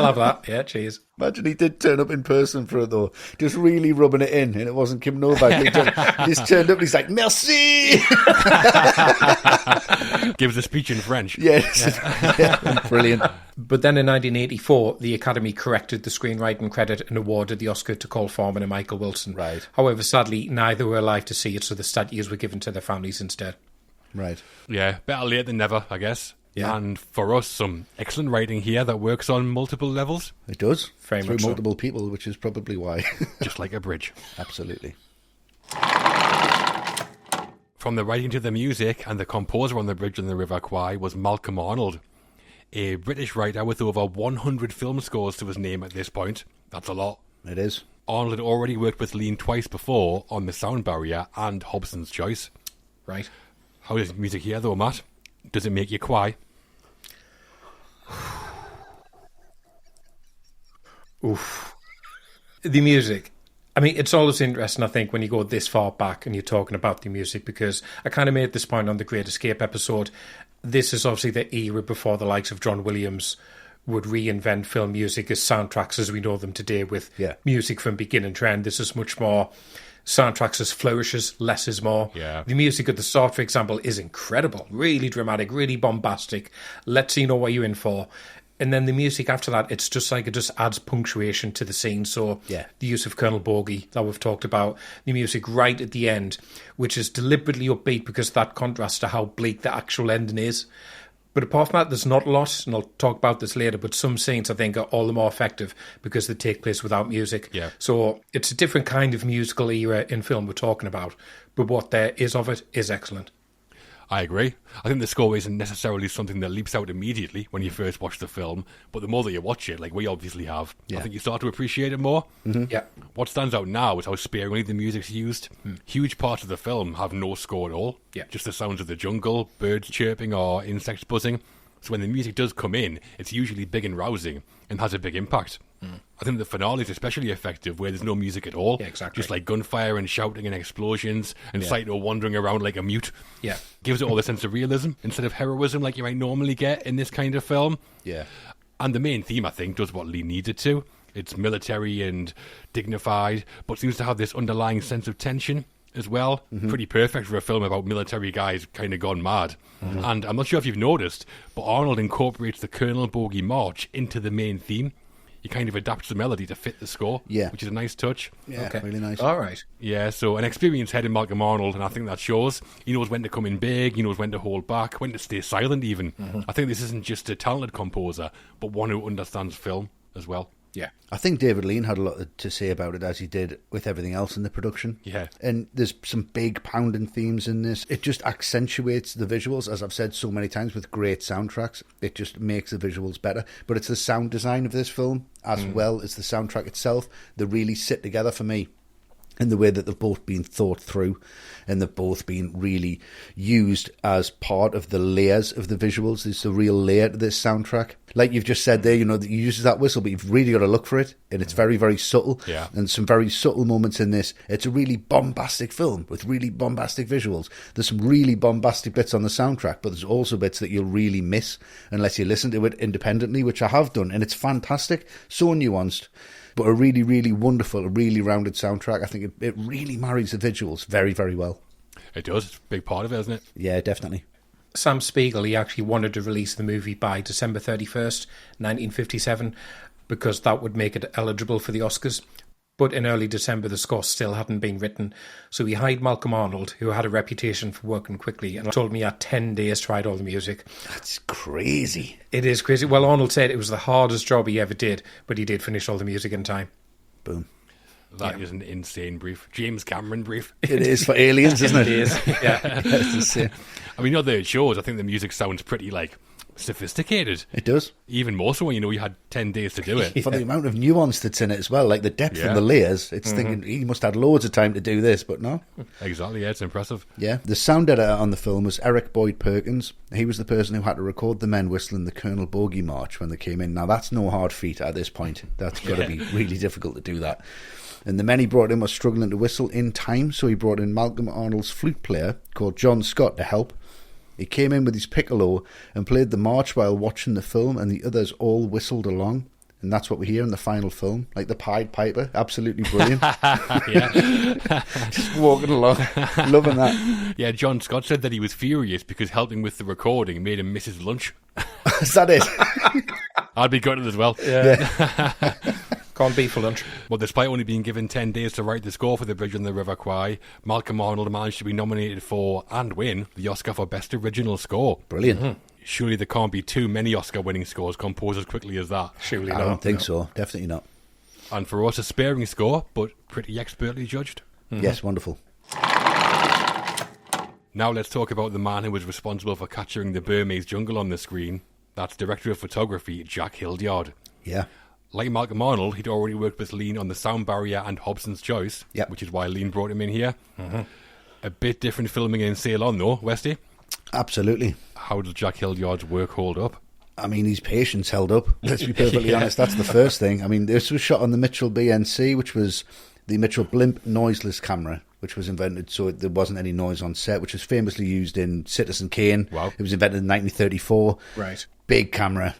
B: have that. Yeah, cheers.
C: Imagine he did turn up in person for it, though. Just really rubbing it in, and it wasn't Kim Novak. He just turned up and he's like, merci!
A: Gives a speech in French.
C: Yes. Yeah, brilliant.
B: But then in 1984, the Academy corrected the screenwriting credit and awarded the Oscar to Carl Foreman and Michael Wilson.
C: Right.
B: However, sadly, neither were alive to see it, so the statues were given to their families instead.
C: Right.
A: Yeah, better late than never, I guess.
B: Yeah.
A: And for us, some excellent writing here that works on multiple levels.
C: It does.
B: Very
C: Through
B: much so.
C: multiple people, which is probably why.
A: Just like a bridge.
C: Absolutely.
A: From the writing to the music, and the composer on the bridge on the River Kwai was Malcolm Arnold, a British writer with over 100 film scores to his name at this point. That's a lot.
C: It is.
A: Arnold had already worked with Lean twice before on The Sound Barrier and Hobson's Choice.
B: Right.
A: How is music here, though, Matt? Does it make you cry?
B: Oof. The music. I mean, it's always interesting, I think, when you go this far back and you're talking about the music, because I kind of made this point on the Great Escape episode. This is obviously the era before the likes of John Williams would reinvent film music as soundtracks as we know them today, with music from beginning trend. This is much more soundtracks as flourishes, less is more.
A: Yeah.
B: The music at the start, for example, is incredible, really dramatic, really bombastic. Lets you know what you're in for. And then the music after that, it's just like it just adds punctuation to the scene. So the use of Colonel Bogey that we've talked about, the music right at the end, which is deliberately upbeat because that contrasts to how bleak the actual ending is. But apart from that, there's not a lot, and I'll talk about this later, but some scenes I think are all the more effective because they take place without music.
A: Yeah.
B: So it's a different kind of musical era in film we're talking about, but what there is of it is excellent.
A: I agree. I think the score isn't necessarily something that leaps out immediately when you first watch the film, but the more that you watch it, like we obviously have, I think you start to appreciate it more.
B: Mm-hmm. Yeah.
A: What stands out now is how sparingly the music's used. Huge parts of the film have no score at all.
B: Yeah.
A: Just the sounds of the jungle, birds chirping or insects buzzing. So when the music does come in, it's usually big and rousing and has a big impact. I think the finale is especially effective where there's no music at all.
B: Yeah, exactly.
A: Just like gunfire and shouting and explosions and Saito wandering around like a mute.
B: Yeah.
A: Gives it all the sense of realism instead of heroism like you might normally get in this kind of film.
C: Yeah.
A: And the main theme, I think, does what Lee needed to. It's military and dignified, but seems to have this underlying sense of tension as well. Pretty perfect for a film about military guys kind of gone mad. And I'm not sure if you've noticed, but Arnold incorporates the Colonel Bogey March into the main theme. He kind of adapts the melody to fit the score, which is a nice touch.
C: Yeah,
B: Okay.
C: really nice.
B: All right.
A: Yeah, so an experienced head in Malcolm Arnold, and I think that shows. He knows when to come in big, he knows when to hold back, when to stay silent even. I think this isn't just a talented composer, but one who understands film as well.
B: Yeah.
C: I think David Lean had a lot to say about it, as he did with everything else in the production.
A: Yeah.
C: And there's some big pounding themes in this. It just accentuates the visuals, as I've said so many times, with great soundtracks. It just makes the visuals better. But it's the sound design of this film, as well as the soundtrack itself, that really sit together for me. In the way that they've both been thought through, and they've both been really used as part of the layers of the visuals. There's a real layer to this soundtrack. Like you've just said there, that you uses that whistle, but you've really got to look for it, and it's very, very subtle.
A: Yeah.
C: And some very subtle moments in this. It's a really bombastic film with really bombastic visuals. There's some really bombastic bits on the soundtrack, but there's also bits that you'll really miss unless you listen to it independently, which I have done, and it's fantastic, so nuanced. But a really, really wonderful, a really rounded soundtrack. I think it really marries the visuals very, very well.
A: It does. It's a big part of it, isn't it?
C: Yeah, definitely.
B: Sam Spiegel, he actually wanted to release the movie by December 31st, 1957, because that would make it eligible for the Oscars. But in early December, the score still hadn't been written. So he hired Malcolm Arnold, who had a reputation for working quickly, and told me he had 10 days to write all the music.
C: That's crazy.
B: It is crazy. Well, Arnold said it was the hardest job he ever did, but he did finish all the music in time.
C: Boom.
A: That is an insane brief. James Cameron brief.
C: It is for aliens, isn't it?
B: It is, yeah.
C: It's insane.
A: I mean, not that it shows. I think the music sounds pretty, sophisticated.
C: It does.
A: Even more so when you had 10 days to do it.
C: For the amount of nuance that's in it as well, like the depth
A: Yeah.
C: and the layers. It's thinking he must have had loads of time to do this, but no.
A: Exactly, yeah, it's impressive.
C: Yeah. The sound editor on the film was Eric Boyd Perkins. He was the person who had to record the men whistling the Colonel Bogey March when they came in. Now, that's no hard feat at this point. That's got to be really difficult to do that. And the men he brought in were struggling to whistle in time, so he brought in Malcolm Arnold's flute player called John Scott to help. He came in with his piccolo and played the march while watching the film, and the others all whistled along. And that's what we hear in the final film, like the Pied Piper. Absolutely brilliant. Just walking along, loving that.
A: Yeah, John Scott said that he was furious because helping with the recording made him miss his lunch.
C: Is that it?
A: I'd be gutted as well.
B: Yeah. Can't be for lunch.
A: Well, despite only being given 10 days to write the score for The Bridge on the River Kwai, Malcolm Arnold managed to be nominated for, and win, the Oscar for Best Original Score.
C: Brilliant.
A: Surely there can't be too many Oscar-winning scores composed as quickly as that.
B: Surely
C: I
B: not.
C: don't think so. Definitely not.
A: And for us, a sparing score, but pretty expertly judged.
C: Yes, wonderful.
A: Now let's talk about the man who was responsible for capturing the Burmese jungle on the screen. That's Director of Photography, Jack Hildyard.
C: Yeah.
A: Like Malcolm Arnold, he'd already worked with Lean on The Sound Barrier and Hobson's Choice,
C: Yep.
A: which is why Lean brought him in here. A bit different filming in Ceylon, though, Westy.
C: Absolutely.
A: How does Jack Hildyard's work hold up?
C: I mean, his patience held up. Let's be perfectly honest. That's the first thing. I mean, this was shot on the Mitchell BNC, which was the Mitchell Blimp noiseless camera, which was invented so there wasn't any noise on set, which was famously used in Citizen Kane.
A: Wow.
C: It was invented in 1934.
B: Right.
C: Big camera.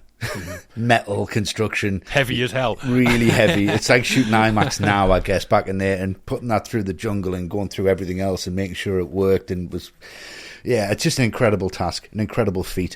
C: Metal construction.
A: Heavy as hell.
C: Really heavy. It's like shooting IMAX now, I guess, back in there, and putting that through the jungle and going through everything else and making sure it worked and was... Yeah, it's just an incredible task, an incredible feat.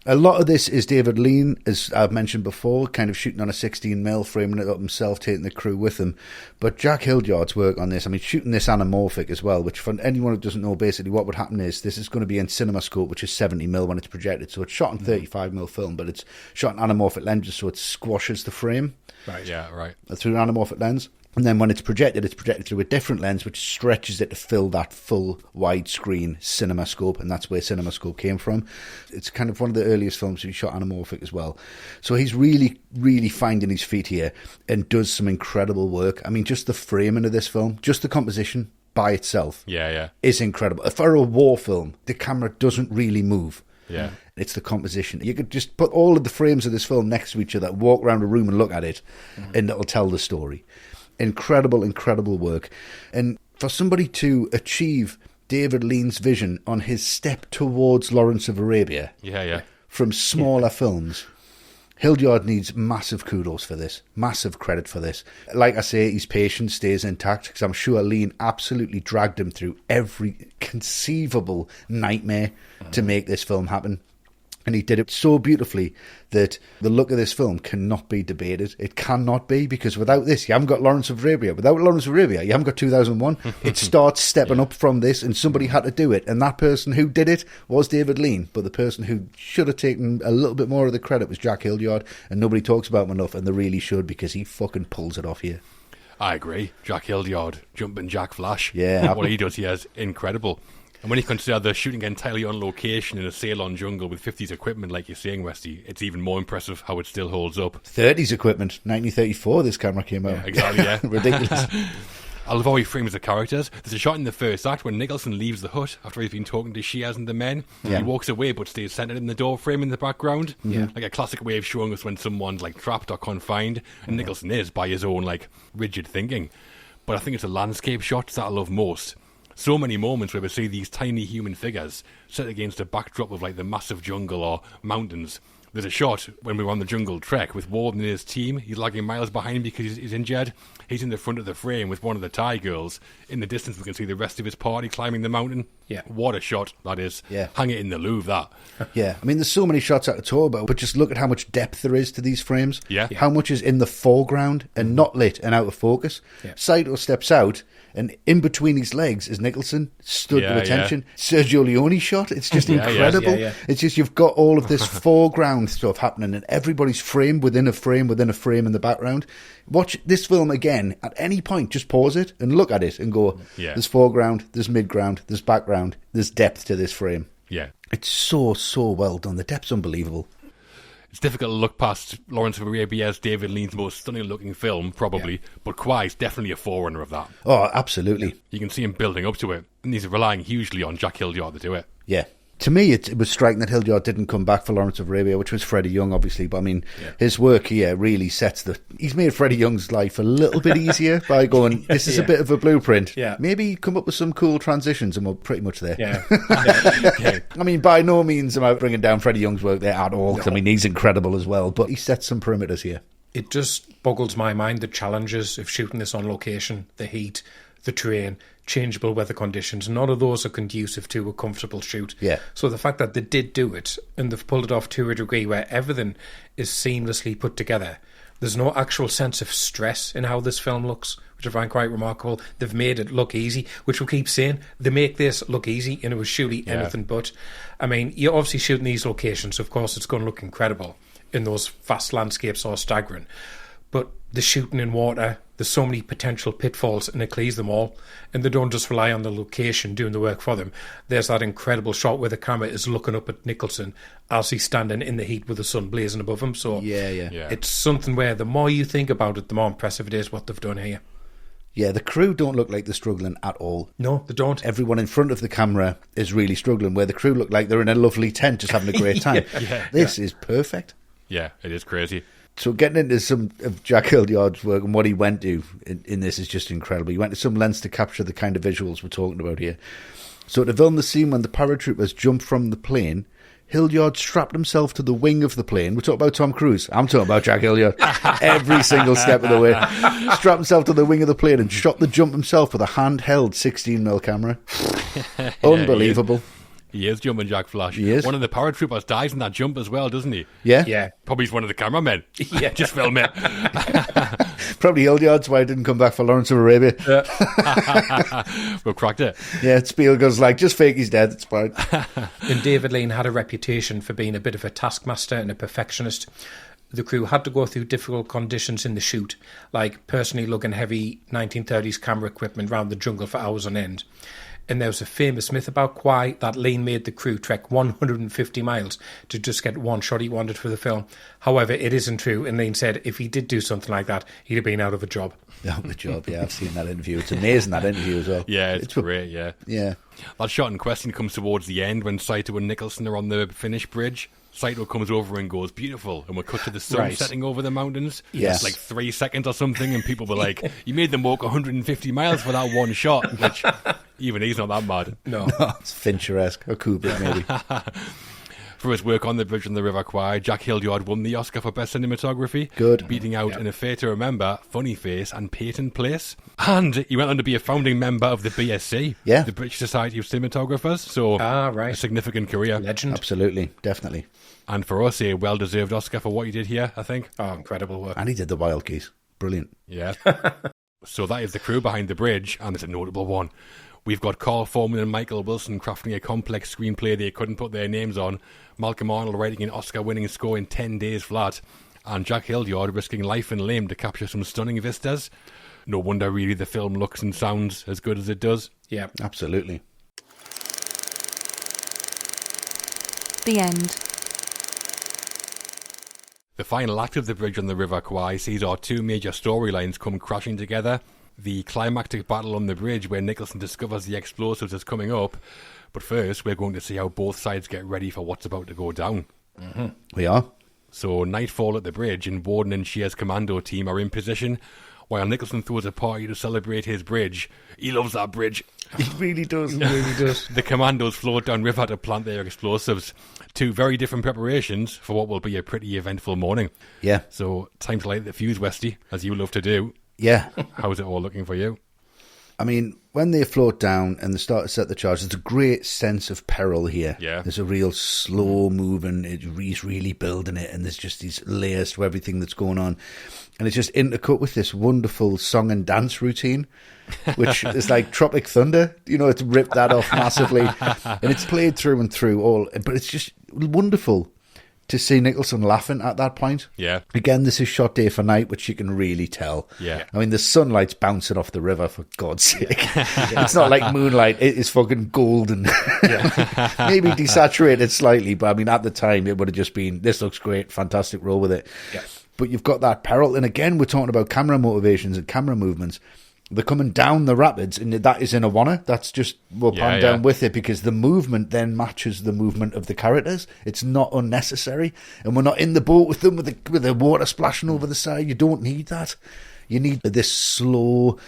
C: A lot of this is David Lean, as I've mentioned before, kind of shooting on a 16mm, framing it up himself, taking the crew with him. But Jack Hildyard's work on this, I mean, shooting this anamorphic as well, which for anyone who doesn't know, basically what would happen is this is going to be in CinemaScope, which is 70mm when it's projected. So it's shot in 35mm film, but it's shot in anamorphic lenses, so it squashes the frame
A: Right. Yeah, right.
C: through an anamorphic lens. And then when it's projected through a different lens, which stretches it to fill that full widescreen CinemaScope, and that's where CinemaScope came from. It's kind of one of the earliest films to be shot anamorphic as well. So he's really, really finding his feet here and does some incredible work. I mean, just the framing of this film, just the composition by itself
A: Yeah.
C: is incredible. For a war film, the camera doesn't really move.
A: Yeah.
C: It's the composition. You could just put all of the frames of this film next to each other, walk around a room and look at it, and it'll tell the story. Incredible, incredible work. And for somebody to achieve David Lean's vision on his step towards Lawrence of Arabia
A: Yeah.
C: from smaller films, Hildyard needs massive kudos for this, massive credit for this. Like I say, his patience stays intact because I'm sure Lean absolutely dragged him through every conceivable nightmare to make this film happen. And he did it so beautifully that the look of this film cannot be debated. It cannot be, because without this, you haven't got Lawrence of Arabia. Without Lawrence of Arabia, you haven't got 2001. It starts stepping up from this, and somebody had to do it. And that person who did it was David Lean. But the person who should have taken a little bit more of the credit was Jack Hildyard. And nobody talks about him enough, and they really should, because he fucking pulls it off here.
A: I agree. Jack Hildyard, Jumping Jack Flash.
C: Yeah.
A: What he does here is incredible. And when you consider they're shooting entirely on location in a Ceylon jungle with 50s equipment, like you're saying, Westy, it's even more impressive how it still holds up.
C: 30s equipment, 1934 this camera came out.
A: Yeah, exactly, yeah.
C: Ridiculous.
A: I love how he frames the characters. There's a shot in the first act when Nicholson leaves the hut after he's been talking to Shears and the men.
C: Yeah.
A: He walks away but stays centred in the door frame in the background.
C: Yeah.
A: Like a classic way of showing us when someone's like trapped or confined. And Nicholson is by his own like rigid thinking. But I think it's the landscape shots that I love most. So many moments where we see these tiny human figures set against a backdrop of like the massive jungle or mountains. There's a shot when we were on the jungle trek with Warden and his team. He's lagging miles behind because he's injured. He's in the front of the frame with one of the Thai girls. In the distance, we can see the rest of his party climbing the mountain.
B: Yeah.
A: What a shot that is.
C: Yeah.
A: Hang it in the Louvre, that.
C: Yeah, I mean, there's so many shots I could talk about, but just look at how much depth there is to these frames.
A: Yeah.
C: How much is in the foreground and not lit and out of focus.
B: Yeah.
C: Saito steps out, and in between his legs is Nicholson, stood
A: Yeah,
C: with attention. Sergio Leone shot. It's just incredible.
B: yeah.
C: It's just you've got all of this foreground stuff happening, and everybody's frame within a frame within a frame in the background. Watch this film again at any point. Just pause it and look at it and go,
A: Yeah.
C: there's foreground, there's midground, there's background, there's depth to this frame.
A: Yeah.
C: It's so well done. The depth's unbelievable.
A: It's difficult to look past Lawrence of Arabia as David Lean's most stunning looking film, probably, but Kwai's definitely a forerunner of that.
C: Oh, absolutely.
A: You can see him building up to it, and he's relying hugely on Jack Hildyard to do it.
C: Yeah. To me, it was striking that Hildyard didn't come back for Lawrence of Arabia, which was Freddie Young, obviously. But I mean, his work here really sets the... He's made Freddie Young's life a little bit easier by going, this is a bit of a blueprint.
B: Yeah.
C: Maybe come up with some cool transitions, and we're pretty much there.
B: Yeah.
C: I mean, by no means am I bringing down Freddie Young's work there at all, 'cause, I mean, he's incredible as well. But he sets some perimeters here.
B: It just boggles my mind, the challenges of shooting this on location, the heat, the terrain, changeable weather conditions. None of those are conducive to a comfortable shoot.
C: Yeah.
B: So the fact that they did do it, and they've pulled it off to a degree where everything is seamlessly put together. There's no actual sense of stress in how this film looks, which I find quite remarkable. They've made it look easy, which we keep saying. They make this look easy, and it was surely anything but. I mean, you're obviously shooting these locations. Of course, it's going to look incredible in those vast landscapes or staggering. But the shooting in water, there's so many potential pitfalls, and it clears them all. And they don't just rely on the location doing the work for them. There's that incredible shot where the camera is looking up at Nicholson as he's standing in the heat with the sun blazing above him. So
C: Yeah.
B: it's something where the more you think about it, the more impressive it is what they've done here.
C: Yeah, the crew don't look like they're struggling at all.
B: No, they don't.
C: Everyone in front of the camera is really struggling, where the crew look like they're in a lovely tent just having a great time. This is perfect.
A: Yeah, it is crazy.
C: So getting into some of Jack Hildyard's work and what he went to in this is just incredible. He went to some lengths to capture the kind of visuals we're talking about here. So to film the scene when the paratroopers jump from the plane, Hildyard strapped himself to the wing of the plane. We're talking about Tom Cruise. I'm talking about Jack Hildyard. Every single step of the way. Strapped himself to the wing of the plane and shot the jump himself with a handheld 16mm camera. Unbelievable.
A: He is Jumping Jack Flash.
C: He is.
A: One of the paratroopers dies in that jump as well, doesn't he?
C: Yeah?
B: Yeah.
A: Probably he's one of the cameramen.
B: Yeah.
A: Just film it.
C: Probably Hildyard's why he didn't come back for Lawrence of Arabia.
A: We've cracked it.
C: Yeah, Spielberg's like, just fake he's dead, it's fine.
B: And David Lean had a reputation for being a bit of a taskmaster and a perfectionist. The crew had to go through difficult conditions in the shoot, like personally lugging heavy 1930s camera equipment around the jungle for hours on end. And there was a famous myth about Kwai that Lean made the crew trek 150 miles to just get one shot he wanted for the film. However, it isn't true, and Lean said if he did do something like that, he'd have been out of a job.
C: Out of a job, yeah, I've seen that interview. It's amazing, that interview as well.
A: Yeah, it's great, yeah.
C: Yeah.
A: That shot in question comes towards the end when Saito and Nicholson are on the finished bridge. Saito comes over and goes, beautiful, and we're cut to the sun
B: Right.
A: setting over the mountains.
C: Yes.
A: It's like 3 seconds or something, and people were like, you made them walk 150 miles for that one shot, which even he's not that mad.
B: No.
C: It's Fincher-esque, or Kubrick maybe.
A: For his work on The Bridge on the River Kwai, Jack Hildyard won the Oscar for Best Cinematography.
C: Good.
A: Beating out In A Fair to Remember, Funny Face and Peyton Place. And he went on to be a founding member of the BSC, the British Society of Cinematographers. So a significant career.
B: Legend.
C: Absolutely, definitely.
A: And for us, a well-deserved Oscar for what he did here, I think.
B: Oh, incredible work.
C: And he did the Wild Geese. Brilliant.
A: Yeah. So that is the crew behind The Bridge, and it's a notable one. We've got Carl Foreman and Michael Wilson crafting a complex screenplay they couldn't put their names on, Malcolm Arnold writing an Oscar-winning score in 10 days flat, and Jack Hildyard risking life and limb to capture some stunning vistas. No wonder, really, the film looks and sounds as good as it does.
B: Yeah.
C: Absolutely.
D: The end.
A: The final act of The Bridge on the River Kwai sees our two major storylines come crashing together. The climactic battle on the bridge where Nicholson discovers the explosives is coming up. But first, we're going to see how both sides get ready for what's about to go down.
C: Mm-hmm. We are.
A: So, nightfall at the bridge, and Warden and Shear's commando team are in position, while Nicholson throws a party to celebrate his bridge. He loves that bridge.
C: He really does.
A: The commandos float down river to plant their explosives. Two very different preparations for what will be a pretty eventful morning.
C: Yeah.
A: So, time to light the fuse, Westy, as you love to do.
C: Yeah.
A: How's it all looking for you?
C: I mean, when they float down and they start to set the charge, there's a great sense of peril here.
A: Yeah.
C: There's a real slow moving, he's really building it, and there's just these layers to everything that's going on. And it's just intercut with this wonderful song and dance routine, which is like Tropic Thunder. You know, it's ripped that off massively. And it's played through and through but it's just wonderful to see Nicholson laughing at that point.
A: Yeah.
C: Again, this is shot day for night, which you can really tell.
A: Yeah.
C: I mean, the sunlight's bouncing off the river, for God's sake. It's not like moonlight. It is fucking golden. Maybe desaturated slightly, but I mean, at the time, it would have just been, this looks great, fantastic, roll with it.
B: Yeah.
C: But you've got that peril. And again, we're talking about camera motivations and camera movements. They're coming down the rapids, and that is in a wanna. That's just, we'll pan down with it, because the movement then matches the movement of the characters. It's not unnecessary, and we're not in the boat with them with the water splashing over the side. You don't need that. You need this slow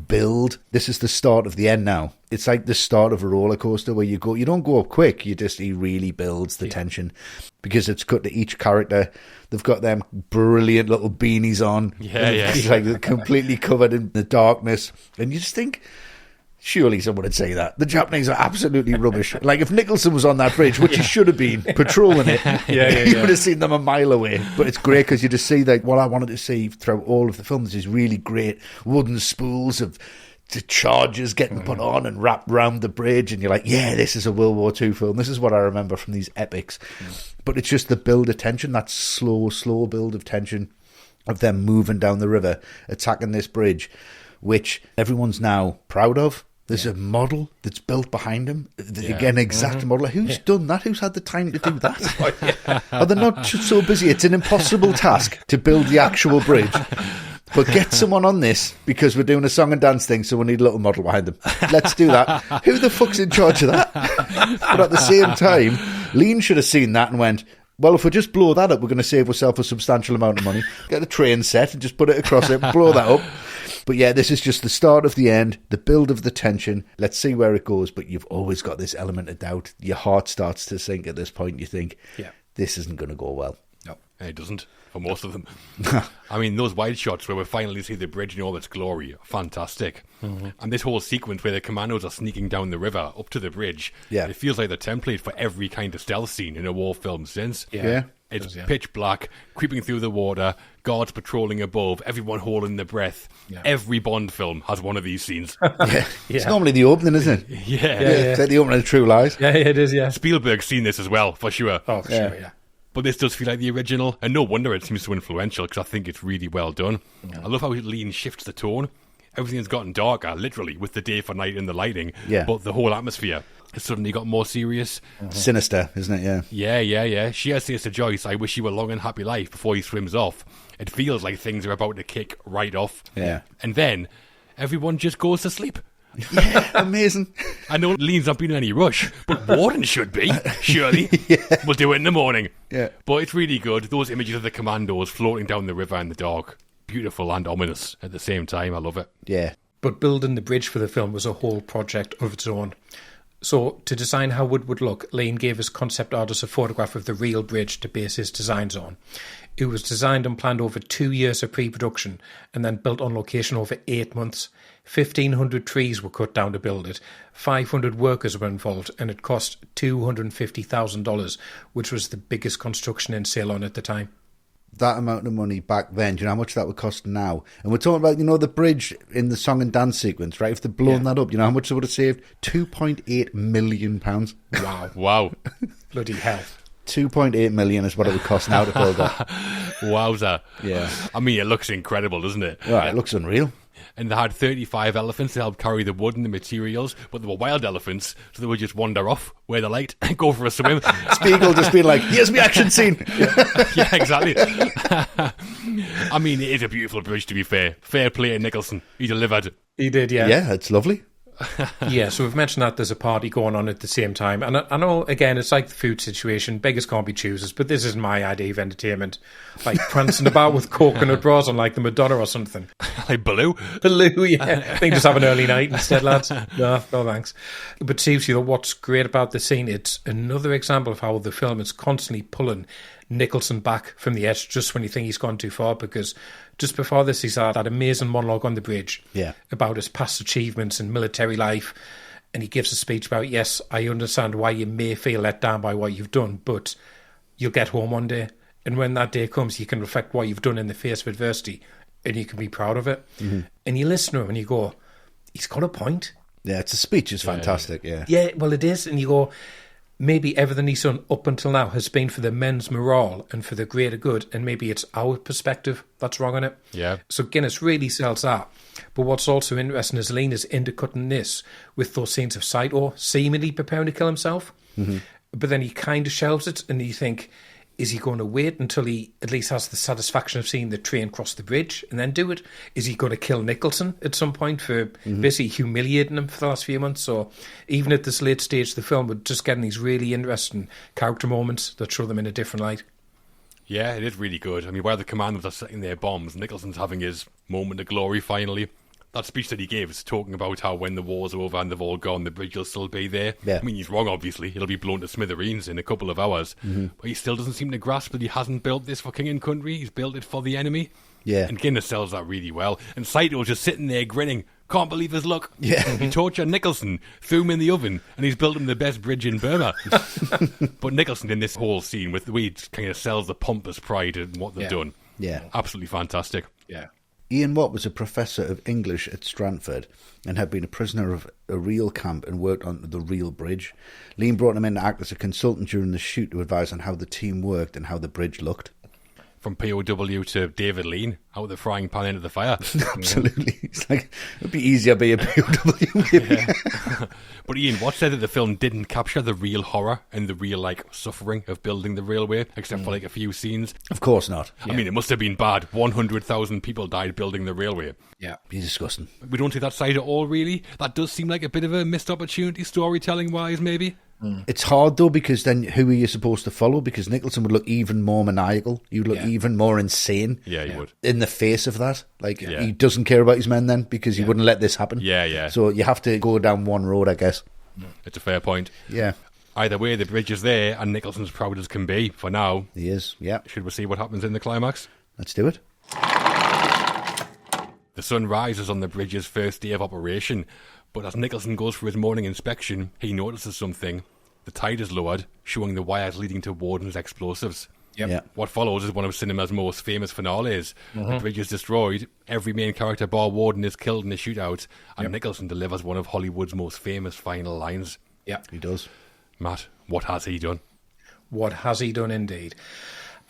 C: build. This is the start of the end now. It's like the start of a roller coaster where you don't go up quick. He really builds the tension, because it's cut to each character. They've got them brilliant little beanies on. It's like they're completely covered in the darkness. And you just think, surely someone would say that. The Japanese are absolutely rubbish. Like if Nicholson was on that bridge, which he should have been, patrolling it, you would have seen them a mile away. But it's great because you just see like what I wanted to see throughout all of the films is really great wooden spools of the charges getting put on and wrapped round the bridge, and you're like, yeah, this is a World War II film. This is what I remember from these epics. But it's just the build of tension, that slow build of tension of them moving down the river, attacking this bridge, which everyone's now proud of. There's a model that's built behind him. Again, exact model. Who's done that? Who's had the time to do that? Are they not just so busy? It's an impossible task to build the actual bridge. But get someone on this, because we're doing a song and dance thing, so we need a little model behind them. Let's do that. Who the fuck's in charge of that? But at the same time, Lean should have seen that and went, well, if we just blow that up, we're going to save ourselves a substantial amount of money. Get a train set and just put it across it, blow that up. But yeah, this is just the start of the end, the build of the tension. Let's see where it goes. But you've always got this element of doubt. Your heart starts to sink at this point. You think, this isn't going to go well.
A: No, it doesn't. For most of them. I mean, those wide shots where we finally see the bridge in all its glory are fantastic. And this whole sequence where the commandos are sneaking down the river up to the bridge, it feels like the template for every kind of stealth scene in a war film since. It's pitch black, creeping through the water, guards patrolling above, everyone holding their breath. Every Bond film has one of these scenes.
C: It's normally the opening, isn't it? It's like the opening of True Lies.
B: Yeah, it is,
A: Spielberg's seen this as well, for sure.
B: Oh, for sure.
A: But this does feel like the original, and no wonder it seems so influential, because I think it's really well done. I love how Lean shifts the tone. Everything's gotten darker, literally, with the day for night and the lighting. But the whole atmosphere has suddenly got more serious.
C: Sinister, isn't it?
A: Yeah. She says to Joyce, I wish you a long and happy life, before he swims off. It feels like things are about to kick right off. And then everyone just goes to sleep.
C: Amazing.
A: I know Lean's not been in any rush, but Warden should be, surely. We'll do it in the morning. But it's really good. Those images of the commandos floating down the river in the dark, beautiful and ominous at the same time. I love it.
C: Yeah.
B: But building the bridge for the film was a whole project of its own. So, to design how Wood would look, Lean gave his concept artist a photograph of the real bridge to base his designs on. It was designed and planned over 2 years of pre-production and then built on location over 8 months. 1,500 trees were cut down to build it. 500 workers were involved, and it cost $250,000, which was the biggest construction in Ceylon at the time.
C: That amount of money back then, do you know how much that would cost now? And we're talking about, the bridge in the song and dance sequence, right? If they'd blown that up, you know how much they would have saved? £2.8 million.
B: Wow.
A: Wow.
B: Bloody hell.
C: 2.8 million is what it would cost now to build that.
A: Wowza.
C: Yeah.
A: I mean, it looks incredible, doesn't it?
C: Right, it looks unreal.
A: And they had 35 elephants to help carry the wood and the materials, but they were wild elephants, so they would just wander off, wear the light, go for a swim.
C: Spiegel just being like, here's my action scene.
A: Yeah, exactly. I mean, it is a beautiful bridge, to be fair. Fair play to Nicholson. He delivered.
B: He did, yeah.
C: Yeah, it's lovely.
B: Yeah, so we've mentioned that there's a party going on at the same time. And I know, again, it's like the food situation. Beggars can't be choosers, but this isn't my idea of entertainment. Like prancing about with coconut bras on like the Madonna or something.
A: Like Baloo?
B: Baloo, yeah. They just have an early night instead, lads. No thanks. But seriously, what's great about the scene, it's another example of how the film is constantly pulling Nicholson back from the edge just when you think he's gone too far, because just before this he's had that amazing monologue on the bridge about his past achievements in military life, and he gives a speech about, yes, I understand why you may feel let down by what you've done, but you'll get home one day, and when that day comes you can reflect what you've done in the face of adversity and you can be proud of it. And you listen to him and you go, he's got a point.
C: Yeah, it's a speech, it's fantastic.
B: Yeah, well it is. And you go, maybe everything he's done up until now has been for the men's morale and for the greater good, and maybe it's our perspective that's wrong on it.
A: Yeah.
B: So Guinness really sells that. But what's also interesting is Lean is intercutting this with those scenes of Saito seemingly preparing to kill himself. But then he kind of shelves it, and you think, is he going to wait until he at least has the satisfaction of seeing the train cross the bridge and then do it? Is he going to kill Nicholson at some point for basically humiliating him for the last few months? So even at this late stage of the film, we're just getting these really interesting character moments that show them in a different light.
A: Yeah, it is really good. I mean, while the commanders are setting their bombs, Nicholson's having his moment of glory finally. That speech that he gave is talking about how when the war's over and they've all gone, the bridge will still be there.
C: Yeah.
A: I mean, he's wrong, obviously. It'll be blown to smithereens in a couple of hours. But he still doesn't seem to grasp that he hasn't built this for king and country. He's built it for the enemy.
C: Yeah.
A: And Guinness sells that really well. And Saito's just sitting there grinning. Can't believe his luck.
C: Yeah.
A: He tortured Nicholson, threw him in the oven, and he's built him the best bridge in Burma. But Nicholson in this whole scene, with the way he kind of sells the pompous pride in what they've done.
C: Yeah.
A: Absolutely fantastic.
B: Yeah.
C: Ian Watt was a professor of English at Stratford and had been a prisoner of a real camp and worked on the real bridge. Lean brought him in to act as a consultant during the shoot to advise on how the team worked and how the bridge looked.
A: From POW to David Lean, out of the frying pan into the fire.
C: Absolutely. It's like, it'd be easier being a POW, maybe.
A: Yeah. But Ian Watt said that the film didn't capture the real horror and the real, suffering of building the railway, except for, a few scenes.
C: Of course not.
A: I mean, it must have been bad. 100,000 people died building the railway.
B: Yeah.
C: Be disgusting.
A: We don't see that side at all, really. That does seem like a bit of a missed opportunity, storytelling-wise, maybe.
C: It's hard, though, because then who are you supposed to follow? Because Nicholson would look even more maniacal. He would look even more insane.
A: Yeah, he would.
C: In the face of that. He doesn't care about his men then, because he wouldn't let this happen.
A: Yeah.
C: So you have to go down one road, I guess.
A: It's a fair point.
C: Yeah.
A: Either way, the bridge is there, and Nicholson's proud as can be, for now.
C: He is, yeah.
A: Should we see what happens in the climax?
C: Let's do it.
A: The sun rises on the bridge's first day of operation, but as Nicholson goes for his morning inspection, he notices something. The tide is lowered, showing the wires leading to Warden's explosives.
B: Yep.
C: Yeah.
A: What follows is one of cinema's most famous finales. The bridge is destroyed, every main character bar Warden is killed in a shootout, and Nicholson delivers one of Hollywood's most famous final lines.
B: Yeah.
C: He does.
A: Matt, what has he done?
B: What has he done indeed?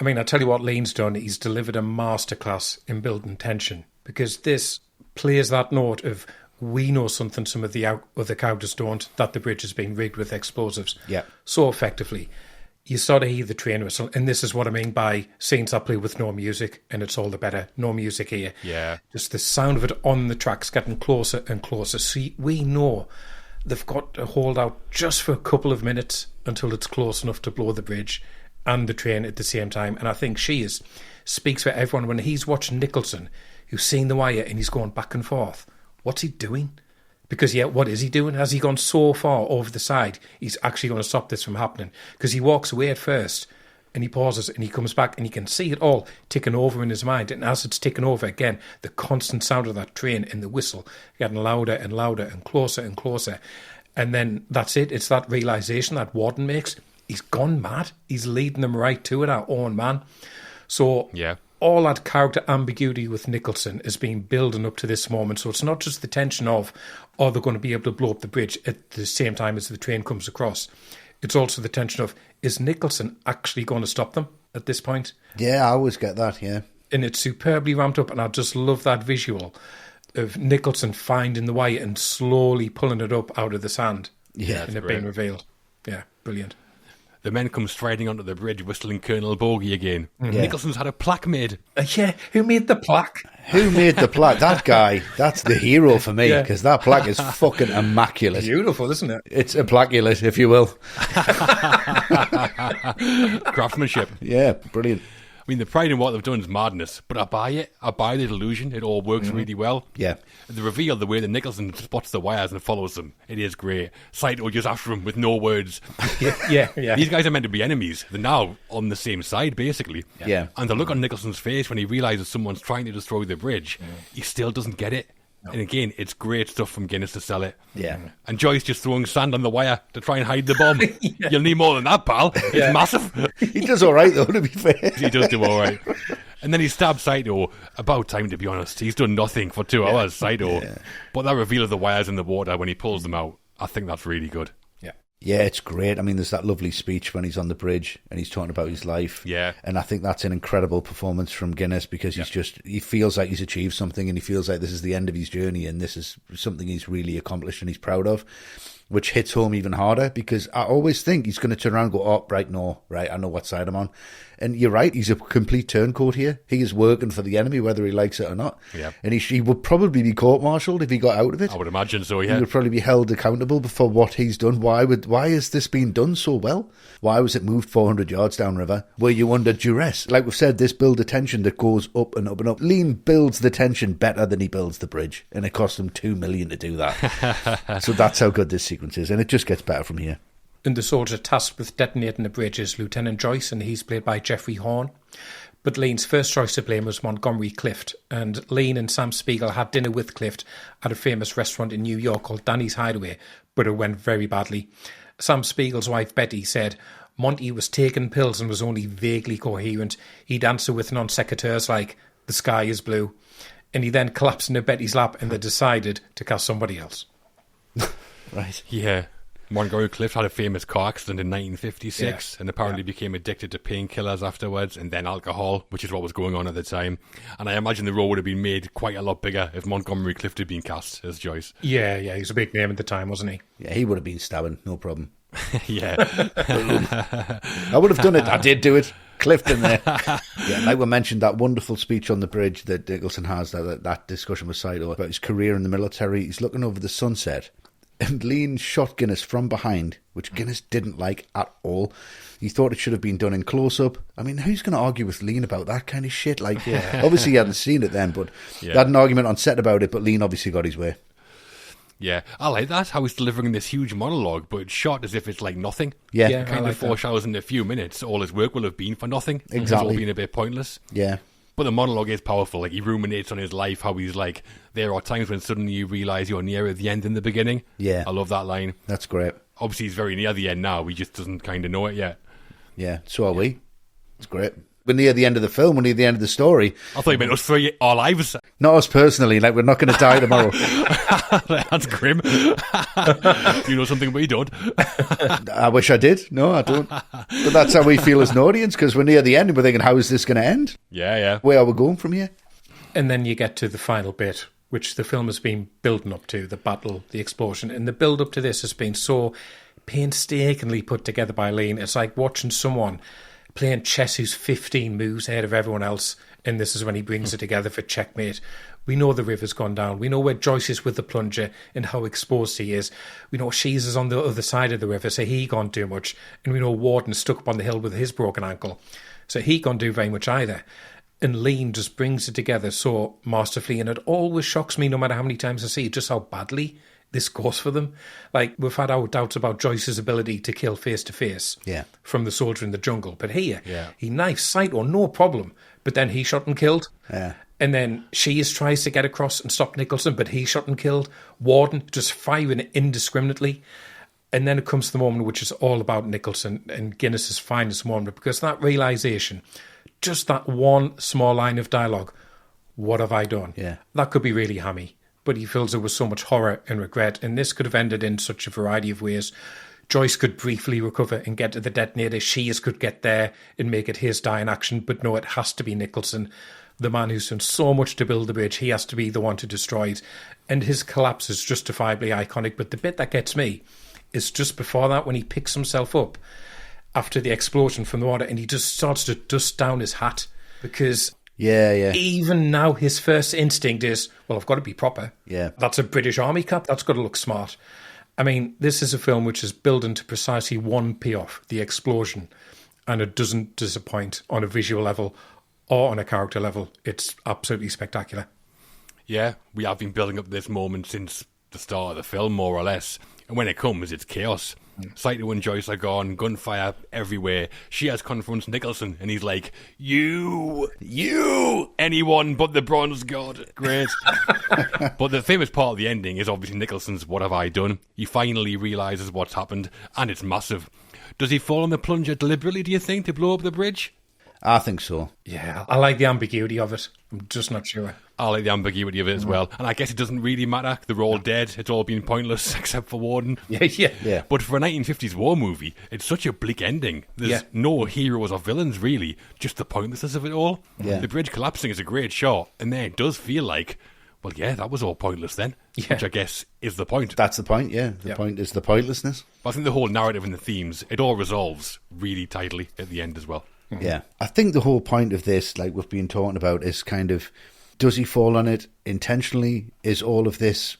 B: I mean, I tell you what Lean's done. He's delivered a masterclass in building tension, because this plays that note of, we know something some of the other characters don't, that the bridge has been rigged with explosives.
C: Yeah.
B: So effectively, you sort of hear the train whistle, and this is what I mean by scenes that play with no music, and it's all the better. No music here.
A: Yeah.
B: Just the sound of it on the tracks getting closer and closer. See, we know they've got to hold out just for a couple of minutes until it's close enough to blow the bridge and the train at the same time. And I think speaks for everyone when he's watching Nicholson, who's seen the wire and he's going back and forth. What's he doing? Because, what is he doing? Has he gone so far over the side, he's actually going to stop this from happening? Because he walks away at first, and he pauses, and he comes back, and he can see it all ticking over in his mind. And as it's ticking over again, the constant sound of that train and the whistle getting louder and louder and closer. And then that's it. It's that realisation that Warden makes. He's gone mad. He's leading them right to it, our own man. So all that character ambiguity with Nicholson has been building up to this moment. So it's not just the tension of, are they going to be able to blow up the bridge at the same time as the train comes across? It's also the tension of, is Nicholson actually going to stop them at this point?
C: Yeah, I always get that, yeah.
B: And it's superbly ramped up, and I just love that visual of Nicholson finding the way and slowly pulling it up out of the sand.
C: Yeah,
B: and it being revealed. Yeah, brilliant.
A: The men come striding onto the bridge, whistling Colonel Bogey again.
C: Yeah.
A: Nicholson's had a plaque made.
B: Who made the plaque?
C: Who made the plaque? That guy, that's the hero for me, because that plaque is fucking immaculate.
B: Beautiful, isn't it?
C: It's immaculate, if you will.
A: Craftsmanship.
C: Yeah, brilliant.
A: I mean, the pride in what they've done is madness, but I buy it. I buy the delusion. It all works really well.
C: Yeah.
A: The reveal, the way that Nicholson spots the wires and follows them, it is great. Saito just after him with no words.
B: Yeah.
A: These guys are meant to be enemies. They're now on the same side, basically.
C: Yeah.
A: And the look on Nicholson's face when he realises someone's trying to destroy the bridge, he still doesn't get it. No. And again, it's great stuff from Guinness to sell it.
C: Yeah.
A: And Joyce just throwing sand on the wire to try and hide the bomb. You'll need more than that, pal. It's massive.
C: He does all right, though, to be fair.
A: He does do all right. And then he stabs Saito. About time, to be honest. He's done nothing for 2 hours, Saito. Yeah. But that reveal of the wires in the water when he pulls them out, I think that's really good.
C: Yeah, it's great. I mean, there's that lovely speech when he's on the bridge and he's talking about his life.
A: Yeah.
C: And I think that's an incredible performance from Guinness because he feels like he's achieved something and he feels like this is the end of his journey and this is something he's really accomplished and he's proud of, which hits home even harder because I always think he's going to turn around and go, oh, right, I know what side I'm on. And you're right, he's a complete turncoat here. He is working for the enemy, whether he likes it or not.
A: Yeah.
C: And he would probably be court-martialed if he got out of it.
A: I would imagine so, yeah.
C: He would probably be held accountable for what he's done. Why has this been done so well? Why was it moved 400 yards downriver? Were you under duress? Like we've said, this build a tension that goes up and up and up. Lean builds the tension better than he builds the bridge. And it cost him $2 million to do that. So that's how good this sequence is. And it just gets better from here.
B: And the soldier tasked with detonating the bridge is Lieutenant Joyce, and he's played by Jeffrey Horn. But Lean's first choice to blame was Montgomery Clift, and Lean and Sam Spiegel had dinner with Clift at a famous restaurant in New York called Danny's Hideaway, but it went very badly. Sam Spiegel's wife Betty said Monty was taking pills and was only vaguely coherent. He'd answer with non sequiturs like, the sky is blue. And he then collapsed into Betty's lap and they decided to cast somebody else.
C: Right.
A: Yeah. Montgomery Clift had a famous car accident in 1956 and apparently became addicted to painkillers afterwards and then alcohol, which is what was going on at the time. And I imagine the role would have been made quite a lot bigger if Montgomery Clift had been cast as Joyce.
B: Yeah, he was a big name at the time, wasn't he?
C: Yeah, he would have been stabbing, no problem.
A: Yeah.
C: I would have done it. I did do it. Clift in there. Yeah, like we mentioned, that wonderful speech on the bridge that Nicholson has, that discussion with Saito about his career in the military. He's looking over the sunset. And Lean shot Guinness from behind, which Guinness didn't like at all. He thought it should have been done in close-up. I mean, who's going to argue with Lean about that kind of shit? Like, obviously he hadn't seen it then, but they had an argument on set about it, but Lean obviously got his way.
A: Yeah, I like that, how he's delivering this huge monologue, but it's shot as if it's like nothing.
C: Yeah.
A: It kind of foreshadows in a few minutes all his work will have been for nothing.
C: Exactly.
A: It's all been a bit pointless.
C: Yeah.
A: But the monologue is powerful. Like, he ruminates on his life, how he's like, there are times when suddenly you realise you're nearer the end than the beginning.
C: Yeah.
A: I love that line.
C: That's great.
A: Obviously, he's very near the end now. He just doesn't kind of know it yet.
C: Yeah, so are we. It's great. We're near the end of the film, we're near the end of the story.
A: I thought you meant us three, our lives.
C: Not us personally, like we're not going to die tomorrow.
A: That's grim. Do you know something we don't?
C: I wish I did. No, I don't. But that's how we feel as an audience, because we're near the end and we're thinking, how is this going to end?
A: Yeah.
C: Where are we going from here?
B: And then you get to the final bit, which the film has been building up to, the battle, the explosion. And the build up to this has been so painstakingly put together by Lean. It's like watching someone playing chess who's 15 moves ahead of everyone else, and this is when he brings it together for checkmate. We know the river's gone down. We know where Joyce is with the plunger and how exposed he is. We know Shees is on the other side of the river, so he can't do much. And we know Warden's stuck up on the hill with his broken ankle, so he can't do very much either. And Lean just brings it together so masterfully, and it always shocks me, no matter how many times I see it, just how badly this goes for them. Like, we've had our doubts about Joyce's ability to kill face to face from the soldier in the jungle. But here, he knifes Saito, no problem. But then he shot and killed.
C: Yeah.
B: And then she tries to get across and stop Nicholson, but he shot and killed. Warden just firing indiscriminately. And then it comes to the moment which is all about Nicholson and Guinness's finest moment, because that realisation, just that one small line of dialogue, what have I done?
C: Yeah.
B: That could be really hammy, but he fills it with so much horror and regret, and this could have ended in such a variety of ways. Joyce could briefly recover and get to the detonator. Shears could get there and make it his dying action, but no, it has to be Nicholson, the man who's done so much to build the bridge. He has to be the one to destroy it, and his collapse is justifiably iconic. But the bit that gets me is just before that, when he picks himself up after the explosion from the water and he just starts to dust down his hat, because even now his first instinct is, well, I've got to be proper.
C: Yeah.
B: That's a British Army cap. That's got to look smart. I mean, this is a film which is built into precisely one payoff, the explosion, and it doesn't disappoint on a visual level or on a character level. It's absolutely spectacular.
A: Yeah, we have been building up this moment since the start of the film, more or less. And when it comes, it's chaos. Saito and Joyce are gone, gunfire everywhere. Shears confronts Nicholson, and he's like, You, anyone but the bronze god. Great. But the famous part of the ending is obviously Nicholson's "What have I done?" He finally realises what's happened, and it's massive. Does he fall on the plunger deliberately, do you think, to blow up the bridge?
C: I think so.
B: Yeah, I like the ambiguity of it. I'm just not sure.
A: I like the ambiguity of it as well. And I guess it doesn't really matter. They're all dead. It's all been pointless except for Warden.
B: Yeah.
A: But for a 1950s war movie, it's such a bleak ending. There's no heroes or villains, really. Just the pointlessness of it all.
C: Yeah.
A: The bridge collapsing is a great shot. And then it does feel like, well, yeah, that was all pointless then.
B: Yeah.
A: Which I guess is the point.
C: That's the point, yeah. The point is the pointlessness.
A: But I think the whole narrative and the themes, it all resolves really tightly at the end as well.
C: Yeah. I think the whole point of this, like we've been talking about, is kind of, does he fall on it intentionally? Is all of this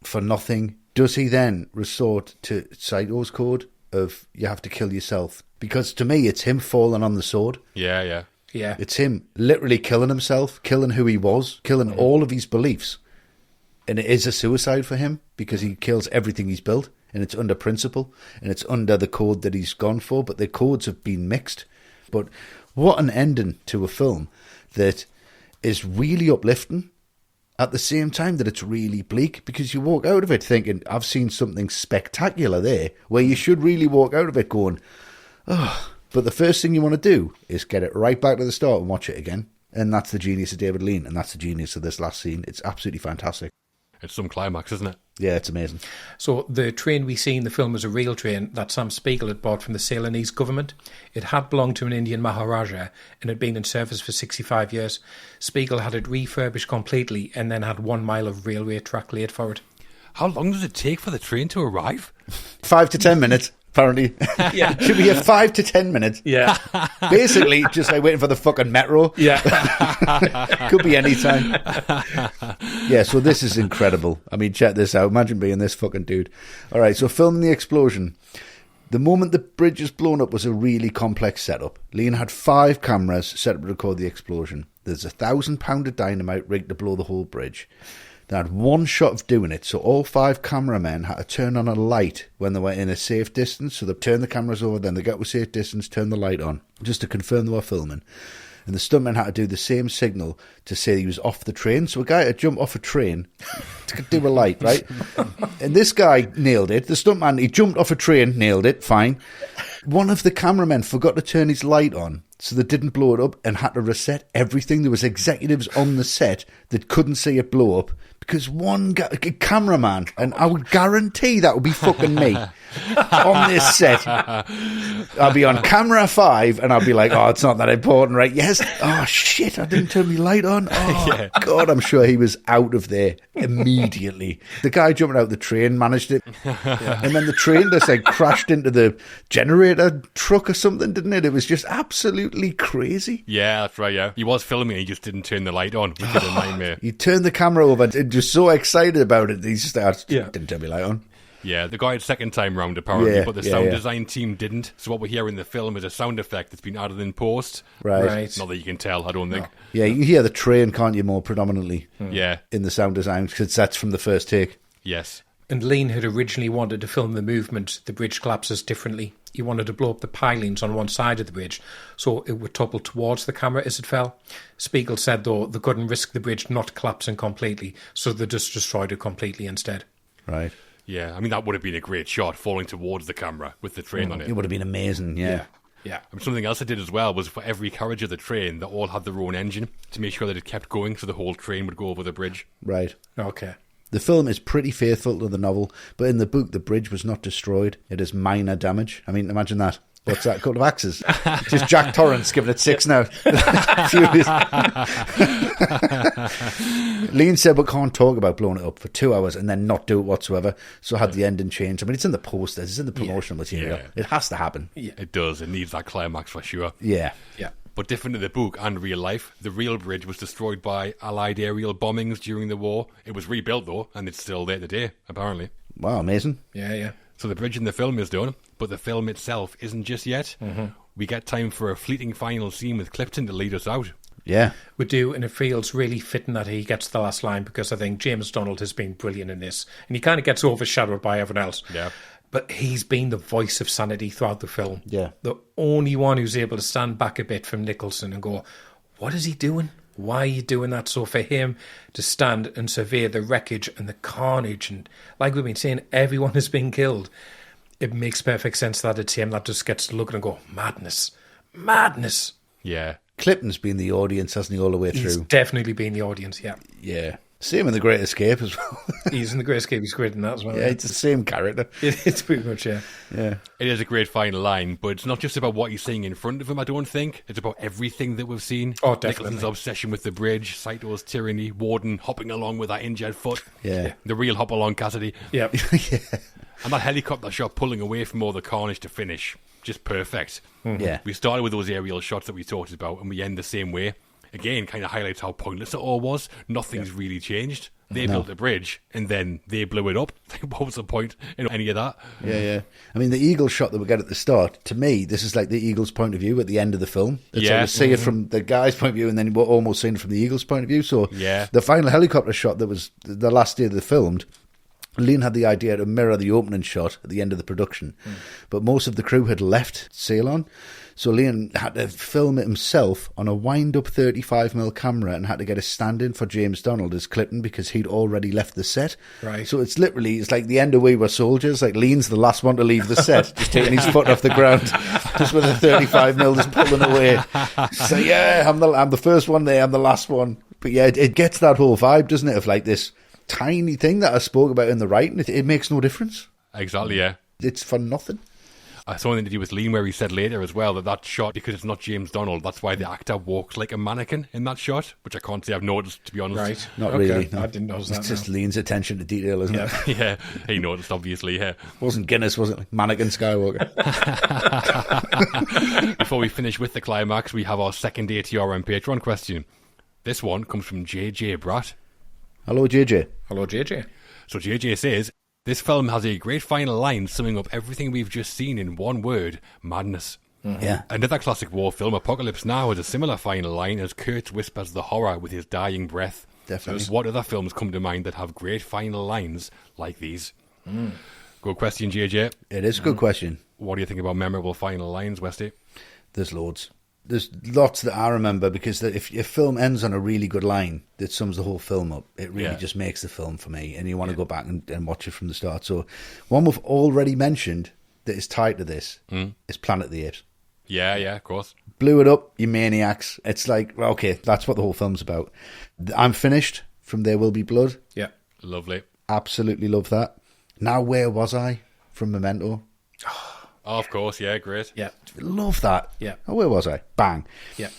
C: for nothing? Does he then resort to Saito's code of you have to kill yourself? Because to me, it's him falling on the sword.
A: Yeah.
C: It's him literally killing himself, killing who he was, killing all of his beliefs. And it is a suicide for him because he kills everything he's built, and it's under principle, and it's under the code that he's gone for, but the codes have been mixed. But what an ending to a film that is really uplifting at the same time that it's really bleak, because you walk out of it thinking, I've seen something spectacular there, where you should really walk out of it going, oh. But the first thing you want to do is get it right back to the start and watch it again. And that's the genius of David Lean, and that's the genius of this last scene. It's absolutely fantastic.
A: It's some climax, isn't it?
C: Yeah, it's amazing.
B: So the train we see in the film is a real train that Sam Spiegel had bought from the Ceylonese government. It had belonged to an Indian Maharaja and had been in service for 65 years. Spiegel had it refurbished completely and then had 1 mile of railway track laid for it.
A: How long does it take for the train to arrive?
C: 5 to 10 minutes. Apparently.
B: Yeah.
C: Should be 5 to 10 minutes.
B: Yeah.
C: Basically, just like waiting for the fucking metro.
B: Yeah.
C: Could be any time. Yeah, so this is incredible. I mean, check this out. Imagine being this fucking dude. All right, so filming the explosion. The moment the bridge is blown up was a really complex setup. Lean had 5 cameras set up to record the explosion. There's 1,000 pound of dynamite rigged to blow the whole bridge. They had 1 shot of doing it, so all 5 cameramen had to turn on a light when they were in a safe distance. So they turned the cameras over, then they got to a safe distance, turn the light on, just to confirm they were filming. And the stuntman had to do the same signal to say he was off the train. So a guy had to jump off a train to do a light, right? And this guy nailed it. The stuntman, he jumped off a train, nailed it, fine. One of the cameramen forgot to turn his light on, so they didn't blow it up and had to reset everything. There was executives on the set that couldn't see it blow up because one cameraman, and I would guarantee that would be fucking me, on this set. I'll be on camera 5 and I'll be like, oh, it's not that important, right? Yes. Oh, shit, I didn't turn my light on. Oh, yeah. God, I'm sure he was out of there immediately. The guy jumping out the train managed it. Yeah. And then the train just like crashed into the generator truck or something, didn't it? It was just absolutely crazy.
A: Yeah, that's right, yeah. He was filming, he just didn't turn the light on, which is a nightmare.
C: He turned the camera over and just so excited about it. He just didn't turn my light on.
A: Yeah, the guy had second time round apparently, but the sound design team didn't. So what we hear in the film is a sound effect that's been added in post.
C: Right.
A: Not that you can tell, I don't think.
C: Yeah, you hear the train, can't you, more predominantly?
A: Yeah.
C: In the sound design, because that's from the first take.
A: Yes.
B: And Lean had originally wanted to film the movement, the bridge collapses differently. He wanted to blow up the pilings on one side of the bridge so it would topple towards the camera as it fell. Spiegel said, though, they couldn't risk the bridge not collapsing completely, so they just destroyed it completely instead.
C: Right.
A: Yeah, I mean, that would have been a great shot, falling towards the camera with the train on it.
C: It would have been amazing, yeah.
B: Yeah.
A: And something else I did as well was for every carriage of the train, they all had their own engine to make sure that it kept going so the whole train would go over the bridge.
C: Right.
B: Okay.
C: The film is pretty faithful to the novel, but in the book, the bridge was not destroyed. It is minor damage. I mean, imagine that. What's that? A couple of axes. Just Jack Torrance giving it 6 now. Furious. Lean said we can't talk about blowing it up for 2 hours and then not do it whatsoever. So I had the ending changed. I mean, it's in the posters, it's in the promotional material.
A: Yeah.
C: It has to happen.
B: Yeah.
A: It does. It needs that climax for sure.
C: Yeah.
B: Yeah.
A: But different in the book and real life, the real bridge was destroyed by Allied aerial bombings during the war. It was rebuilt, though, and it's still there today, apparently.
C: Wow, amazing.
B: Yeah.
A: So the bridge in the film is done, but the film itself isn't just yet.
B: Mm-hmm.
A: We get time for a fleeting final scene with Clifton to lead us out.
C: Yeah.
B: We do, and it feels really fitting that he gets the last line because I think James Donald has been brilliant in this. And he kind of gets overshadowed by everyone else.
A: Yeah.
B: But he's been the voice of sanity throughout the film.
C: Yeah.
B: The only one who's able to stand back a bit from Nicholson and go, what is he doing? Why are you doing that? So for him to stand and survey the wreckage and the carnage, and like we've been saying, everyone has been killed, it makes perfect sense that it's him that just gets to look and go, madness.
A: Yeah.
C: Clifton's been the audience, hasn't he, all the way
B: He's
C: through?
B: definitely been the audience, yeah.
C: Yeah. Same in The Great Escape as well.
B: He's in The Great Escape, he's great in that as well.
C: Yeah, it's the same character.
B: It's pretty much, yeah.
C: Yeah.
A: It is a great final line, but it's not just about what he's seeing in front of him, I don't think. It's about everything that we've seen.
B: Oh, definitely.
A: Nicholson's obsession with the bridge, Saito's tyranny, Warden hopping along with that injured foot.
C: Yeah.
A: The real hop along Cassidy.
B: Yeah.
C: Yeah.
A: And that helicopter shot pulling away from all the carnage to finish. Just perfect.
C: Yeah.
A: We started with those aerial shots that we talked about, and we end the same way. Again, kind of highlights how pointless it all was. Nothing's really changed. They built a bridge, and then they blew it up. What was the point in any of that?
C: Yeah. I mean, the eagle shot that we get at the start, to me, this is like the eagle's point of view at the end of the film. It's like we see it from the guy's point of view, and then we're almost seeing it from the eagle's point of view. So the final helicopter shot that was the last day they filmed, Lean had the idea to mirror the opening shot at the end of the production. But most of the crew had left Ceylon. So Lean had to film it himself on a wind-up 35mm camera and had to get a stand-in for James Donald as Clifton because he'd already left the set.
B: Right.
C: So it's like the end of We Were Soldiers. Like Lean's the last one to leave the set, just taking his foot off the ground, just with a 35mm just pulling away. So yeah, I'm the first one there, I'm the last one. But yeah, it gets that whole vibe, doesn't it, of like this tiny thing that I spoke about in the writing. It makes no difference.
A: Exactly, yeah.
C: It's for nothing.
A: I saw an interview with Lean where he said later as well that shot, because it's not James Donald, that's why the actor walks like a mannequin in that shot, which I can't say I've noticed, to be honest.
B: Right.
C: Not
B: Okay.
C: really. No.
B: I didn't notice that.
C: It's just Lean's attention to detail, isn't it?
A: Yeah, he noticed, obviously, yeah.
C: Wasn't Guinness, was it? Like Mannequin Skywalker.
A: Before we finish with the climax, we have our second ATRM Patreon question. This one comes from JJ Bratt.
C: Hello, JJ.
B: Hello, JJ.
A: So JJ says, this film has a great final line summing up everything we've just seen in one word, madness.
C: Yeah.
A: Another classic war film, Apocalypse Now, has a similar final line as Kurtz whispers the horror with his dying breath.
C: Definitely.
A: What other films come to mind that have great final lines like these? Good question, JJ.
C: It is a good question.
A: What do you think about memorable final lines, Westy?
C: There's loads. There's lots that I remember because if a film ends on a really good line that sums the whole film up, it really just makes the film for me. And you want to go back and watch it from the start. So one we've already mentioned that is tied to this is Planet of the Apes.
A: Yeah, of course.
C: Blew it up, you maniacs. It's like, okay, that's what the whole film's about. I'm finished from There Will Be Blood.
B: Yeah.
A: Lovely.
C: Absolutely love that. Now Where Was I? From Memento.
A: Oh, of course, yeah, great.
B: Yeah.
C: Love that.
B: Yeah.
C: Oh, where was I? Bang.
B: Yeah.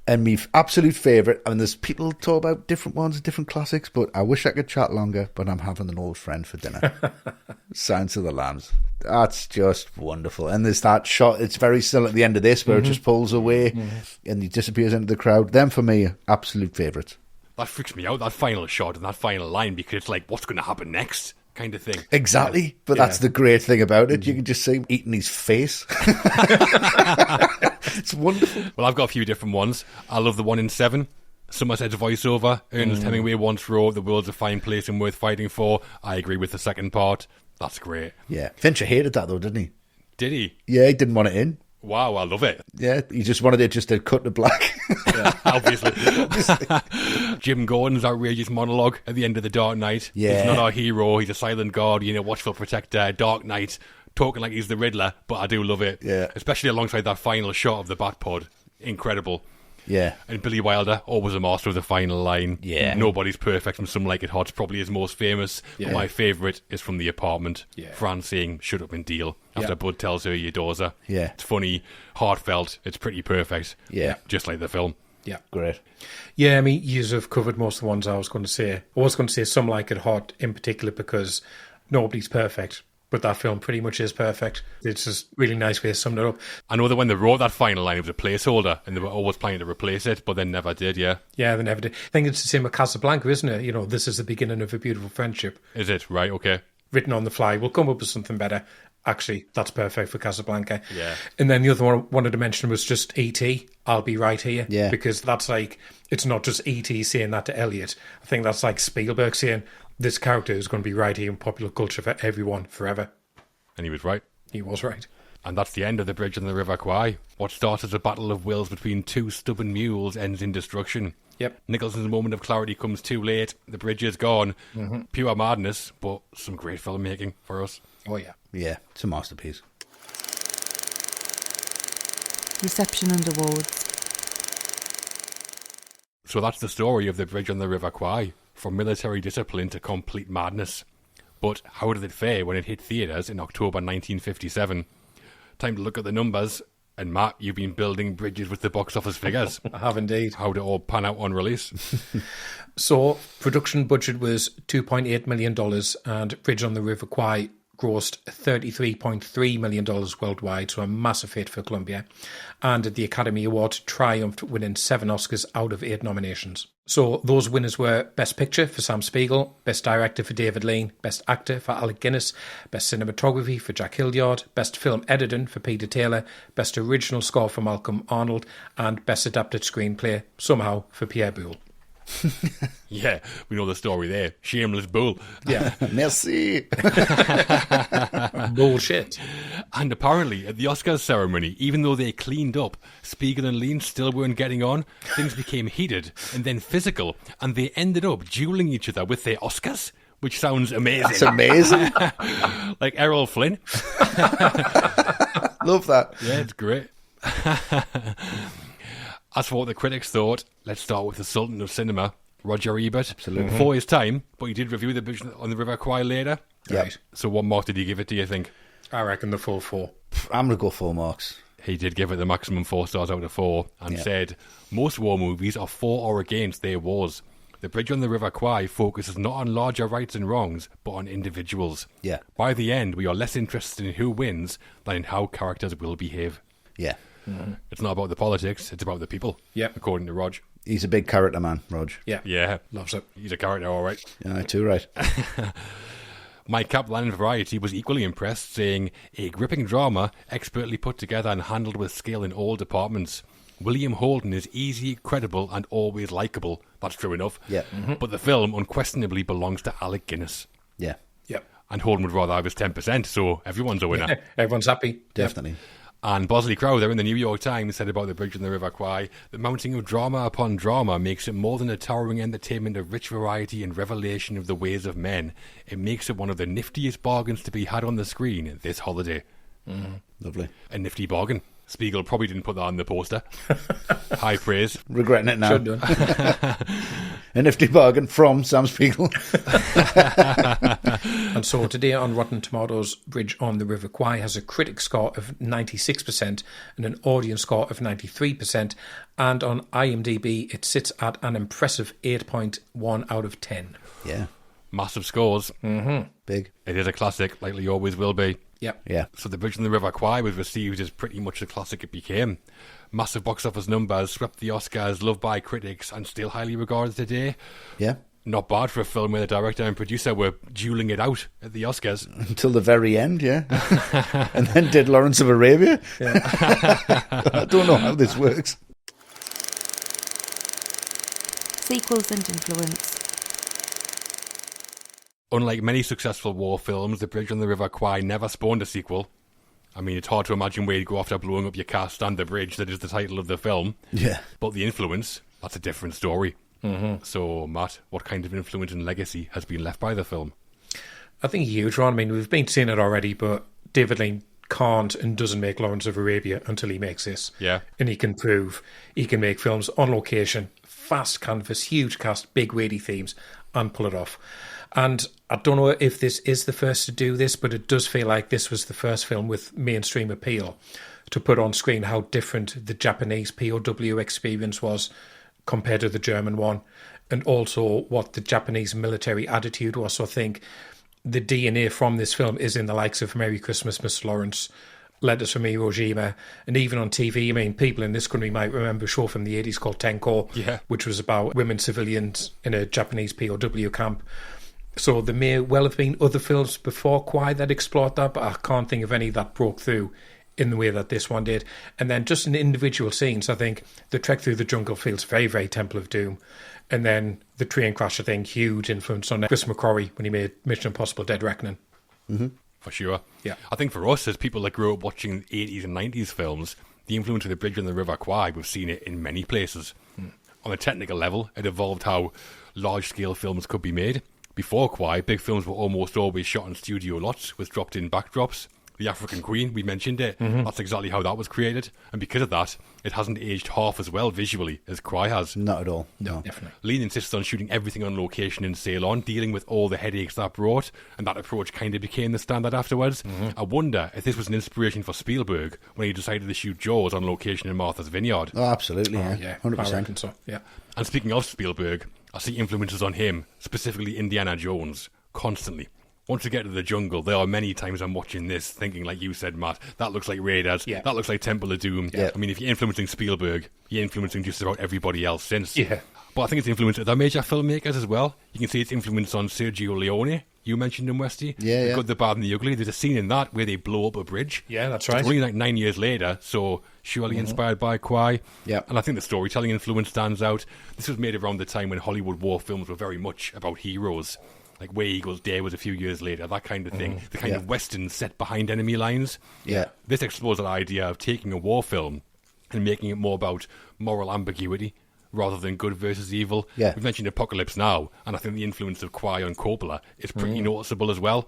C: And my absolute favourite, I mean, there's people talk about different ones, different classics, but I wish I could chat longer, but I'm having an old friend for dinner. Silence of the Lambs. That's just wonderful. And there's that shot, it's very still at the end of this, where it just pulls away and he disappears into the crowd. Them, for me, absolute favourites.
A: That freaks me out, that final shot and that final line, because it's like, what's going to happen next? Kind of thing.
C: Exactly. But that's the great thing about it. You can just see him eating his face. It's wonderful.
A: Well, I've got a few different ones. I love the one in 7. Somerset's voiceover. Ernest Hemingway once wrote, "The world's a fine place and worth fighting for." I agree with the second part. That's great.
C: Yeah. Fincher hated that, though, didn't he?
A: Did he?
C: Yeah, he didn't want it in.
A: Wow, I love it.
C: Yeah, he just wanted it just to cut to black.
A: Obviously. Jim Gordon's outrageous monologue at the end of The Dark Knight.
C: Yeah.
A: He's not our hero. He's a silent guardian, watchful protector. Dark Knight, talking like he's the Riddler, but I do love it.
C: Yeah.
A: Especially alongside that final shot of the Batpod. Incredible.
C: Yeah.
A: And Billy Wilder, always a master of the final line.
C: Yeah.
A: Nobody's perfect from Some Like It Hot's probably his most famous.
B: Yeah.
A: But my favourite is from The Apartment.
B: Yeah.
A: Fran saying, "Shut up and deal," after
B: Yeah.
A: Bud tells her he adores her.
C: Yeah.
A: It's funny, heartfelt, it's pretty perfect.
C: Yeah.
A: Just like the film.
B: Yeah.
C: Great.
B: Yeah, I mean, you have covered most of the ones I was going to say. I was going to say Some Like It Hot in particular because nobody's perfect. But that film pretty much is perfect. It's just really nice way to sum it up.
A: I know that when they wrote that final line, it was a placeholder, and they were always planning to replace it, but they never did, yeah.
B: Yeah, they never did. I think it's the same with Casablanca, isn't it? This is the beginning of a beautiful friendship.
A: Is it? Right, okay.
B: Written on the fly. We'll come up with something better. Actually, that's perfect for Casablanca.
A: Yeah.
B: And then the other one I wanted to mention was just E.T., I'll Be Right Here.
C: Yeah.
B: Because that's like, it's not just E.T. saying that to Elliot. I think that's like Spielberg saying, this character is going to be right here in popular culture for everyone, forever.
A: And he was right.
B: He was right.
A: And that's the end of The Bridge on the River Kwai. What started as a battle of wills between two stubborn mules ends in destruction.
B: Yep.
A: Nicholson's moment of clarity comes too late. The bridge is gone. Pure madness, but some great filmmaking for us.
B: Oh, yeah.
C: Yeah, it's a masterpiece.
D: Reception and awards.
A: So that's the story of The Bridge on the River Kwai. From military discipline to complete madness. But how did it fare when it hit theatres in October 1957? Time to look at the numbers. And Matt, you've been building bridges with the box office figures.
B: I have indeed.
A: How did it all pan out on release?
B: So, production budget was $2.8 million and Bridge on the River Kwai grossed $33.3 million worldwide, so a massive hit for Columbia. And the Academy Award triumphed, winning 7 Oscars out of 8 nominations. So those winners were Best Picture for Sam Spiegel, Best Director for David Lean, Best Actor for Alec Guinness, Best Cinematography for Jack Hildyard, Best Film Editing for Peter Taylor, Best Original Score for Malcolm Arnold, and Best Adapted Screenplay, somehow, for Pierre Boulle.
A: Yeah, we know the story there. Shameless bull.
B: Yeah.
C: Merci.
B: Bullshit.
A: And apparently, at the Oscars ceremony, even though they cleaned up, Spiegel and Lean still weren't getting on. Things became heated and then physical, and they ended up dueling each other with their Oscars, which sounds amazing.
C: That's amazing.
A: Like Errol Flynn.
C: Love that.
A: Yeah, it's great. As for what the critics thought, let's start with the Sultan of Cinema, Roger Ebert. Absolutely. Before his time, but he did review The Bridge on the River Kwai later.
C: Yep.
B: Right.
A: So what mark did he give it, do you think?
B: I reckon the full 4.
C: I'm going to go 4 marks.
A: He did give it the maximum 4 stars out of 4 and said, most war movies are for or against their wars. The Bridge on the River Kwai focuses not on larger rights and wrongs, but on individuals.
C: Yeah.
A: By the end, we are less interested in who wins than in how characters will behave.
C: Yeah.
A: It's not about the politics, it's about the people.
B: Yep.
A: According to Rog.
C: He's a big character man, Rog.
B: Yeah.
A: Yeah.
B: Loves it.
A: He's a character, all right.
C: Yeah, too right.
A: Mike Kaplan in Variety was equally impressed, saying, a gripping drama, expertly put together and handled with skill in all departments. William Holden is easy, credible, and always likeable. That's true enough.
C: Yeah.
A: But the film unquestionably belongs to Alec Guinness.
C: Yeah,
B: Yep.
A: And Holden would rather have his 10%, so everyone's a winner.
B: Everyone's happy.
C: definitely.
A: And Bosley Crowther in the New York Times said about The Bridge on the River Kwai, the mounting of drama upon drama makes it more than a towering entertainment of rich variety and revelation of the ways of men. It makes it one of the niftiest bargains to be had on the screen this holiday.
C: Lovely.
A: A nifty bargain. Spiegel probably didn't put that on the poster. High praise.
C: Regretting it now.
B: Should done.
C: A nifty bargain from Sam Spiegel.
B: And so today on Rotten Tomatoes, Bridge on the River Kwai has a critic score of 96% and an audience score of 93%. And on IMDb, it sits at an impressive 8.1 out of 10.
C: Yeah,
A: Massive scores.
C: big.
A: It is a classic, likely always will be.
B: Yep.
C: Yeah,
A: So The Bridge on the River Kwai was received as pretty much the classic it became. Massive box office numbers, swept the Oscars, loved by critics, and still highly regarded today.
C: yeah.
A: Not bad for a film where the director and producer were dueling it out at the Oscars.
C: Until the very end, yeah. And then did Lawrence of Arabia. I don't know how this works.
D: Sequels and influence.
A: Unlike many successful war films, The Bridge on the River Kwai never spawned a sequel. I mean, it's hard to imagine where you'd go after blowing up your cast and the bridge that is the title of the film.
C: Yeah.
A: But the influence, that's a different story. Mm-hmm. So, Matt, what kind of influence and legacy has been left by the film?
B: I think a huge one. I mean, we've been seeing it already, but David Lean can't and doesn't make Lawrence of Arabia until he makes this.
A: Yeah.
B: And he can prove he can make films on location, fast canvas, huge cast, big weighty themes, and pull it off. And I don't know if this is the first to do this, but it does feel like this was the first film with mainstream appeal to put on screen how different the Japanese POW experience was compared to the German one, and also what the Japanese military attitude was. So I think the DNA from this film is in the likes of Merry Christmas, Mr. Lawrence, Letters from Iwo Jima, and even on TV. I mean, people in this country might remember a show from the 80s called Tenko, which was about women civilians in a Japanese POW camp. So there may well have been other films before Kwai that explored that, but I can't think of any that broke through in the way that this one did. And then just in individual scenes, I think the trek through the jungle feels very, very Temple of Doom. And then the train crash, I think, huge influence on Chris McQuarrie when he made Mission Impossible Dead Reckoning.
C: Mm-hmm.
A: For sure.
B: Yeah.
A: I think for us, as people that grew up watching 80s and 90s films, the influence of The Bridge on the River Kwai, we've seen it in many places. On a technical level, it evolved how large-scale films could be made. Before Kwai, big films were almost always shot in studio lots with dropped-in backdrops. The African Queen, we mentioned it. Mm-hmm. That's exactly how that was created. And because of that, it hasn't aged half as well visually as Kwai has.
C: Not at all. No.
B: Definitely.
A: Lean insists on shooting everything on location in Ceylon, dealing with all the headaches that brought, and that approach kind of became the standard afterwards. Mm-hmm. I wonder if this was an inspiration for Spielberg when he decided to shoot Jaws on location in Martha's Vineyard.
C: Oh, absolutely,
B: Yeah,
C: 100%.
B: I reckon so, yeah.
A: And speaking of Spielberg, I see influences on him, specifically Indiana Jones, constantly. Once we get to the jungle, there are many times I'm watching this thinking, like you said, Matt, that looks like Raiders, that looks like Temple of Doom.
C: Yeah.
A: I mean, if you're influencing Spielberg, you're influencing just about everybody else since.
B: Yeah.
A: But I think it's influenced other major filmmakers as well. You can see its influence on Sergio Leone. You mentioned him, Westy.
C: Yeah,
A: The Good, the Bad and the Ugly. There's a scene in that where they blow up a bridge.
B: Yeah, that's right.
A: It's only like 9 years later, so surely inspired by Kwai.
C: Yeah.
A: And I think the storytelling influence stands out. This was made around the time when Hollywood war films were very much about heroes. Like Where Eagles Dare was a few years later, that kind of thing. The kind of westerns set behind enemy lines.
C: Yeah.
A: This explores that idea of taking a war film and making it more about moral ambiguity rather than good versus evil.
C: Yeah.
A: We've mentioned Apocalypse Now, and I think the influence of Kwai on Coppola is pretty noticeable as well.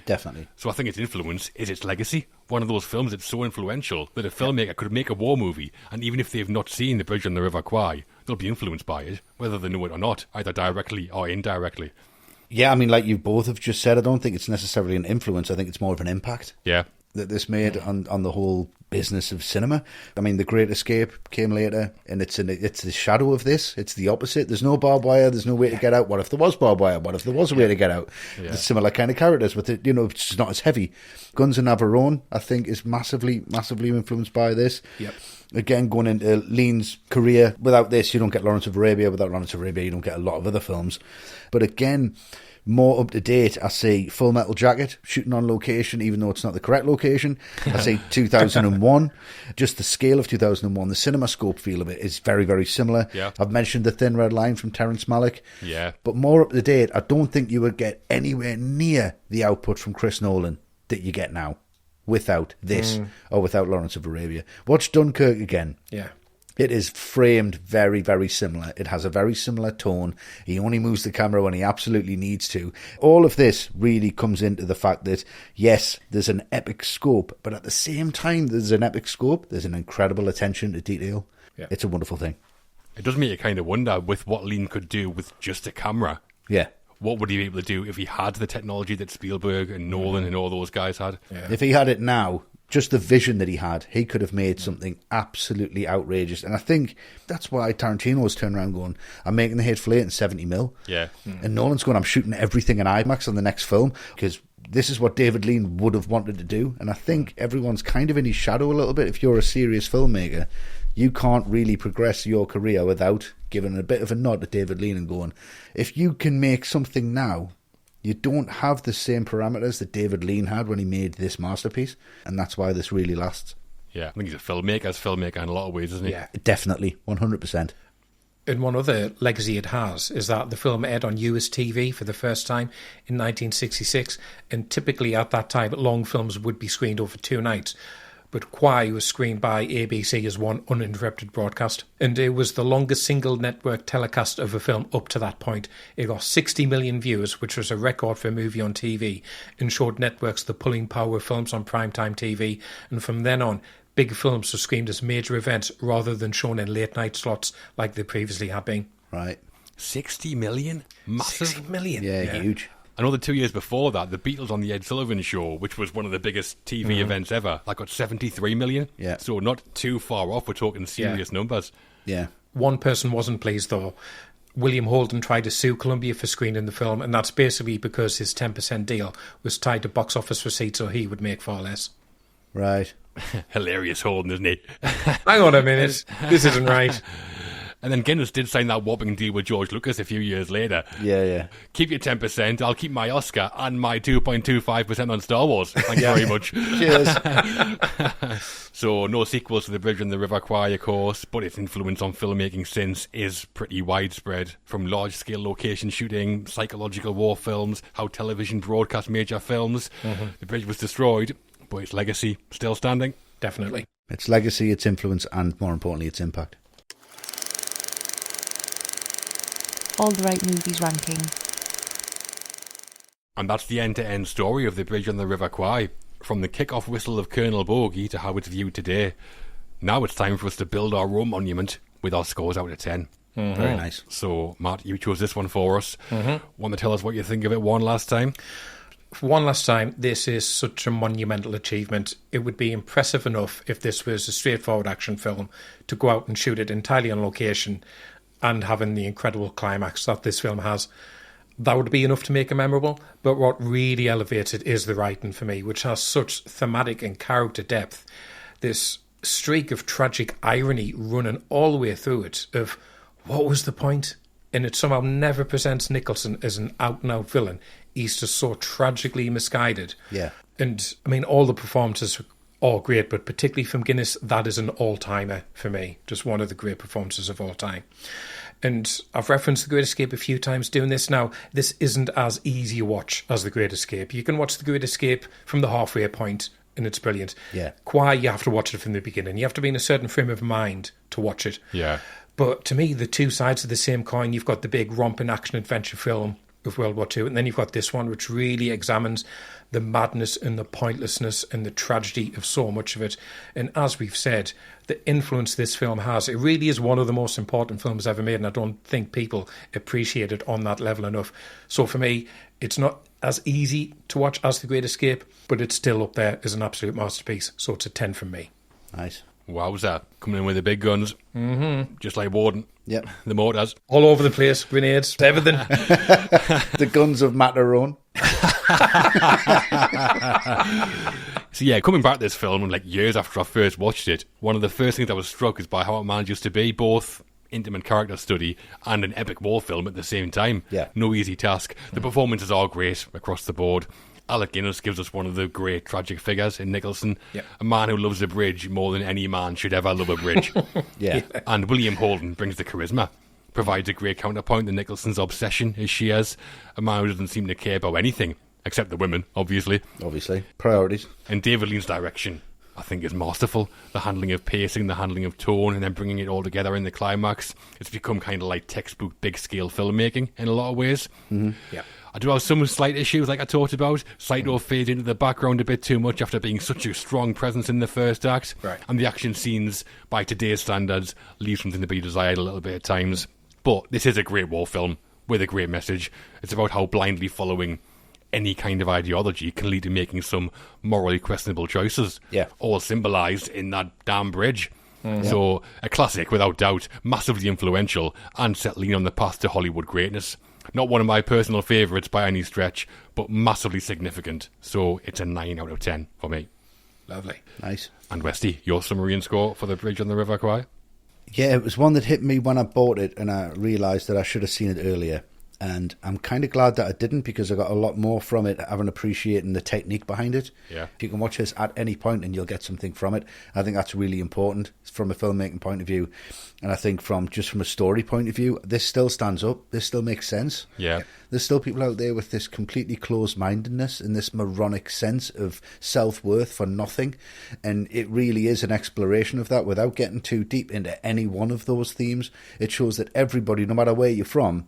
C: Definitely.
A: So I think its influence is its legacy. One of those films that's so influential that a filmmaker could make a war movie, and even if they've not seen The Bridge on the River Kwai, they'll be influenced by it, whether they know it or not, either directly or indirectly.
C: Yeah, I mean, like you both have just said, I don't think it's necessarily an influence. I think it's more of an impact
A: Yeah.
C: that this made on the whole business of cinema. I mean, The Great Escape came later, and it's the shadow of this. It's the opposite. There's no barbed wire. There's no way to get out. What if there was barbed wire? What if there was a way to get out?
A: Yeah.
C: The similar kind of characters with it, it's just not as heavy. Guns of Navarone, I think, is massively, massively influenced by this.
B: Yep.
C: Again, going into Lean's career, without this, you don't get Lawrence of Arabia. Without Lawrence of Arabia, you don't get a lot of other films. But again, more up to date, I see Full Metal Jacket, shooting on location, even though it's not the correct location. I see 2001, just the scale of 2001, the CinemaScope feel of it is very, very similar.
A: Yeah.
C: I've mentioned The Thin Red Line from Terrence Malick.
A: Yeah.
C: But more up to date, I don't think you would get anywhere near the output from Chris Nolan that you get now without this or without Lawrence of Arabia. Watch Dunkirk again.
B: Yeah.
C: It is framed very, very similar. It has a very similar tone. He only moves the camera when he absolutely needs to. All of this really comes into the fact that, yes, there's an epic scope, but at the same time there's an epic scope, there's an incredible attention to detail.
B: Yeah.
A: It's
C: a wonderful thing.
A: It does make you kind of wonder with what Lean could do with just a camera.
C: Yeah.
A: What would he be able to do if he had the technology that Spielberg and Nolan and all those guys had?
B: Yeah.
C: If he had it now, just the vision that he had, he could have made something absolutely outrageous. And I think that's why Tarantino was turning around going, I'm making The Hateful Eight in 70mm.
A: Yeah.
C: And Nolan's going, I'm shooting everything in IMAX on the next film, because this is what David Lean would have wanted to do. And I think everyone's kind of in his shadow a little bit. If you're a serious filmmaker, you can't really progress your career without giving a bit of a nod to David Lean and going, if you can make something now, you don't have the same parameters that David Lean had when he made this masterpiece, and that's why this really lasts.
A: Yeah, I think he's a filmmaker in a lot of ways, isn't he?
B: Yeah.
C: Definitely, 100%.
B: And one other legacy it has is that the film aired on US TV for the first time in 1966, and typically at that time, long films would be screened over 2 nights. But Kwai was screened by ABC as one uninterrupted broadcast, and it was the longest single network telecast of a film up to that point. It got 60 million viewers, which was a record for a movie on TV, and showed networks the pulling power of films on primetime TV, and from then on, big films were screened as major events rather than shown in late-night slots like they previously had been.
C: Right.
A: 60 million? Massive.
B: 60 million?
C: Yeah, huge.
A: Another 2 years before that, the Beatles on the Ed Sullivan Show, which was one of the biggest TV events ever, that got 73 million.
C: Yeah.
A: So not too far off. We're talking serious numbers.
C: Yeah.
B: One person wasn't pleased, though. William Holden tried to sue Columbia for screening the film, and that's basically because his 10% deal was tied to box office receipts, so he would make far less.
C: Right.
A: Hilarious Holden, isn't it?
B: Hang on a minute. This isn't right.
A: And then Guinness did sign that whopping deal with George Lucas a few years later.
C: Yeah.
A: Keep your 10%, I'll keep my Oscar and my 2.25% on Star Wars. Thanks very much.
C: Cheers.
A: So no sequels to The Bridge on the River Kwai, of course, but its influence on filmmaking since is pretty widespread. From large-scale location shooting, psychological war films, how television broadcast major films. The bridge was destroyed, but its legacy still standing.
B: Definitely.
C: Its legacy, its influence, and more importantly, its impact.
D: All the right movies ranking.
A: And that's the end-to-end story of The Bridge on the River Kwai, from the kick-off whistle of Colonel Bogey to how it's viewed today. Now it's time for us to build our own monument with our scores out of 10.
C: Very nice.
A: So, Matt, you chose this one for us. Want to tell us what you think of it one last time?
B: For one last time, this is such a monumental achievement. It would be impressive enough if this was a straightforward action film to go out and shoot it entirely on location and having the incredible climax that this film has. That would be enough to make it memorable, but what really elevates it is the writing for me, which has such thematic and character depth. This streak of tragic irony running all the way through it of what was the point? And it somehow never presents Nicholson as an out-and-out villain. He's just so tragically misguided.
C: Yeah.
B: And, I mean, all the performances are all great, but particularly from Guinness, that is an all-timer for me. Just one of the great performances of all time. And I've referenced The Great Escape a few times doing this now. This isn't as easy a watch as The Great Escape. You can watch The Great Escape from the halfway point, and it's brilliant.
C: Yeah.
B: Kwai, you have to watch it from the beginning. You have to be in a certain frame of mind to watch it.
A: Yeah.
B: But to me, the two sides of the same coin, you've got the big romping action-adventure film of World War II, and then you've got this one, which really examines the madness and the pointlessness and the tragedy of so much of it. And as we've said, the influence this film has, it really is one of the most important films ever made, and I don't think people appreciate it on that level enough. So for me, it's not as easy to watch as The Great Escape, but it's still up there as an absolute masterpiece. So it's a 10 from me.
C: Nice.
A: Wowza. Coming in with the big guns. Just like Warden.
C: Yep.
A: The mortars.
B: All over the place, grenades, everything.
C: The guns of Matterhorn.
A: So yeah, coming back to this film, like years after I first watched it, one of the first things I was struck is by how it managed to be both intimate character study and an epic war film at the same time.
C: Yeah.
A: No easy task. The performances are great across the board. Alec Guinness gives us one of the great tragic figures in Nicholson.
B: Yep.
A: A man who loves a bridge more than any man should ever love a bridge.
C: Yeah.
A: And William Holden brings the charisma. Provides a great counterpoint to Nicholson's obsession as she has. A man who doesn't seem to care about anything, except the women, obviously.
C: Obviously. Priorities.
A: And David Lean's direction, I think, is masterful. The handling of pacing, the handling of tone, and then bringing it all together in the climax. It's become kind of like textbook big-scale filmmaking in a lot of ways.
B: Yeah.
A: I do have some slight issues, like I talked about. Saito fades into the background a bit too much after being such a strong presence in the first act.
B: Right.
A: And the action scenes, by today's standards, leave something to be desired a little bit at times. But this is a great war film with a great message. It's about how blindly following any kind of ideology can lead to making some morally questionable choices.
C: Yeah.
A: All symbolised in that damn bridge. So, a classic, without doubt, massively influential, and set Lean on the path to Hollywood greatness. Not one of my personal favourites by any stretch, but massively significant. So, it's a 9 out of 10 for me.
B: Lovely.
C: Nice.
A: And Westy, your summary and score for The Bridge on the River Kwai?
C: Yeah, it was one that hit me when I bought it, and I realised that I should have seen it earlier. And I'm kind of glad that I didn't, because I got a lot more from it, having appreciating the technique behind it.
A: Yeah.
C: You can watch this at any point and you'll get something from it. I think that's really important from a filmmaking point of view. And I think from a story point of view, this still stands up. This still makes sense.
A: Yeah.
C: There's still people out there with this completely closed-mindedness and this moronic sense of self-worth for nothing. And it really is an exploration of that without getting too deep into any one of those themes. It shows that everybody, no matter where you're from,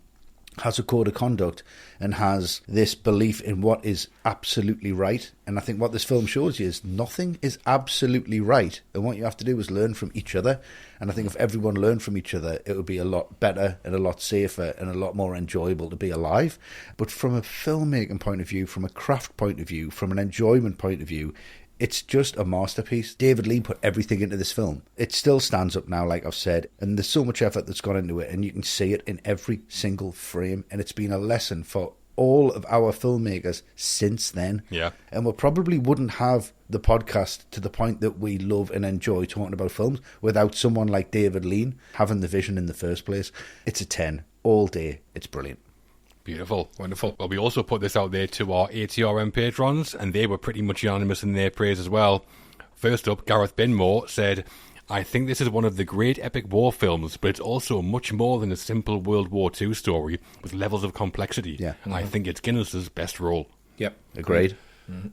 C: has a code of conduct and has this belief in what is absolutely right. And I think what this film shows you is nothing is absolutely right. And what you have to do is learn from each other. And I think if everyone learned from each other, it would be a lot better and a lot safer and a lot more enjoyable to be alive. But from a filmmaking point of view, from a craft point of view, from an enjoyment point of view, it's just a masterpiece. David Lean put everything into this film. It still stands up now, like I've said, and there's so much effort that's gone into it, and you can see it in every single frame, and it's been a lesson for all of our filmmakers since then.
A: Yeah.
C: And we probably wouldn't have the podcast to the point that we love and enjoy talking about films without someone like David Lean having the vision in the first place. It's a 10 all day. It's brilliant.
A: Beautiful. Wonderful. Well, we also put this out there to our ATRM patrons, and they were pretty much unanimous in their praise as well. First up, Gareth Binmore said, I think this is one of the great epic war films, but it's also much more than a simple World War II story with levels of complexity.
C: Yeah.
A: I think it's Guinness's best role.
B: Yep.
C: Agreed.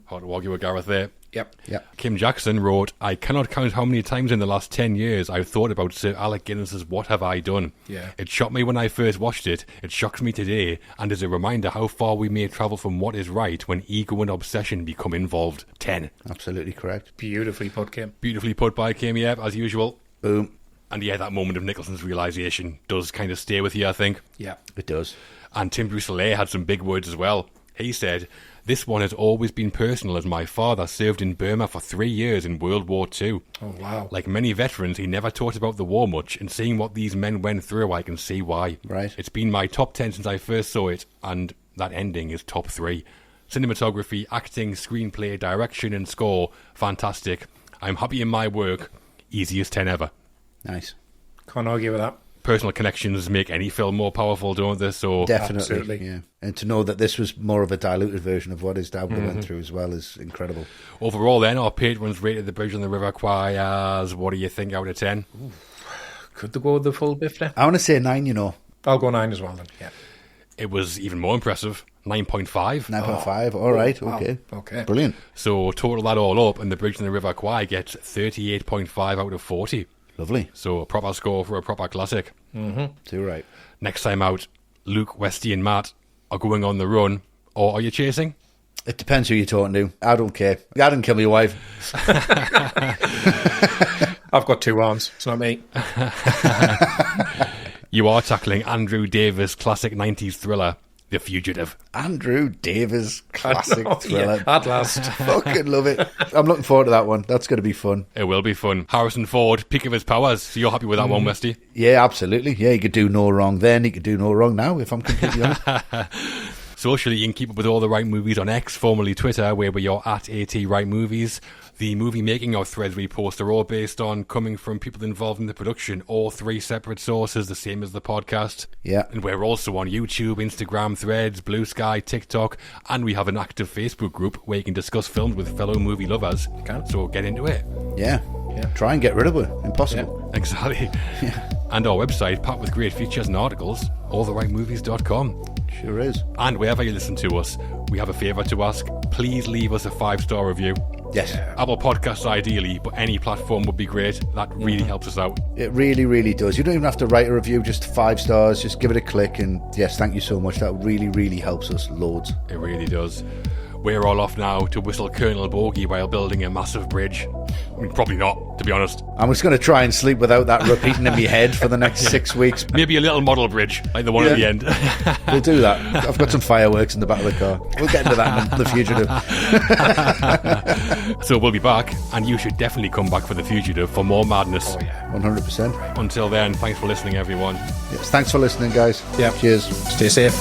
A: Hard to argue with Gareth there.
B: Yep.
A: Kim Jackson wrote, I cannot count how many times in the last 10 years I've thought about Sir Alec Guinness's What Have I Done?
B: Yeah.
A: It shocked me when I first watched it, it shocks me today, and is a reminder how far we may travel from what is right when ego and obsession become involved. 10.
C: Absolutely correct.
B: Beautifully put, Kim.
A: Beautifully put by Kim, yeah, as usual.
C: Boom.
A: And yeah, that moment of Nicholson's realisation does kind of stay with you, I think.
B: Yeah.
C: It does.
A: And Tim Brusselet had some big words as well. He said, this one has always been personal as my father served in Burma for 3 years in World War II.
B: Oh, wow.
A: Like many veterans, he never talked about the war much, and seeing what these men went through, I can see why.
C: Right.
A: It's been my top 10 since I first saw it, and that ending is top 3. Cinematography, acting, screenplay, direction and score, fantastic. I'm happy in my work. Easiest 10 ever.
C: Nice.
B: Can't argue with that.
A: Personal connections make any film more powerful, don't they? So
C: Definitely.
B: Absolutely.
C: Yeah. And to know that this was more of a diluted version of what his dad would have went through as well is incredible.
A: overall then, our patrons rated The Bridge on the River Kwai as, what do you think out of 10?
B: Could they go with the full biff there?
C: I want to say 9, you know.
B: I'll go 9 as well then, yeah.
A: It was even more impressive, 9.5.
C: 9.5. All right.
B: wow.
C: Okay.
B: Okay.
C: Brilliant.
A: So total that all up, and The Bridge on the River Kwai gets 38.5 out of 40.
C: Lovely.
A: So a proper score for a proper classic.
C: Too right.
A: Next time out, Luke, Westy and Matt are going on the run, or are you chasing?
C: It depends who you're talking to. I don't care. I didn't kill my wife.
B: I've got 2 arms. It's not me.
A: You are tackling Andrew Davis' classic 90s thriller, The Fugitive.
C: Andrew Davis, classic thriller.
B: Yeah, at last.
C: Fucking love it. I'm looking forward to that one. That's going to be fun.
A: It will be fun. Harrison Ford, peak of his powers. So you're happy with that one, Westy?
C: Yeah, absolutely. Yeah, he could do no wrong then. He could do no wrong now, if I'm completely honest.
A: Socially, you can keep up with all the right movies on X, formerly Twitter, where we are at ATRightMovies. The movie making of threads we post are all based on coming from people involved in the production, all 3 separate sources, the same as the podcast.
C: Yeah.
A: And we're also on YouTube, Instagram, Threads, Blue Sky, TikTok, and we have an active Facebook group where you can discuss films with fellow movie lovers. So get into it.
C: Yeah. Try and get rid of it. Impossible.
A: Exactly. And our website, packed with great features and articles, alltherightmovies.com.
C: Sure is.
A: And wherever you listen to us, we have a favour to ask. Please leave us a 5-star review.
C: Yes.
A: Apple Podcasts ideally, but any platform would be great. That really helps us out.
C: It really, really does. You don't even have to write a review, just 5 stars. Just give it a click. And yes, thank you so much. That really, really helps us loads.
A: It really does. We're all off now to whistle Colonel Bogey while building a massive bridge. I mean, probably not, to be honest.
C: I'm just going to try and sleep without that repeating in my head for the next 6 weeks.
A: Maybe a little model bridge, like the one at the end.
C: We'll do that. I've got some fireworks in the back of the car. We'll get into that in The Fugitive.
A: So we'll be back, and you should definitely come back for The Fugitive for more madness.
C: 100%.
A: Until then, thanks for listening, everyone.
C: Yes, thanks for listening, guys.
B: Yeah.
C: Cheers.
B: Stay safe.